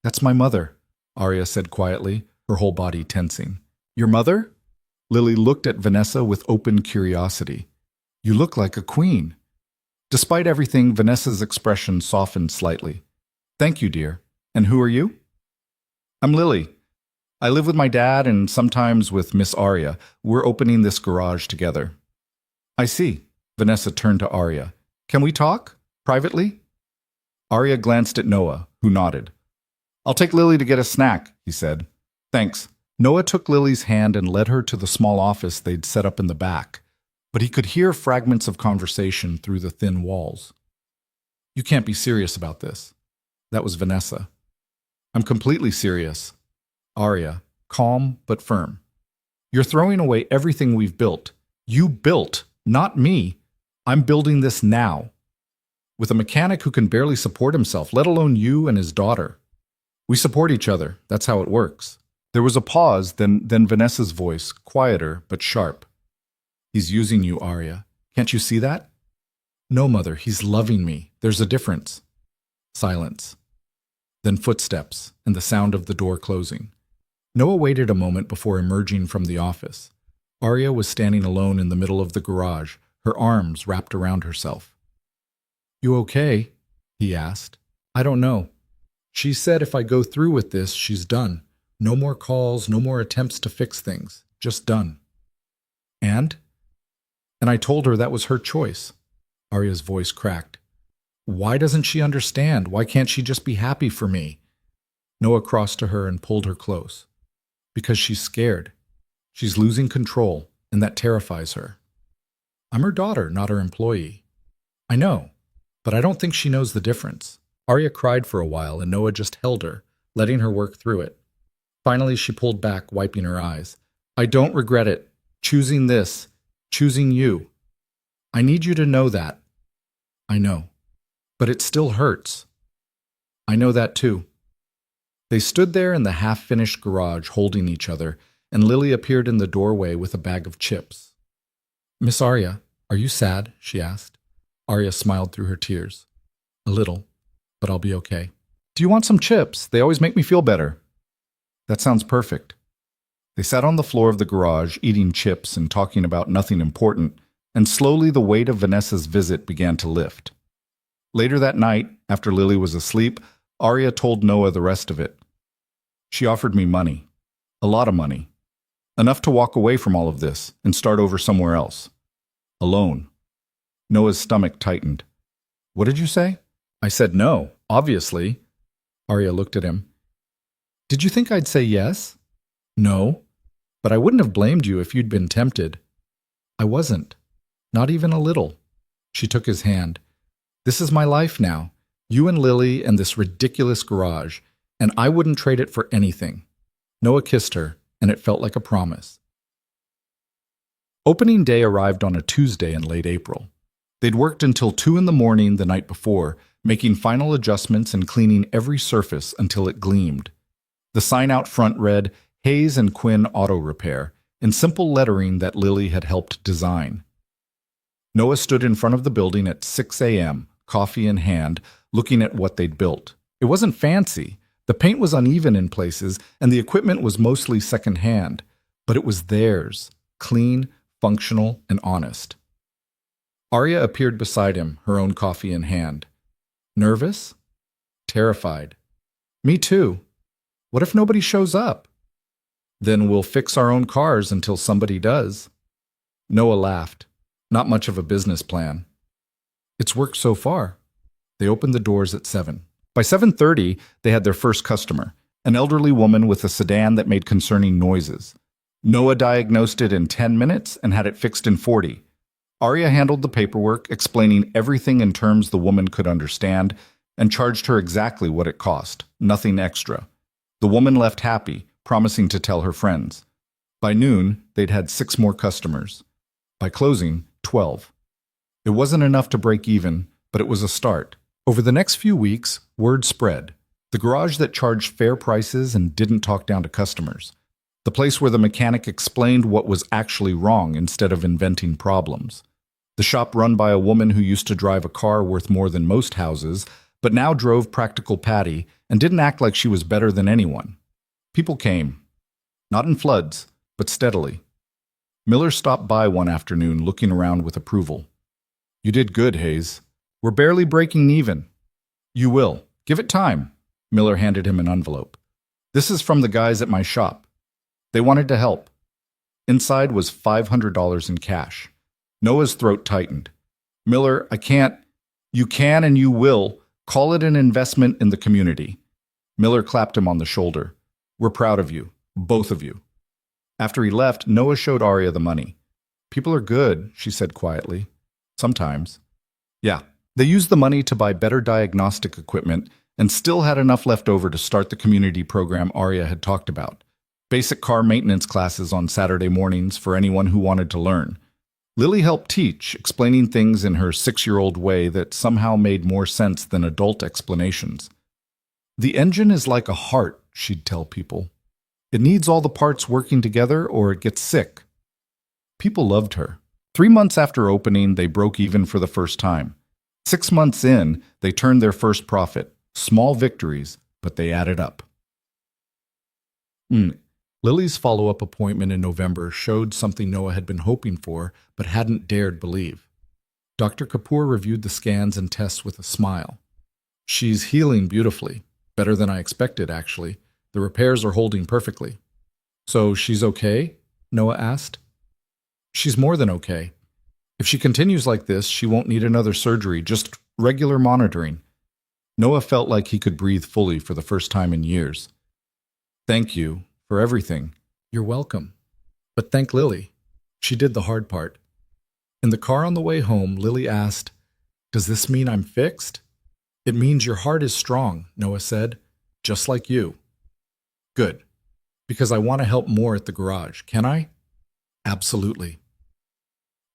That's my mother, Arya said quietly, her whole body tensing. Your mother? Lily looked at Vanessa with open curiosity. You look like a queen. Despite everything, Vanessa's expression softened slightly. Thank you, dear. And who are you? I'm Lily. I live with my dad and sometimes with Miss Arya. We're opening this garage together. I see. Vanessa turned to Arya. Can we talk? Privately? Arya glanced at Noah, who nodded. I'll take Lily to get a snack, he said. Thanks. Noah took Lily's hand and led her to the small office they'd set up in the back, but he could hear fragments of conversation through the thin walls. You can't be serious about this. That was Vanessa. I'm completely serious. Arya, calm but firm. You're throwing away everything we've built. You built, not me. I'm building this now. With a mechanic who can barely support himself, let alone you and his daughter. We support each other. That's how it works. There was a pause, then Vanessa's voice, quieter but sharp. He's using you, Arya. Can't you see that? No, Mother, he's loving me. There's a difference. Silence. Then footsteps and the sound of the door closing. Noah waited a moment before emerging from the office. Arya was standing alone in the middle of the garage, her arms wrapped around herself. You okay? He asked. I don't know. She said if I go through with this, she's done. No more calls, no more attempts to fix things. Just done. And I told her that was her choice. Arya's voice cracked. Why doesn't she understand? Why can't she just be happy for me? Noah crossed to her and pulled her close. Because she's scared. She's losing control, and that terrifies her. I'm her daughter, not her employee. I know, but I don't think she knows the difference. Arya cried for a while, and Noah just held her, letting her work through it. Finally, she pulled back, wiping her eyes. I don't regret it. Choosing this. Choosing you. I need you to know that. I know. But it still hurts. I know that too. They stood there in the half-finished garage holding each other, and Lily appeared in the doorway with a bag of chips. Miss Arya, are you sad? She asked. Arya smiled through her tears. A little, but I'll be okay. Do you want some chips? They always make me feel better. That sounds perfect. They sat on the floor of the garage, eating chips and talking about nothing important, and slowly the weight of Vanessa's visit began to lift. Later that night, after Lily was asleep, Arya told Noah the rest of it. She offered me money. A lot of money. Enough to walk away from all of this and start over somewhere else. Alone. Noah's stomach tightened. What did you say? I said no, obviously. Arya looked at him. Did you think I'd say yes? No, but I wouldn't have blamed you if you'd been tempted. I wasn't. Not even a little. She took his hand. This is my life now. You and Lily and this ridiculous garage, and I wouldn't trade it for anything. Noah kissed her, and it felt like a promise. Opening day arrived on a Tuesday in late April. They'd worked until 2 a.m. the night before, making final adjustments and cleaning every surface until it gleamed. The sign out front read, Hayes and Quinn Auto Repair, in simple lettering that Lily had helped design. Noah stood in front of the building at 6 a.m., coffee in hand, looking at what they'd built. It wasn't fancy. The paint was uneven in places, and the equipment was mostly second-hand, but it was theirs, clean, functional, and honest. Arya appeared beside him, her own coffee in hand. Nervous? Terrified. Me too. What if nobody shows up? Then we'll fix our own cars until somebody does. Noah laughed. Not much of a business plan. It's worked so far. They opened the doors at 7. By 7:30, they had their first customer, an elderly woman with a sedan that made concerning noises. Noah diagnosed it in 10 minutes and had it fixed in 40. Arya handled the paperwork, explaining everything in terms the woman could understand, and charged her exactly what it cost, nothing extra. The woman left happy, promising to tell her friends. By noon, they'd had 6 more customers. By closing, 12. It wasn't enough to break even, but it was a start. Over the next few weeks, word spread. The garage that charged fair prices and didn't talk down to customers. The place where the mechanic explained what was actually wrong instead of inventing problems. The shop run by a woman who used to drive a car worth more than most houses, but now drove practical Patty and didn't act like she was better than anyone. People came. Not in floods, but steadily. Miller stopped by one afternoon looking around with approval. "You did good, Hayes. We're barely breaking even." "You will. Give it time." Miller handed him an envelope. "This is from the guys at my shop. They wanted to help." Inside was $500 in cash. Noah's throat tightened. "Miller, I can't." "You can and you will. Call it an investment in the community." Miller clapped him on the shoulder. "We're proud of you, both of you." After he left, Noah showed Arya the money. "People are good," she said quietly. "Sometimes." Yeah, they used the money to buy better diagnostic equipment and still had enough left over to start the community program Arya had talked about. Basic car maintenance classes on Saturday mornings for anyone who wanted to learn. Lily helped teach, explaining things in her 6-year-old way that somehow made more sense than adult explanations. "The engine is like a heart," she'd tell people. "It needs all the parts working together or it gets sick." People loved her. 3 months after opening, they broke even for the first time. 6 months in, they turned their first profit. Small victories, but they added up. Lily's follow-up appointment in November showed something Noah had been hoping for, but hadn't dared believe. Dr. Kapoor reviewed the scans and tests with a smile. "She's healing beautifully. Better than I expected, actually. The repairs are holding perfectly." "So she's okay?" Noah asked. "She's more than okay. If she continues like this, she won't need another surgery, just regular monitoring." Noah felt like he could breathe fully for the first time in years. "Thank you for everything." "You're welcome. But thank Lily. She did the hard part." In the car on the way home, Lily asked, "Does this mean I'm fixed?" "It means your heart is strong," Noah said. "Just like you." "Good. Because I want to help more at the garage. Can I?" "Absolutely."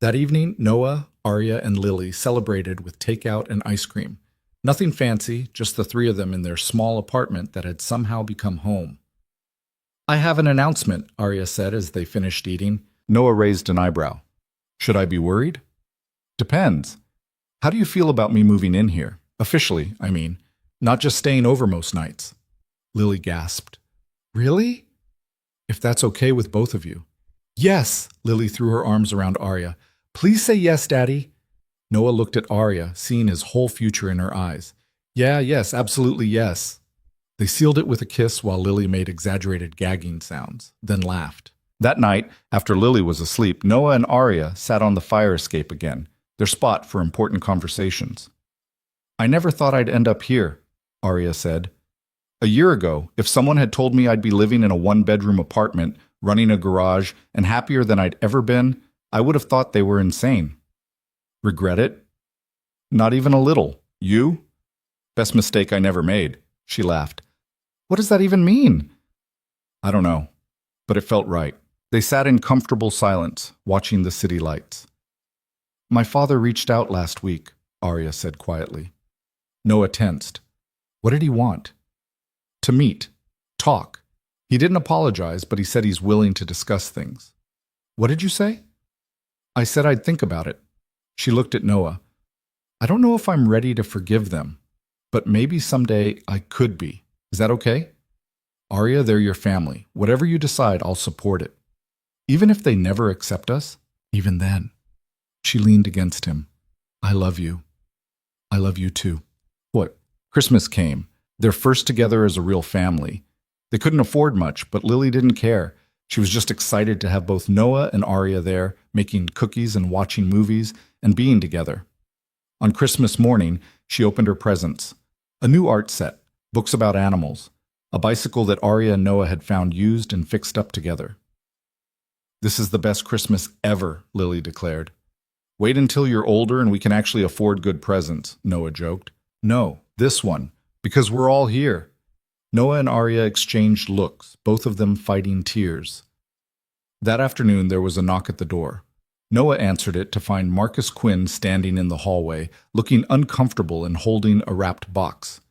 That evening, Noah, Arya, and Lily celebrated with takeout and ice cream. Nothing fancy, just the 3 of them in their small apartment that had somehow become home. "I have an announcement," Arya said as they finished eating. Noah raised an eyebrow. "Should I be worried?" "Depends. How do you feel about me moving in here? Officially, I mean. Not just staying over most nights." Lily gasped. "Really?" "If that's okay with both of you." "Yes!" Lily threw her arms around Arya. "Please say yes, Daddy." Noah looked at Arya, seeing his whole future in her eyes. "Yeah, yes, absolutely yes." They sealed it with a kiss while Lily made exaggerated gagging sounds, then laughed. That night, after Lily was asleep, Noah and Arya sat on the fire escape again, their spot for important conversations. "I never thought I'd end up here," Arya said. "A year ago, if someone had told me I'd be living in a 1-bedroom apartment, running a garage, and happier than I'd ever been, I would have thought they were insane." "Regret it?" "Not even a little. You?" "Best mistake I never made," she laughed. "What does that even mean?" "I don't know, but it felt right." They sat in comfortable silence, watching the city lights. "My father reached out last week," Arya said quietly. Noah tensed. "What did he want?" "To meet. Talk. He didn't apologize, but he said he's willing to discuss things." "What did you say?" "I said I'd think about it." She looked at Noah. "I don't know if I'm ready to forgive them, but maybe someday I could be. Is that okay?" "Arya, they're your family. Whatever you decide, I'll support it. Even if they never accept us, even then." She leaned against him. "I love you. I love you too." What? Christmas came, their first together as a real family. They couldn't afford much, but Lily didn't care. She was just excited to have both Noah and Arya there, making cookies and watching movies and being together. On Christmas morning, she opened her presents. A new art set, books about animals, a bicycle that Arya and Noah had found used and fixed up together. "This is the best Christmas ever," Lily declared. Wait until you're older and we can actually afford good presents, Noah joked. No, this one, because we're all here. Noah and Arya exchanged looks, both of them fighting tears. That afternoon, there was a knock at the door. Noah answered it to find Marcus Quinn standing in the hallway, looking uncomfortable and holding a wrapped box.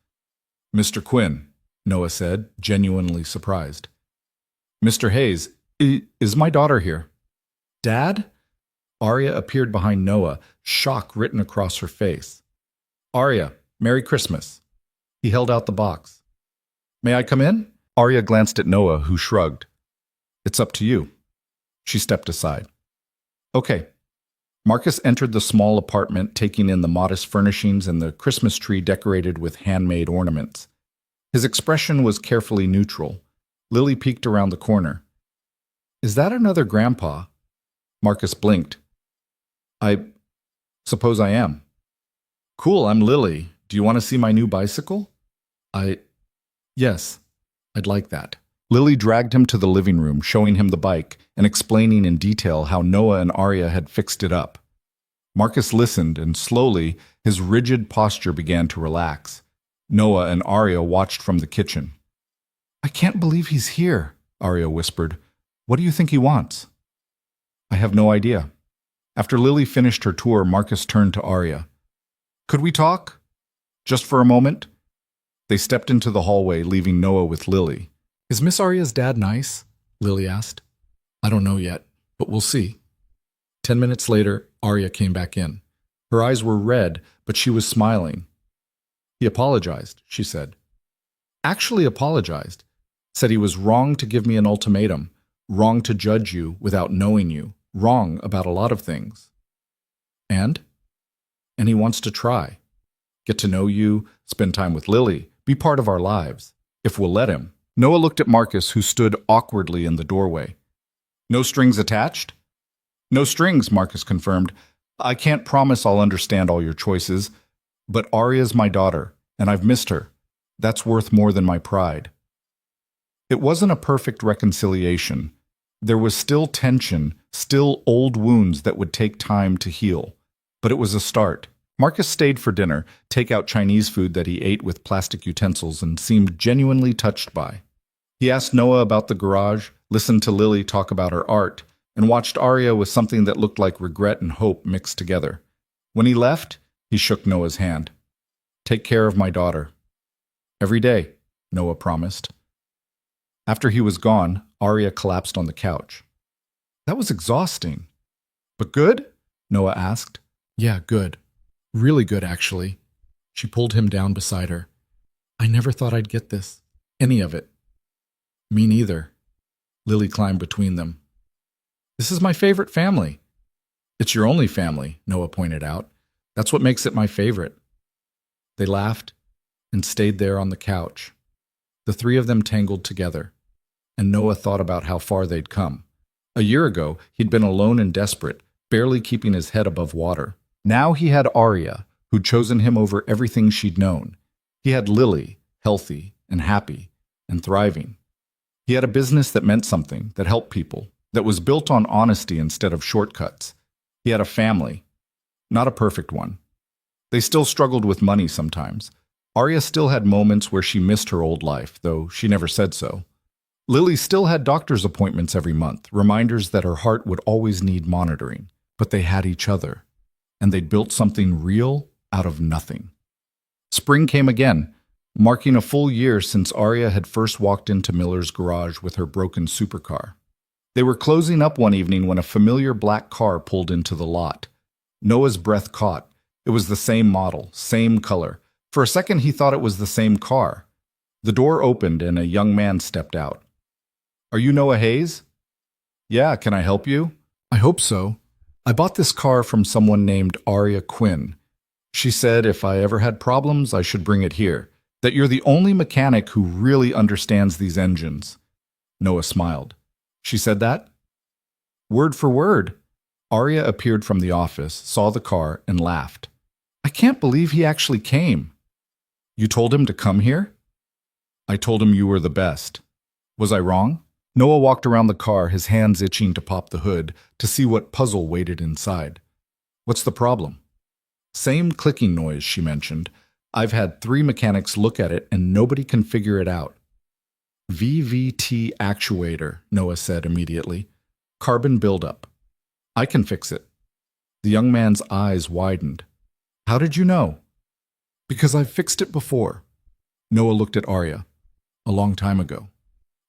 "Mr. Quinn," Noah said, genuinely surprised. "Mr. Hayes, is my daughter here?" "Dad?" Arya appeared behind Noah, shock written across her face. "Arya, Merry Christmas." He held out the box. "May I come in?" Arya glanced at Noah, who shrugged. "It's up to you." She stepped aside. "Okay." Marcus entered the small apartment, taking in the modest furnishings and the Christmas tree decorated with handmade ornaments. His expression was carefully neutral. Lily peeked around the corner. "Is that another grandpa?" Marcus blinked. "I suppose I am." "Cool, I'm Lily. Do you want to see my new bicycle?" Yes, I'd like that." Lily dragged him to the living room, showing him the bike and explaining in detail how Noah and Arya had fixed it up. Marcus listened, and slowly his rigid posture began to relax. Noah and Arya watched from the kitchen. "I can't believe he's here," Arya whispered. "What do you think he wants?" "I have no idea." After Lily finished her tour, Marcus turned to Arya. "Could we talk? Just for a moment?" They stepped into the hallway, leaving Noah with Lily. "Is Miss Arya's dad nice?" Lily asked. "I don't know yet, but we'll see." 10 minutes later, Arya came back in. Her eyes were red, but she was smiling. "He apologized," she said. "Actually apologized. Said he was wrong to give me an ultimatum, wrong to judge you without knowing you, wrong about a lot of things. And he wants to try. Get to know you, spend time with Lily, be part of our lives, if we'll let him." Noah looked at Marcus, who stood awkwardly in the doorway. "No strings attached?" "No strings," Marcus confirmed. "I can't promise I'll understand all your choices, but Arya's my daughter, and I've missed her. That's worth more than my pride." It wasn't a perfect reconciliation. There was still tension, still old wounds that would take time to heal. But it was a start. Marcus stayed for dinner, take out Chinese food that he ate with plastic utensils, and seemed genuinely touched by. He asked Noah about the garage, listened to Lily talk about her art, and watched Arya with something that looked like regret and hope mixed together. When he left, he shook Noah's hand. "Take care of my daughter." "Every day," Noah promised. After he was gone, Arya collapsed on the couch. "That was exhausting." "But good?" Noah asked. "Yeah, good. Really good, actually." She pulled him down beside her. "I never thought I'd get this. Any of it." "Me neither." Lily climbed between them. "This is my favorite family." "It's your only family," Noah pointed out. "That's what makes it my favorite." They laughed and stayed there on the couch. The three of them tangled together, and Noah thought about how far they'd come. A year ago, he'd been alone and desperate, barely keeping his head above water. Now he had Arya, who'd chosen him over everything she'd known. He had Lily, healthy and happy and thriving. He had a business that meant something, that helped people, that was built on honesty instead of shortcuts. He had a family, not a perfect one. They still struggled with money sometimes. Arya still had moments where she missed her old life, though she never said so. Lily still had doctor's appointments every month, reminders that her heart would always need monitoring. But they had each other, and they'd built something real out of nothing. Spring came again, marking a full year since Arya had first walked into Miller's garage with her broken supercar. They were closing up one evening when a familiar black car pulled into the lot. Noah's breath caught. It was the same model, same color. For a second he thought it was the same car. The door opened and a young man stepped out. "Are you Noah Hayes?" "Yeah, can I help you?" "I hope so. I bought this car from someone named Arya Quinn. She said if I ever had problems, I should bring it here. That you're the only mechanic who really understands these engines." Noah smiled. "She said that?" "Word for word." Arya appeared from the office, saw the car, and laughed. "I can't believe he actually came." "You told him to come here?" "I told him you were the best. Was I wrong?" Noah walked around the car, his hands itching to pop the hood, to see what puzzle waited inside. What's the problem? Same clicking noise, she mentioned. I've had 3 mechanics look at it and nobody can figure it out. VVT actuator, Noah said immediately. Carbon buildup. I can fix it. The young man's eyes widened. How did you know? Because I've fixed it before. Noah looked at Arya. A long time ago.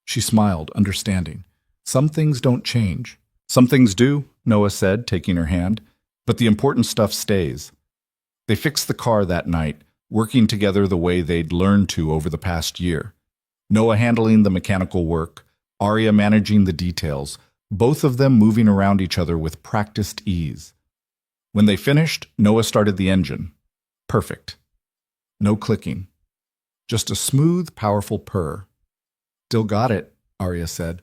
She smiled, understanding. Some things don't change. Some things do, Noah said, taking her hand. But the important stuff stays. They fixed the car that night, working together the way they'd learned to over the past year. Noah handling the mechanical work, Arya managing the details, both of them moving around each other with practiced ease. When they finished, Noah started the engine. Perfect. No clicking. Just a smooth, powerful purr. Still got it, Arya said.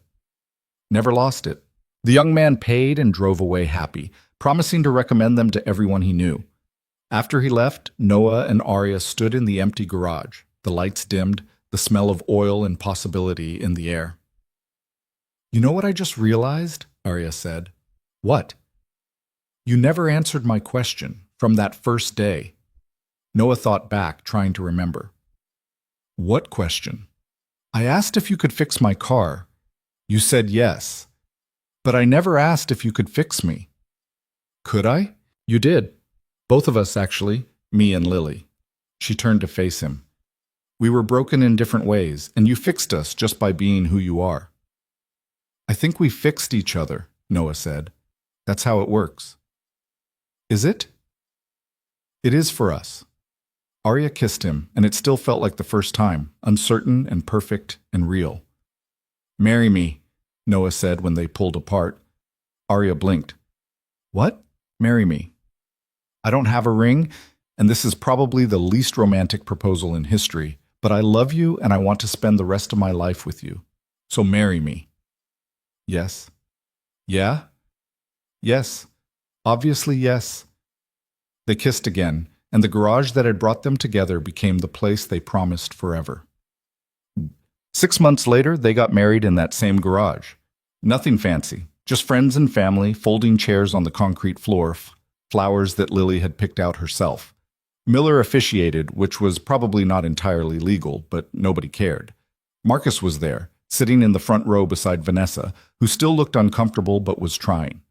Never lost it. The young man paid and drove away happy, promising to recommend them to everyone he knew. After he left, Noah and Arya stood in the empty garage, the lights dimmed, the smell of oil and possibility in the air. You know what I just realized? Arya said. What? You never answered my question from that first day. Noah thought back, trying to remember. What question? I asked if you could fix my car. You said yes. But I never asked if you could fix me. Could I? You did. Both of us, actually, me and Lily. She turned to face him. We were broken in different ways, and you fixed us just by being who you are. I think we fixed each other, Noah said. That's how it works. Is it? It is for us. Arya kissed him, and it still felt like the first time, uncertain and perfect and real. Marry me, Noah said when they pulled apart. Arya blinked. What? Marry me. I don't have a ring, and this is probably the least romantic proposal in history, but I love you and I want to spend the rest of my life with you. So marry me. Yes. Yeah? Yes. Obviously yes. They kissed again, and the garage that had brought them together became the place they promised forever. 6 months later, they got married in that same garage. Nothing fancy, just friends and family, folding chairs on the concrete floor, flowers that Lily had picked out herself. Miller officiated, which was probably not entirely legal, but nobody cared. Marcus was there, sitting in the front row beside Vanessa, who still looked uncomfortable but was trying.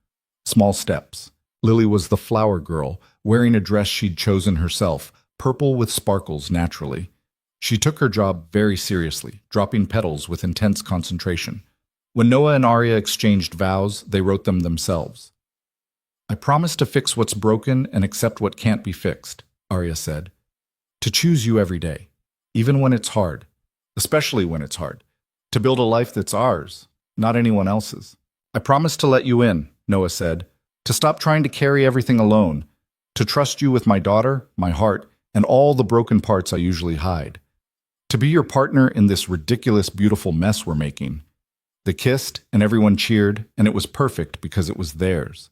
Small steps. Lily was the flower girl, wearing a dress she'd chosen herself, purple with sparkles naturally. She took her job very seriously, dropping petals with intense concentration. When Noah and Arya exchanged vows, they wrote them themselves. I promise to fix what's broken and accept what can't be fixed, Arya said. To choose you every day, even when it's hard, especially when it's hard. To build a life that's ours, not anyone else's. I promise to let you in, Noah said. To stop trying to carry everything alone. To trust you with my daughter, my heart, and all the broken parts I usually hide. To be your partner in this ridiculous, beautiful mess we're making. They kissed, and everyone cheered, and it was perfect because it was theirs.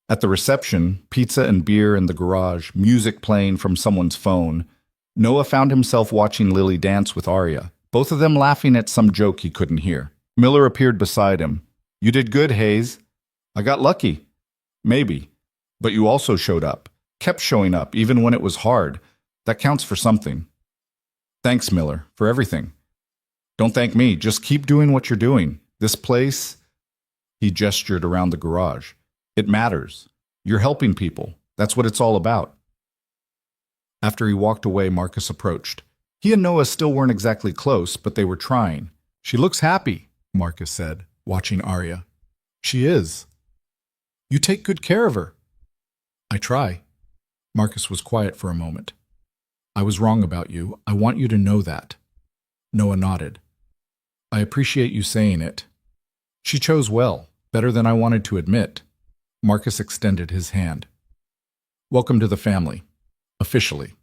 At the reception, pizza and beer in the garage, music playing from someone's phone, Noah found himself watching Lily dance with Arya, both of them laughing at some joke he couldn't hear. Miller appeared beside him. You did good, Hayes. I got lucky. Maybe. But you also showed up. Kept showing up, even when it was hard. That counts for something. Thanks, Miller, for everything. Don't thank me. Just keep doing what you're doing. This place, he gestured around the garage. It matters. You're helping people. That's what it's all about. After he walked away, Marcus approached. He and Noah still weren't exactly close, but they were trying. She looks happy, Marcus said, watching Arya. She is. You take good care of her. I try. Marcus was quiet for a moment. I was wrong about you. I want you to know that. Noah nodded. I appreciate you saying it. She chose well, better than I wanted to admit. Marcus extended his hand. Welcome to the family. Officially.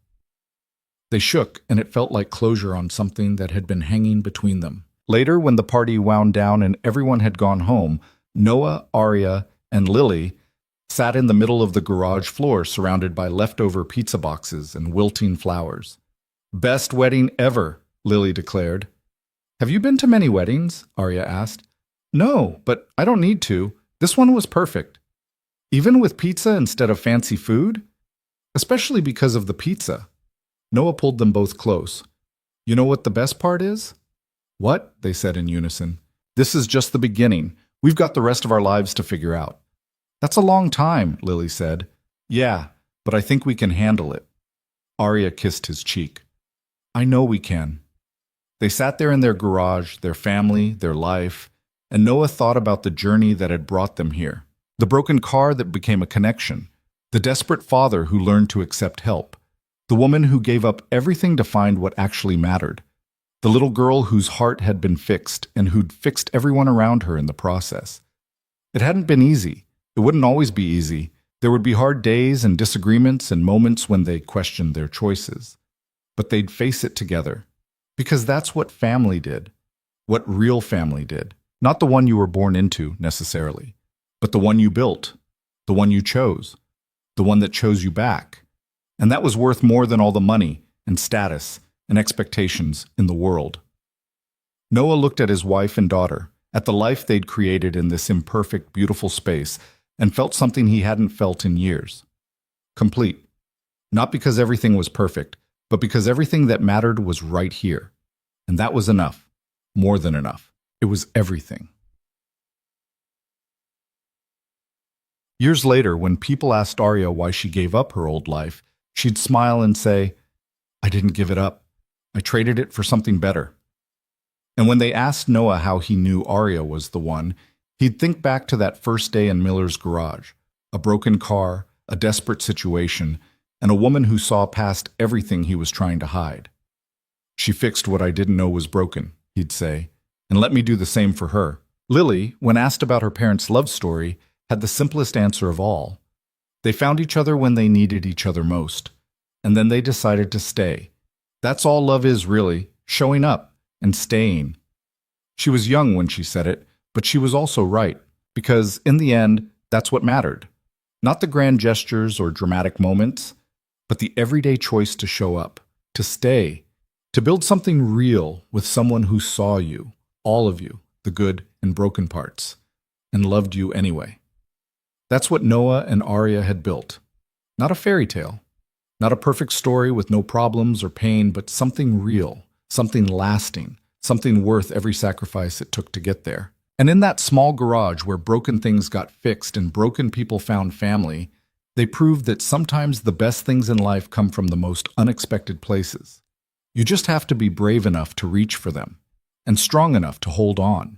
They shook, and it felt like closure on something that had been hanging between them. Later, when the party wound down and everyone had gone home, Noah, Arya, and Lily sat in the middle of the garage floor surrounded by leftover pizza boxes and wilting flowers. Best wedding ever, Lily declared. Have you been to many weddings? Arya asked. No, but I don't need to. This one was perfect. Even with pizza instead of fancy food? Especially because of the pizza. Noah pulled them both close. You know what the best part is? What? They said in unison. This is just the beginning. We've got the rest of our lives to figure out. That's a long time, Lily said. Yeah, but I think we can handle it. Arya kissed his cheek. I know we can. They sat there in their garage, their family, their life, and Noah thought about the journey that had brought them here. The broken car that became a connection. The desperate father who learned to accept help. The woman who gave up everything to find what actually mattered. The little girl whose heart had been fixed and who'd fixed everyone around her in the process. It hadn't been easy. It wouldn't always be easy. There would be hard days and disagreements and moments when they questioned their choices. But they'd face it together. Because that's what family did. What real family did. Not the one you were born into, necessarily. But the one you built. The one you chose. The one that chose you back. And that was worth more than all the money and status and expectations in the world. Noah looked at his wife and daughter, at the life they'd created in this imperfect, beautiful space, and felt something he hadn't felt in years. Complete. Not because everything was perfect, but because everything that mattered was right here. And that was enough. More than enough. It was everything. Years later, when people asked Arya why she gave up her old life, she'd smile and say, I didn't give it up. I traded it for something better. And when they asked Noah how he knew Arya was the one, he'd think back to that first day in Miller's garage, a broken car, a desperate situation, and a woman who saw past everything he was trying to hide. She fixed what I didn't know was broken, he'd say, and let me do the same for her. Lily, when asked about her parents' love story, had the simplest answer of all. They found each other when they needed each other most, and then they decided to stay. That's all love is, really, showing up and staying. She was young when she said it, but she was also right, because in the end, that's what mattered. Not the grand gestures or dramatic moments, but the everyday choice to show up, to stay, to build something real with someone who saw you, all of you, the good and broken parts, and loved you anyway. That's what Noah and Arya had built. Not a fairy tale, not a perfect story with no problems or pain, but something real, something lasting, something worth every sacrifice it took to get there. And in that small garage where broken things got fixed and broken people found family, they proved that sometimes the best things in life come from the most unexpected places. You just have to be brave enough to reach for them, and strong enough to hold on.